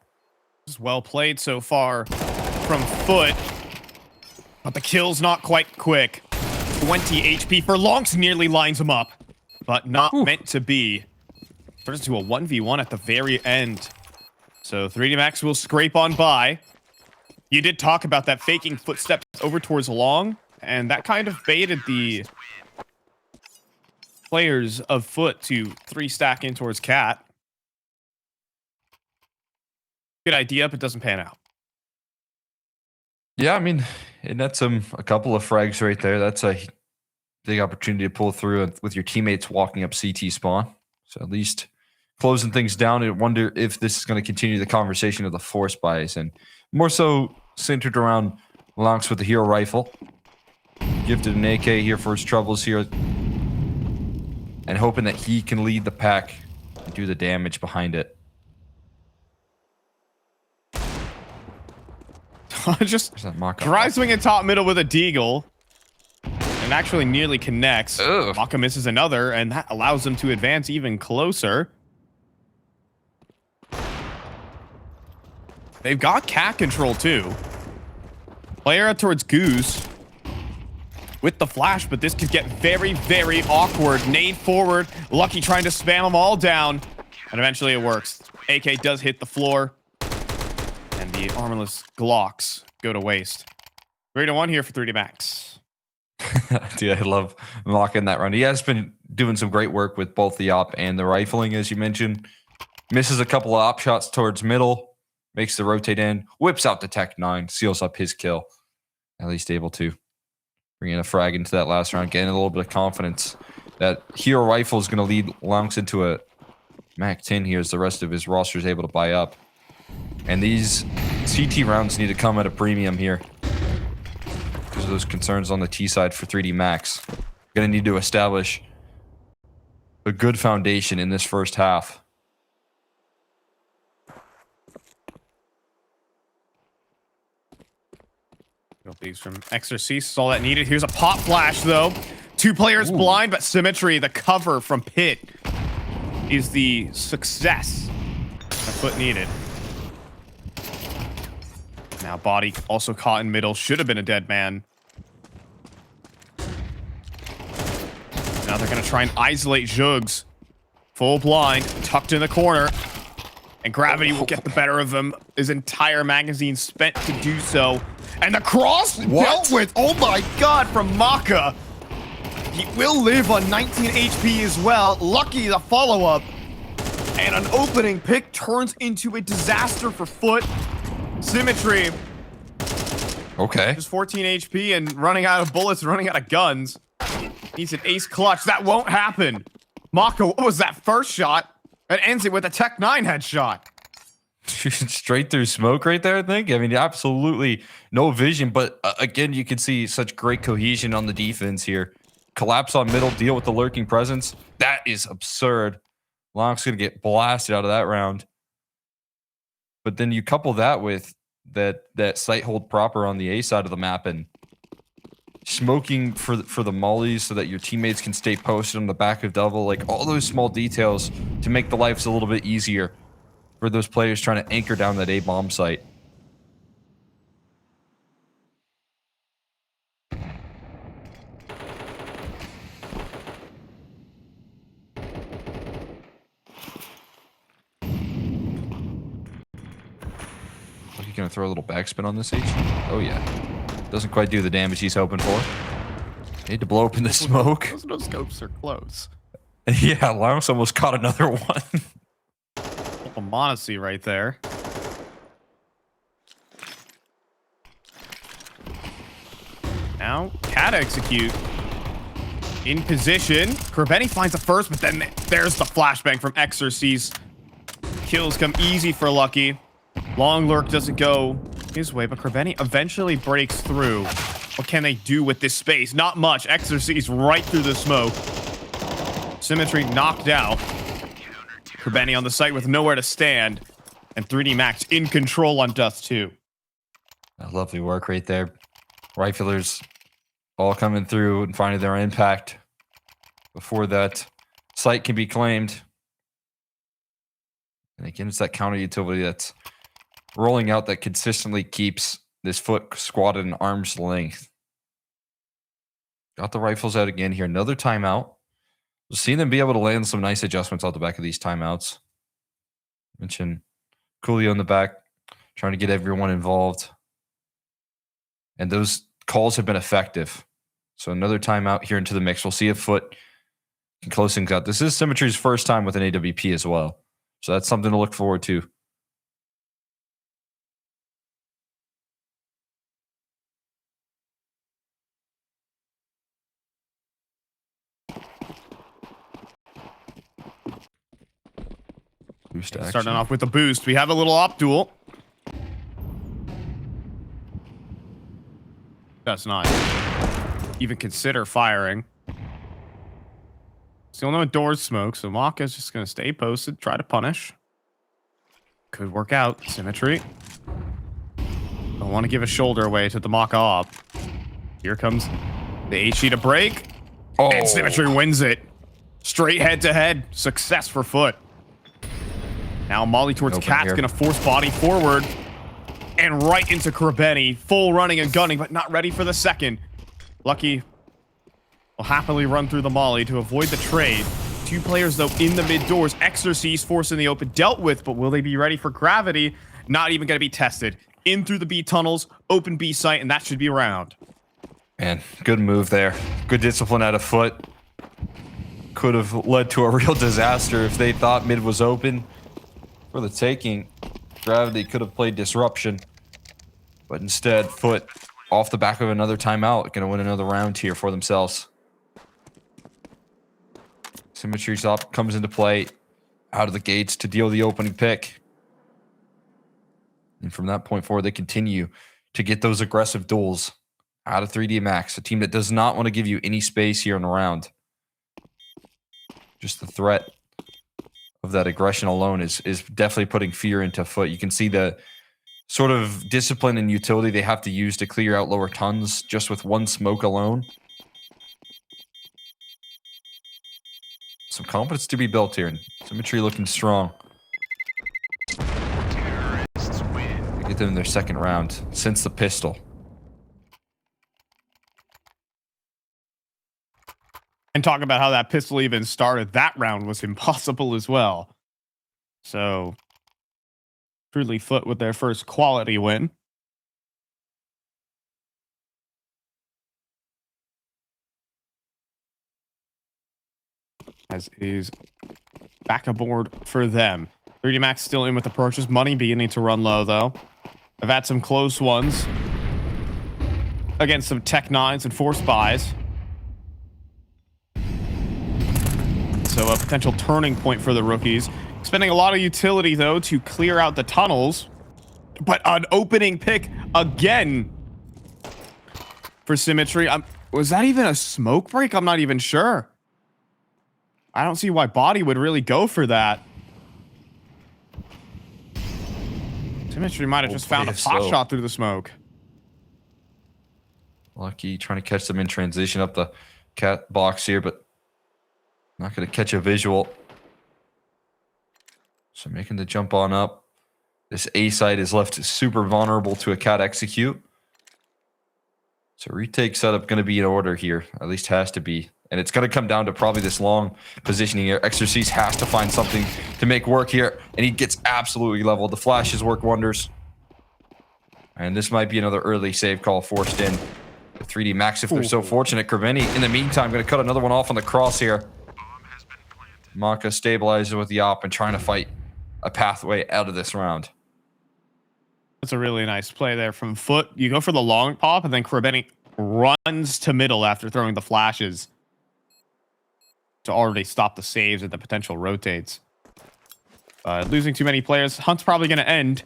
This is well played so far from FUT, but the kill's not quite quick. 20 HP for Lonks nearly lines him up, but not meant to be. Turns into a 1v1 at the very end. So 3D Max will scrape on by. You did talk about that faking footsteps over towards long. And that kind of baited the players of FUT to 3-stack in towards cat. Good idea, but doesn't pan out. Yeah, I mean, it nets him a couple of frags right there. That's a big opportunity to pull through with your teammates walking up CT spawn. So at least closing things down. I wonder if this is going to continue the conversation of the force buys, and more so centered around Lonks with the hero rifle. Gifted an AK here for his troubles here. And hoping that he can lead the pack and do the damage behind it. Just dry swing in top middle with a deagle. And actually nearly connects. Maka misses another, and that allows them to advance even closer. They've got cat control too. Player out towards Goose with the flash, but this could get very, very awkward. Nade forward. Lucky trying to spam them all down. And eventually it works. AK does hit the floor. And the armorless Glocks go to waste. 3-1 here for 3D Max. Dude, I love mocking that run. He has been doing some great work with both the op and the rifling, as you mentioned. Misses a couple of op shots towards middle. Makes the rotate in. Whips out the Tech 9. Seals up his kill. At least able to bring in a frag into that last round. Getting a little bit of confidence. That hero rifle is going to lead Lonks into a Mac 10 here as the rest of his roster is able to buy up. And these CT rounds need to come at a premium here. Because of those concerns on the T side for 3D Max. Going to need to establish a good foundation in this first half. These from Exorcist, all that needed. Here's a pop flash, though. 2 players Ooh. blind, but Symmetry, the cover from Pit, is the success that FUT needed. Now Body also caught in middle. Should have been a dead man. Now they're going to try and isolate Jugs. Full blind, tucked in the corner. And Gravity will get the better of him. His entire magazine spent to do so. And the cross dealt with. Oh my god, from Maka. He will live on 19 HP as well. Lucky the follow-up. And an opening pick turns into a disaster for FUT. Symmetry. Okay. Just 14 HP and running out of bullets, running out of guns. Needs an ace clutch. That won't happen. Maka, what was that first shot? It ends it with a Tech 9 headshot. Straight through smoke right there, I think. I mean, absolutely no vision, but again, you can see such great cohesion on the defense here. Collapse on middle, deal with the lurking presence. That is absurd. Lonk's going to get blasted out of that round. But then you couple that with that sight hold proper on the A side of the map and smoking for the mollies so that your teammates can stay posted on the back of double. Like all those small details to make the lives a little bit easier for those players trying to anchor down that A bomb site. He's gonna throw a little backspin on this H. Oh yeah, doesn't quite do the damage he's hoping for. Need to blow open the smoke. Those no scopes are close. Yeah, Lance almost caught another one. A Monacy right there. Now, Cat execute. In position. Kerbeni finds the first, but then there's the flashbang from Exorcise. Kills come easy for Lucky. Long lurk doesn't go his way, but Kerbeni eventually breaks through. What can they do with this space? Not much. Exorcise right through the smoke. Symmetry knocked out. Kerbeni on the site with nowhere to stand. And 3D Max in control on Dust2. Lovely work right there. Riflers all coming through and finding their impact before that site can be claimed. And again, it's that counter utility that's rolling out that consistently keeps this FUT squad at an arm's length. Got the rifles out again here. Another timeout. We'll see them be able to land some nice adjustments out the back of these timeouts. Mention Coolio in the back, trying to get everyone involved. And those calls have been effective. So another timeout here into the mix. We'll see if FUT can close things out. This is Symmetry's first time with an AWP as well. So that's something to look forward to. Boost action. Starting off with a boost. We have a little op duel. Does not even consider firing. Still no doors smoke, so Maka's just going to stay posted, try to punish. Could work out. Symmetry. Don't want to give a shoulder away to the Maka op. Here comes the HE to break. Oh. And Symmetry wins it. Straight head to head. Success for FUT. Now Molly towards Cat's going to force Body forward. And right into Kerbeni. Full running and gunning, but not ready for the second. Lucky will happily run through the Molly to avoid the trade. 2 players, though, in the mid doors. Exorcise force in the open dealt with, but will they be ready for Gravity? Not even going to be tested. In through the B tunnels, open B site, and that should be a round. Man, good move there. Good discipline out of FUT. Could have led to a real disaster if they thought mid was open. For the taking, Gravity could have played disruption. But instead, FUT, off the back of another timeout, going to win another round here for themselves. Symmetry's up, comes into play out of the gates to deal the opening pick. And from that point forward, they continue to get those aggressive duels out of 3D Max, a team that does not want to give you any space here in the round. Just the threat of that aggression alone is definitely putting fear into FUT. You can see the sort of discipline and utility they have to use to clear out lower tons just with one smoke alone. some confidence to be built here, and Symmetry looking strong. They get them in their second round since the pistol. And talk about how that pistol even started. That round was impossible as well. So, truly FUT with their first quality win. As is back aboard for them. 3D Max still in with approaches. Money beginning to run low, though. I've had some close ones against some Tech 9s and 4 spies. So a potential turning point for the rookies. Spending a lot of utility, though, to clear out the tunnels. But an opening pick again for Symmetry. Was that even a smoke break? I'm not even sure. I don't see why bodyy would really go for that. Symmetry might have just found a pot shot through the smoke. Lucky trying to catch them in transition up the cat box here, but not going to catch a visual. So making the jump on up. This A side is left super vulnerable to a cat execute. So retake setup going to be in order here. At least has to be. And it's going to come down to probably this long positioning here. Exorcist has to find something to make work here. And he gets absolutely leveled. The flashes work wonders. And this might be another early save call forced in. The 3D Max, if they're so fortunate. Kerveni, in the meantime, going to cut another one off on the cross here. Maka stabilizes with the op and trying to fight a pathway out of this round. That's a really nice play there from FUT. You go for the long pop, and then Kerveni runs to middle after throwing the flashes to already stop the saves and the potential rotates. Losing too many players. Hunt's probably going to end.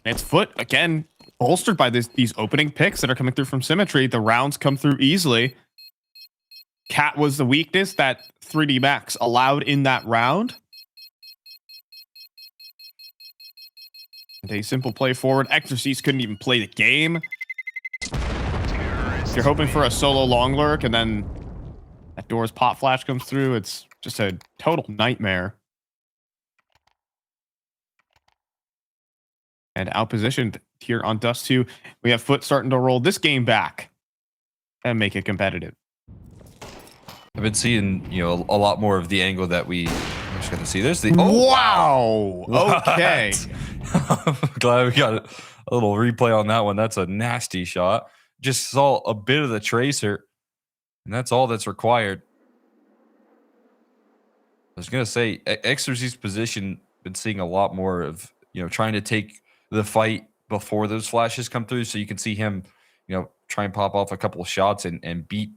It's FUT, again, bolstered by these opening picks that are coming through from Symmetry. The rounds come through easily. Cat was the weakness that 3D Max allowed in that round. And a simple play forward. Exorcist couldn't even play the game. If you're hoping for a solo long lurk and then that door's pot flash comes through, it's just a total nightmare. And outpositioned here on Dust2. We have FUT starting to roll this game back and make it competitive. I've been seeing, you know, a lot more of the angle that we just got to see. There's the wow. Okay. I'm glad we got a little replay on that one. That's a nasty shot. Just saw a bit of the tracer, and that's all that's required. I was gonna say, Exorcist's position, been seeing a lot more of, you know, trying to take the fight before those flashes come through, so you can see him, you know, try and pop off a couple of shots and beat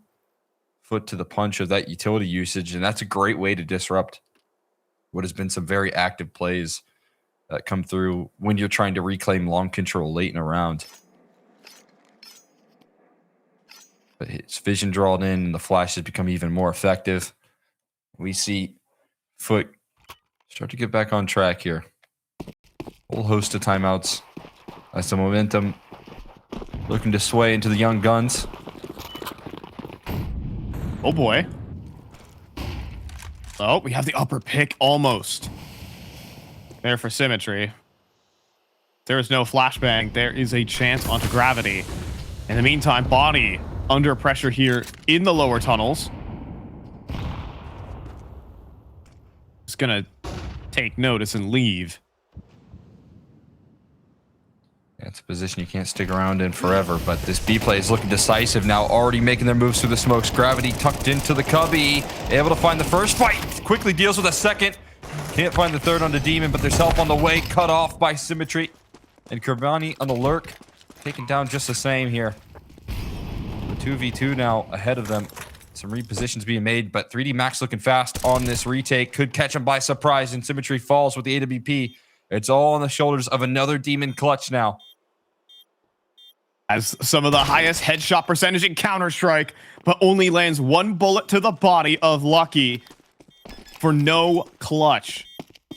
FUT to the punch of that utility usage, and that's a great way to disrupt what has been some very active plays that come through when you're trying to reclaim long control late in a round. But his vision drawn in and the flashes become even more effective. We see FUT start to get back on track here. Whole host of timeouts as the momentum looking to sway into the young guns. Oh boy. Oh, we have the upper pick almost. There for Symmetry. There is no flashbang. There is a chance onto Gravity. In the meantime, bodyy under pressure here in the lower tunnels. It's gonna take notice and leave. It's a position you can't stick around in forever, but this B play is looking decisive now, already making their moves through the smokes. Gravity tucked into the cubby, able to find the first fight, quickly deals with a second. Can't find the third on the Demon, but there's help on the way, cut off by Symmetry. And Kerveni on the lurk, taken down just the same here. The 2v2 now ahead of them. Some repositions being made, but 3D Max looking fast on this retake. Could catch him by surprise, and Symmetry falls with the AWP. It's all on the shoulders of another Demon clutch now. As some of the highest headshot percentage in Counter-Strike, but only lands one bullet to the body of Lucky for no clutch.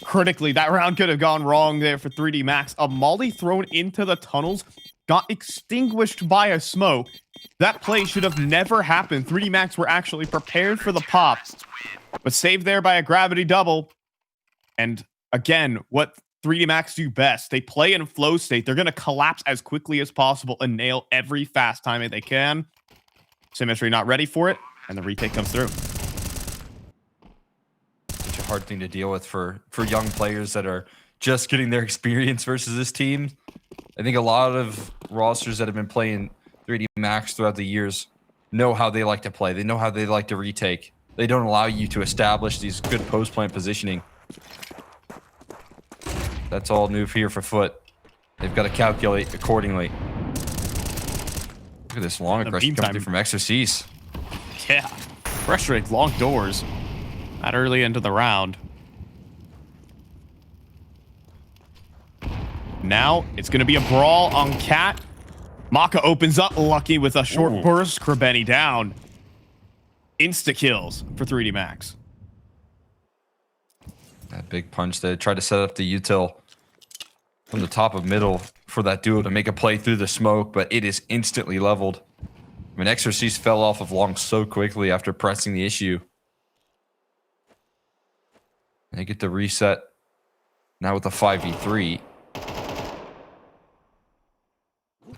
critically. That round could have gone wrong there for 3D Max. A molly thrown into the tunnels got extinguished by a smoke. That play should have never happened. 3D Max were actually prepared for the pop, but saved there by a gravity double. And again, what 3D Max do best, they play in flow state. They're going to collapse as quickly as possible and nail every fast timing they can. Symmetry not ready for it, and the retake comes through. Such a hard thing to deal with for young players that are just getting their experience versus this team. I think a lot of rosters that have been playing 3D Max throughout the years know how they like to play. They know how they like to retake. They don't allow you to establish these good post-plant positioning. That's all new here for FUT. They've got to calculate accordingly. Look at this long aggression coming through from Exorcise. Yeah, frustrating long doors. Not early into the round. Now it's going to be a brawl on Cat. Maka opens up lucky with a short burst. Krebeni down. Insta kills for 3D Max. That big punch there. Tried to set up the util from the top of middle for that duo to make a play through the smoke, but it is instantly leveled. I mean, Exorcise fell off of long so quickly after pressing the issue. They get the reset now with the 5v3.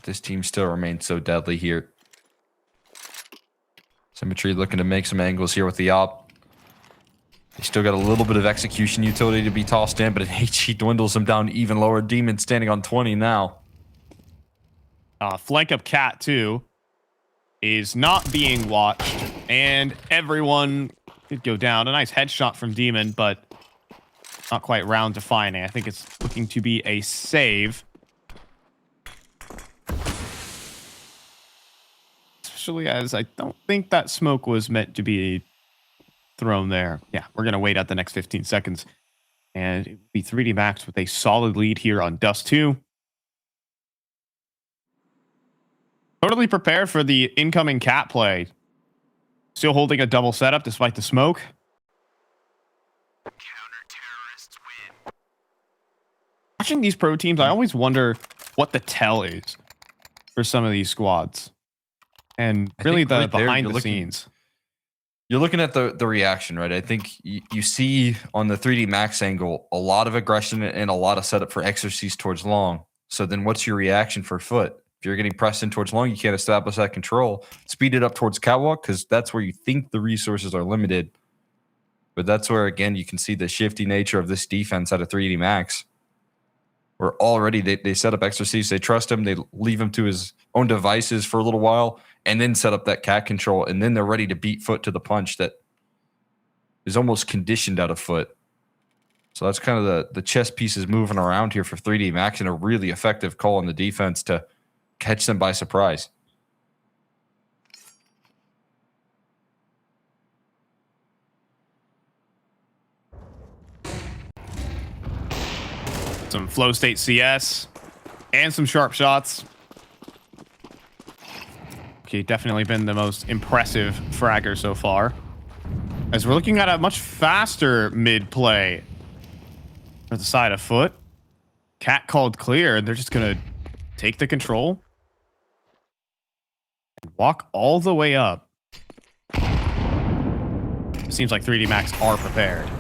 This team still remains so deadly here. Symmetry looking to make some angles here with the op. They still got a little bit of execution utility to be tossed in, but an HE dwindles them down even lower. Demon standing on 20 now. Flank up Cat, too, is not being watched, and everyone could go down. A nice headshot from Demon, but not quite round defining. I think it's looking to be a save. Especially as I don't think that smoke was meant to be thrown there. Yeah, we're going to wait out the next 15 seconds. And it would be 3D Max with a solid lead here on Dust2. Totally prepared for the incoming Cat play. Still holding a double setup despite the smoke. Watching these pro teams, I always wonder what the tell is for some of these squads. And really the behind the scenes. You're looking at the reaction, right? I think you see on the 3D Max angle a lot of aggression and a lot of setup for Exorcise towards long. So then what's your reaction for FUT? If you're getting pressed in towards long, you can't establish that control. Speed it up towards catwalk because that's where you think the resources are limited. But that's where, again, you can see the shifty nature of this defense out of 3D Max. Where already they set up Exorcise, they trust him, they leave him to his own devices for a little while, and then set up that cat control, and then they're ready to beat FUT to the punch that is almost conditioned out of FUT. So that's kind of the chess pieces moving around here for 3D Max, and a really effective call on the defense to catch them by surprise. Some flow state CS and some sharp shots. Okay, definitely been the most impressive fragger so far. As we're looking at a much faster mid play for the side of FUT. Cat called clear, and they're just going to take the control and walk all the way up. It seems like 3D Max are prepared.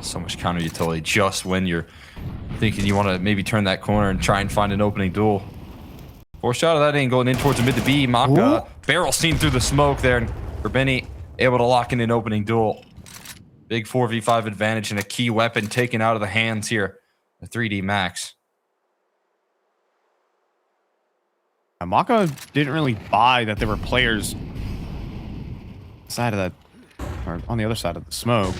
So much counter utility just when you're thinking you want to maybe turn that corner and try and find an opening duel. Forced out of that angle and in towards the mid to B. Maka barrel seen through the smoke there, and Krebeni able to lock in an opening duel. Big 4v5 advantage and a key weapon taken out of the hands here. The 3D Max. Maka didn't really buy that there were players side of that, or on the other side of the smoke.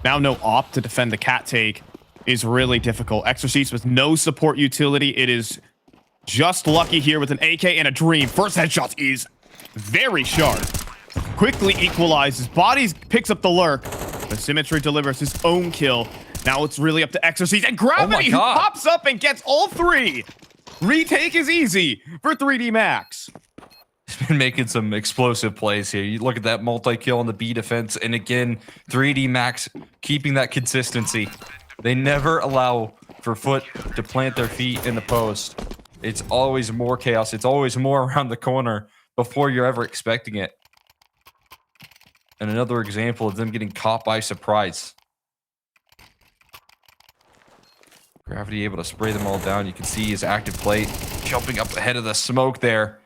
Now no op to defend the cat take is really difficult. Exorcise with no support utility. It is just lucky here with an AK and a dream. First headshot is very sharp. Quickly equalizes. Bodies picks up the lurk. The Symmetry delivers his own kill. Now it's really up to Exorcise. And Gravity who pops up and gets all three. Retake is easy for 3D Max. been making some explosive plays here. You look at that multi-kill on the B defense, and again, 3D Max keeping that consistency. They never allow for FUT to plant their feet in the post. It's always more chaos. It's always more around the corner before you're ever expecting it. And another example of them getting caught by surprise. Gravity able to spray them all down. You can see his active plate jumping up ahead of the smoke there.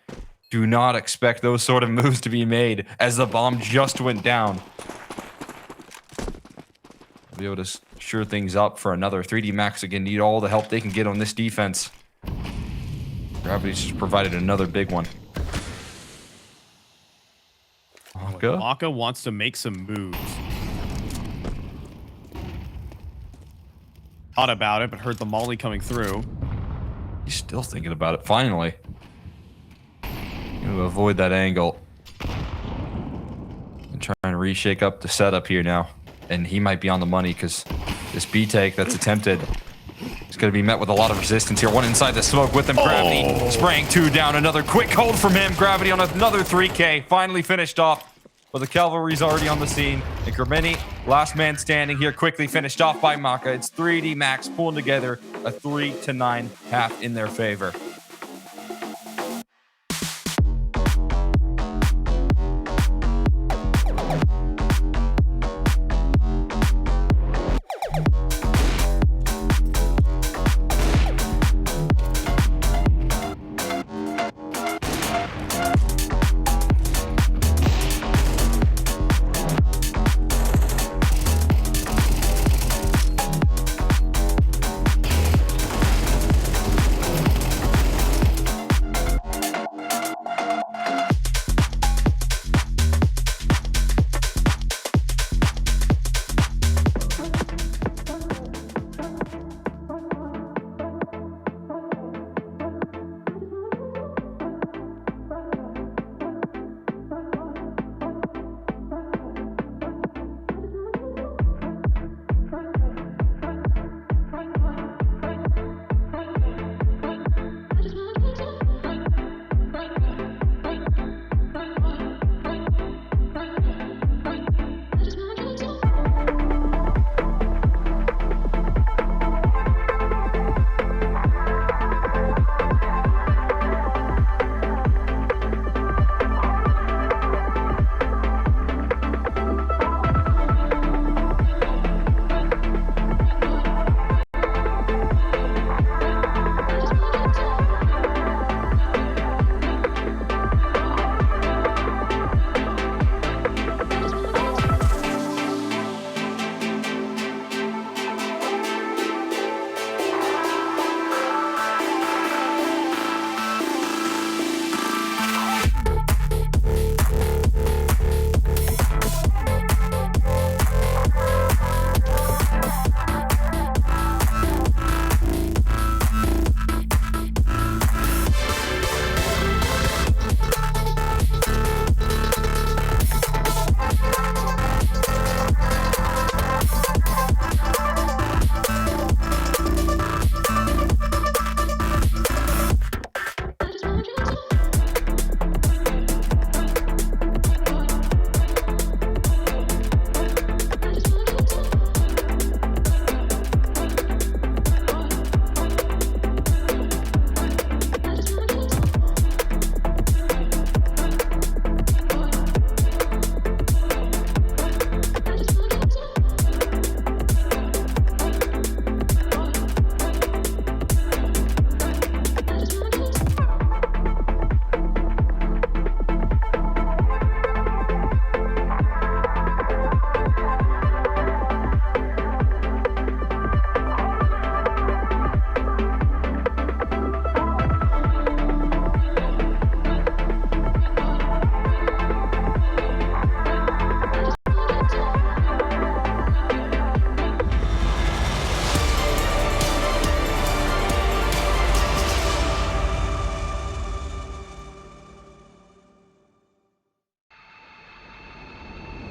Do not expect those sort of moves to be made as the bomb just went down. Be able to sure things up for another. 3D Max again need all the help they can get on this defense. Gravity's just provided another big one. Maka wants to make some moves. Thought about it, but heard the molly coming through. He's still thinking about it. Finally. Gonna avoid that angle. And try and reshake up the setup here now. And he might be on the money because this B take that's attempted is going to be met with a lot of resistance here. One inside the smoke with him. Gravity spraying 2 down. Another quick hold from him. Gravity on another 3K. Finally finished off. But the cavalry's already on the scene. And Grimini, last man standing here, quickly finished off by Maka. It's 3D Max pulling together a 3-9 half in their favor.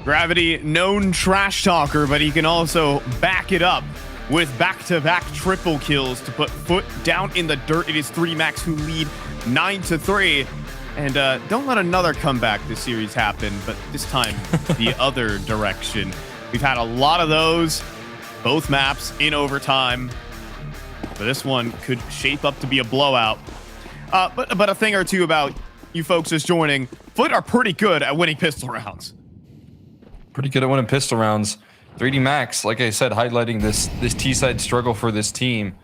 Gravity, known trash talker, but he can also back it up with back-to-back triple kills to put FUT down in the dirt. It is 3 Max who lead 9-3. And don't let another comeback this series happen, but this time the other direction. We've had a lot of those, both maps in overtime. But this one could shape up to be a blowout. But a thing or two about you folks just joining. FUT are pretty good at winning pistol rounds. Pretty good at winning pistol rounds. 3D Max, like I said, highlighting this T-side struggle for this team.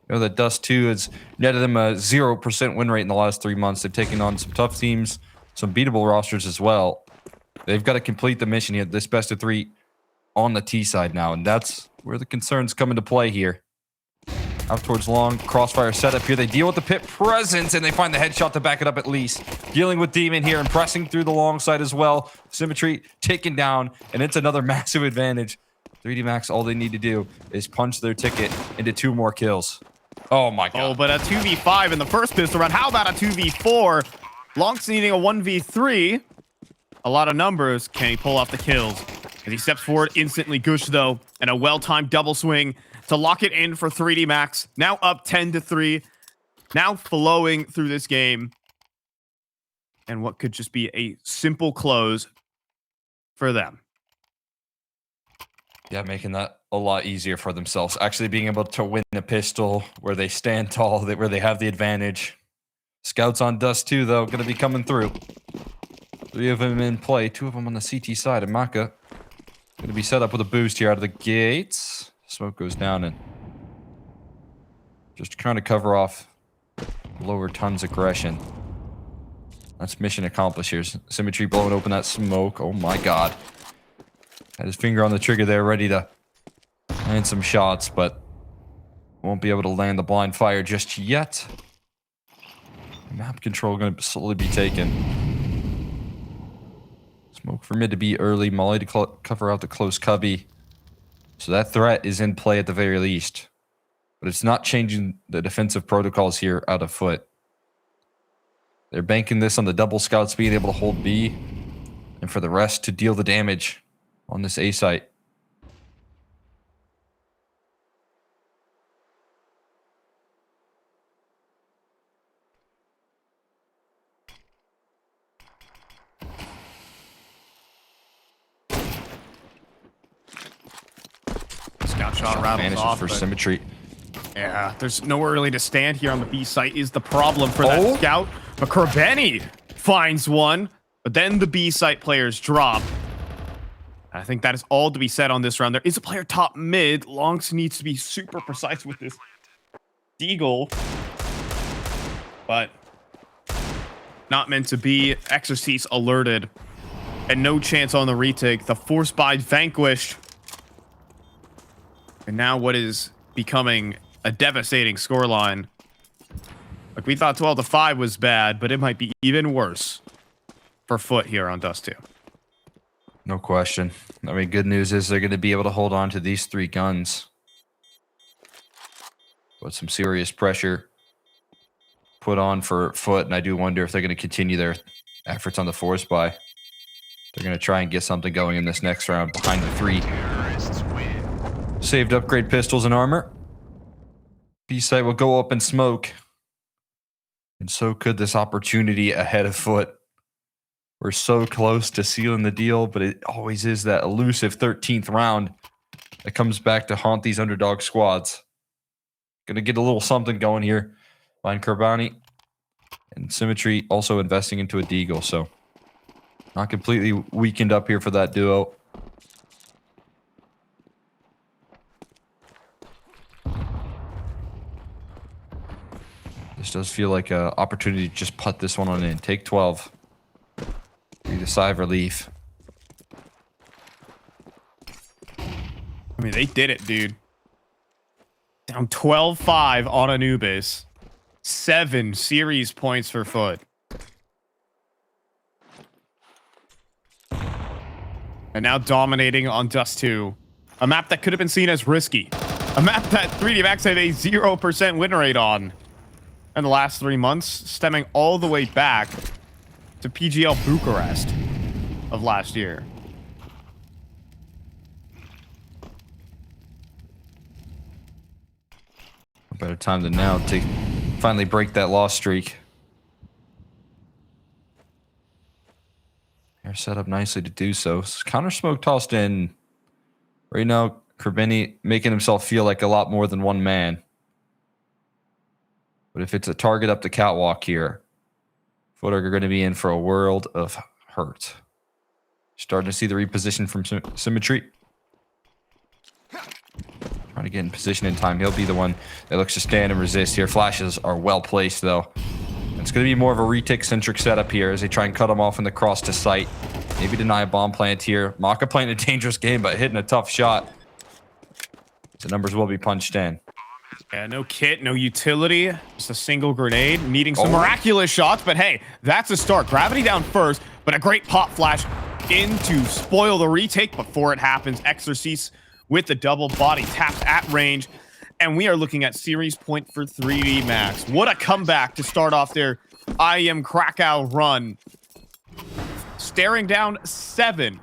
You know that Dust2 has netted them a 0% win rate in the last 3 months. They've taken on some tough teams, some beatable rosters as well. They've got to complete the mission here, this best of 3 on the T side now, and that's where the concerns come into play here. Out towards long, crossfire setup here. They deal with the pit presence, and they find the headshot to back it up at least. Dealing with Demon here and pressing through the long side as well. Symmetry taken down, and it's another massive advantage. 3D Max, all they need to do is punch their ticket into 2 more kills. Oh my god. Oh, but a 2v5 in the first pistol round. How about a 2v4? Long's needing a 1v3. A lot of numbers. Can he pull off the kills? As he steps forward, instantly Gush though, and a well-timed double swing to lock it in for 3D Max. Now up 10-3. Now flowing through this game. And what could just be a simple close for them. Yeah, making that a lot easier for themselves. Actually being able to win a pistol where they stand tall, where they have the advantage. Scouts on Dust2, though, going to be coming through. 3 of them in play. 2 of them on the CT side. And Maka going to be set up with a boost here out of the gates. Smoke goes down and just trying to cover off lower Tun's aggression. That's mission accomplished here. Symmetry blowing open that smoke. Oh my god. Had his finger on the trigger there, ready to land some shots, but won't be able to land the blind fire just yet. Map control going to slowly be taken. Smoke for mid to be early. Molly to cover out the close cubby. So that threat is in play at the very least. But it's not changing the defensive protocols here out of FUT. They're banking this on the double scouts being able to hold B. And for the rest to deal the damage on this A site. Scout shot rattles off for but Symmetry. Yeah, there's nowhere really to stand here on the B site is the problem for that scout. But Kerbeni finds one, but then the B site players drop. I think that is all to be said on this round. There is a player top mid. Longs needs to be super precise with this deagle. But not meant to be. Exorcist alerted. And no chance on the retake. The force buy vanquished. And now what is becoming a devastating scoreline. Like we thought 12-5 was bad, but it might be even worse for FUT here on Dust2. No question. I mean, good news is they're going to be able to hold on to these 3 guns. But some serious pressure put on for FUT, and I do wonder if they're going to continue their efforts on the force buy. They're going to try and get something going in this next round behind the 3. Saved upgrade pistols and armor. B-site will go up in smoke. And so could this opportunity ahead of FUT. We're so close to sealing the deal, but it always is that elusive 13th round that comes back to haunt these underdog squads. Gonna get a little something going here. Line Kerbani and Symmetry also investing into a deagle, so not completely weakened up here for that duo. This does feel like an opportunity to just put this one on in. Take 12. Breathe a sigh of relief. I mean, they did it, dude. Down 12-5 on Anubis. 7 series points for FUT. And now dominating on Dust2. A map that could have been seen as risky. A map that 3D Max had a 0% win rate on in the last 3 months, stemming all the way back to PGL Bucharest of last year. A better time than now to finally break that loss streak. They're set up nicely to do so. Counter smoke tossed in. Right now, Kerbeni making himself feel like a lot more than one man. But if it's a target up the catwalk here, FUT are going to be in for a world of hurt. Starting to see the reposition from Symmetry. Trying to get in position in time. He'll be the one that looks to stand and resist here. Flashes are well placed, though. It's going to be more of a retake-centric setup here as they try and cut him off in the cross to sight. Maybe deny a bomb plant here. Maka playing a dangerous game, but hitting a tough shot. The numbers will be punched in. Yeah, no kit, no utility. Just a single grenade. Needing some miraculous shots, but hey, that's a start. Gravity down first, but a great pop flash in to spoil the retake before it happens. Exorcise with the double body tapped at range. And we are looking at series point for 3D Max. What a comeback to start off their IEM Kraków run. Staring down 7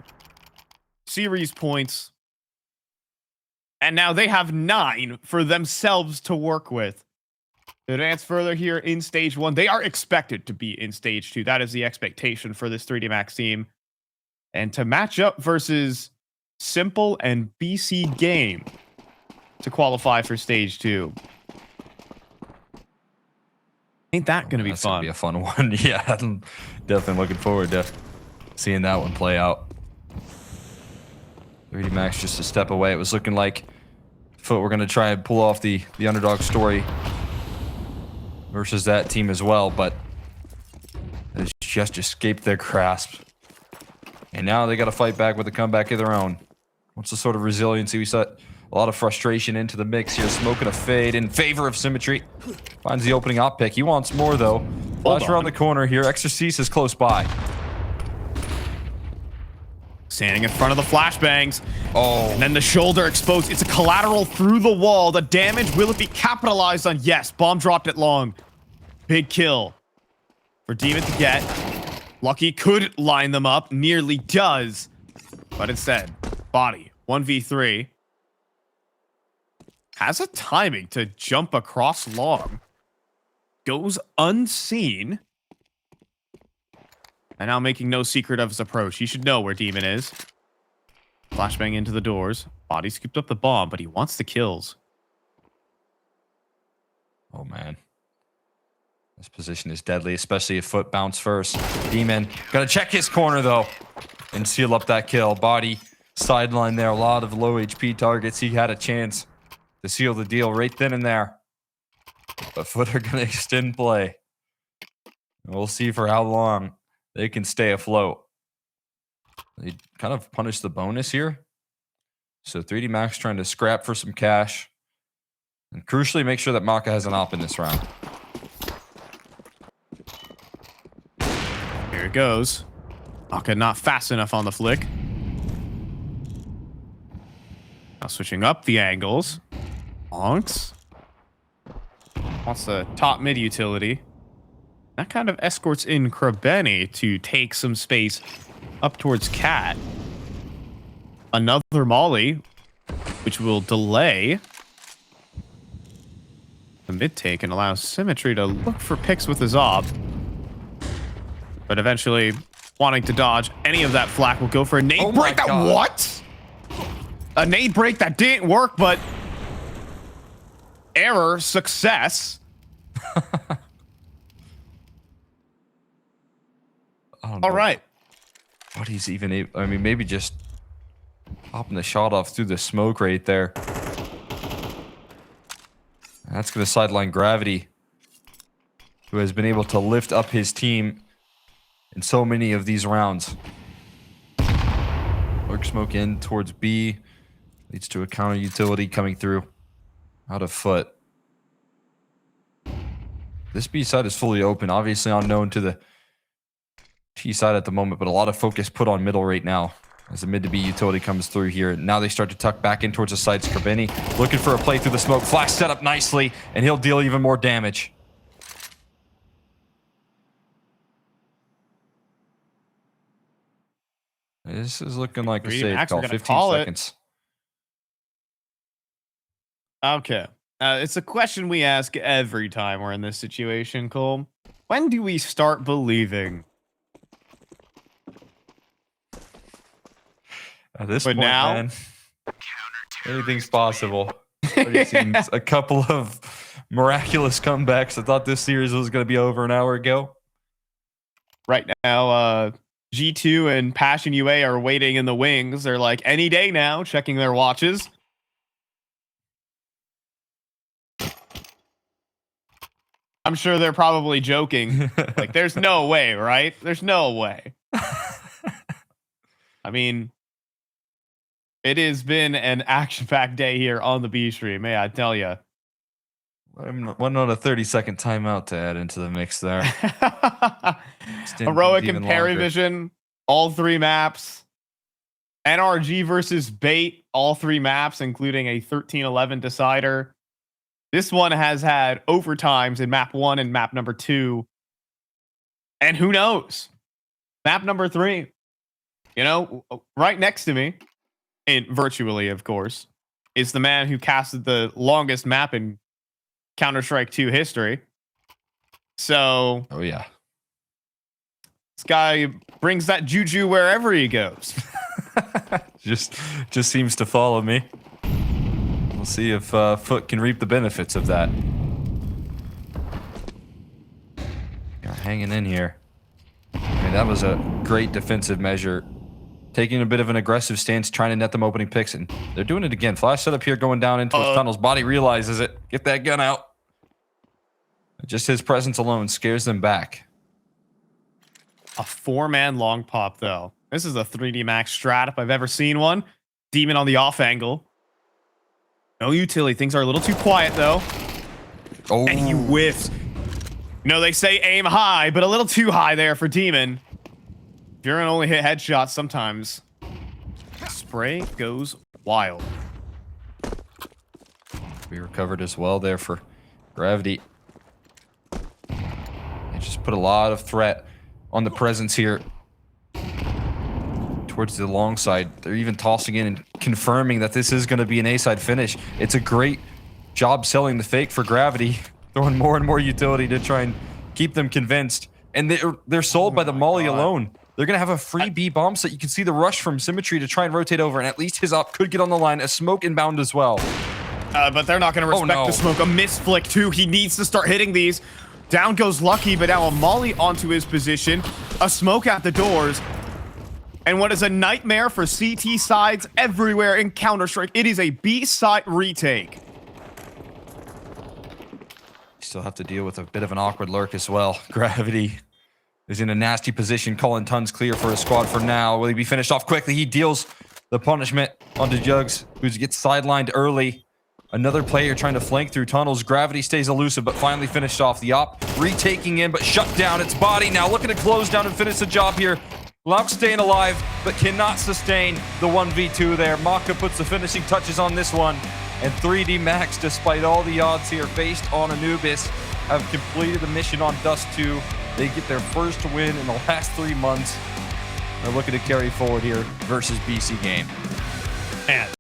series points. And now they have 9 for themselves to work with. To advance further here in stage 1, they are expected to be in stage 2. That is the expectation for this 3D Max team. And to match up versus Simple and BC Game to qualify for stage 2. Ain't that going to be fun? Gonna be a fun one. Yeah, I'm definitely looking forward to seeing that one play out. 3D Max just a step away. It was looking like FUT were going to try and pull off the underdog story versus that team as well, but it just escaped their grasp. And now they got to fight back with a comeback of their own. What's the sort of resiliency? We set a lot of frustration into the mix here. Smoking a fade in favor of Symmetry. Finds the opening op pick. He wants more, though. Flash around the corner here. Exorcise is close by. Standing in front of the flashbangs. Oh. And then the shoulder exposed. It's a collateral through the wall. The damage, will it be capitalized on? Yes. Bomb dropped it long. Big kill for Demon to get. Lucky could line them up. Nearly does. But instead, Body 1v3. Has a timing to jump across long. Goes unseen. And now making no secret of his approach. He should know where Demon is. Flashbang into the doors. Body scooped up the bomb, but he wants the kills. Oh, man. This position is deadly, especially if FUT bounce first. Demon got to check his corner, though, and seal up that kill. Body sideline there. A lot of low HP targets. He had a chance to seal the deal right then and there. But FUT are going to extend play. And we'll see for how long they can stay afloat. They kind of punish the bonus here. So 3D Max trying to scrap for some cash. And crucially, make sure that Maka has an op in this round. Here it goes. Maka not fast enough on the flick. Now switching up the angles. Onks. Wants the top mid utility. That kind of escorts in Kerbeni to take some space up towards Cat. Another molly, which will delay the mid take and allow Symmetry to look for picks with his op. But eventually, wanting to dodge any of that flak, will go for a nade break. That what? A nade break that didn't work, but error, success. All right. What he's even able, I mean, maybe just popping the shot off through the smoke right there. That's going to sideline Gravity, who has been able to lift up his team in so many of these rounds. Lurk smoke in towards B. Leads to a counter utility coming through out of FUT. This B side is fully open, obviously unknown to the T side at the moment, but a lot of focus put on middle right now as the mid to B utility comes through here. Now they start to tuck back in towards the sides. Kerbeni looking for a play through the smoke. Flash set up nicely, and he'll deal even more damage. This is looking like a safe call. 15 seconds. Okay. It's a question we ask every time we're in this situation, Cole. When do we start believing At this But point, now- man, anything's possible. We've seen a couple of miraculous comebacks. I thought this series was going to be over an hour ago. Right now, G2 and Passion UA are waiting in the wings. They're like, any day now, checking their watches. I'm sure they're probably joking. Like, there's no way, right? There's no way. I mean, it has been an action-packed day here on the B stream, may I tell you. One on a 30-second timeout to add into the mix there. Heroic and Paravision, all 3 maps. NRG versus Bait, all 3 maps, including a 13-11 decider. This one has had overtimes in map 1 and map number 2. And who knows? Map number 3. You know, right next to me, and virtually, of course, is the man who casted the longest map in Counter-Strike 2 history. So, oh yeah, this guy brings that juju wherever he goes. just seems to follow me. We'll see if FUT can reap the benefits of that. You're hanging in here. I mean, that was a great defensive measure. Taking a bit of an aggressive stance, trying to net them opening picks, and they're doing it again. Flash setup here, going down into his tunnels. Body realizes it. Get that gun out. Just his presence alone scares them back. A 4-man long pop, though. This is a 3D Max strat if I've ever seen one. Demon on the off angle. No utility. Things are a little too quiet, though. Oh. And he whiffs. You know, they say aim high, but a little too high there for Demon. If you're gonna only hit headshots sometimes, spray goes wild. We recovered as well there for Gravity. They just put a lot of threat on the presence here. Towards the long side. They're even tossing in and confirming that this is going to be an A-side finish. It's a great job selling the fake for Gravity. Throwing more and more utility to try and keep them convinced. And they're sold by the molly alone. They're going to have a free B bomb so you can see the rush from Symmetry to try and rotate over. And at least his op could get on the line. A smoke inbound as well. But they're not going to respect the smoke. A misflick, too. He needs to start hitting these. Down goes Lucky, but now a molly onto his position. A smoke at the doors. And what is a nightmare for CT sides everywhere in Counter-Strike. It is a B-side retake. Still have to deal with a bit of an awkward lurk as well. Gravity is in a nasty position. Calling tons clear for his squad for now. Will he be finished off quickly? He deals the punishment onto Jugs, who gets sidelined early. Another player trying to flank through tunnels. Gravity stays elusive, but finally finished off. The op retaking in, but shut down. It's Body now looking to close down and finish the job here. Lauk staying alive, but cannot sustain the 1v2 there. Maka puts the finishing touches on this one. And 3D Max, despite all the odds here faced on Anubis, have completed the mission on Dust2. They get their first win in the last 3 months. They're looking to carry forward here versus BC Game. Man.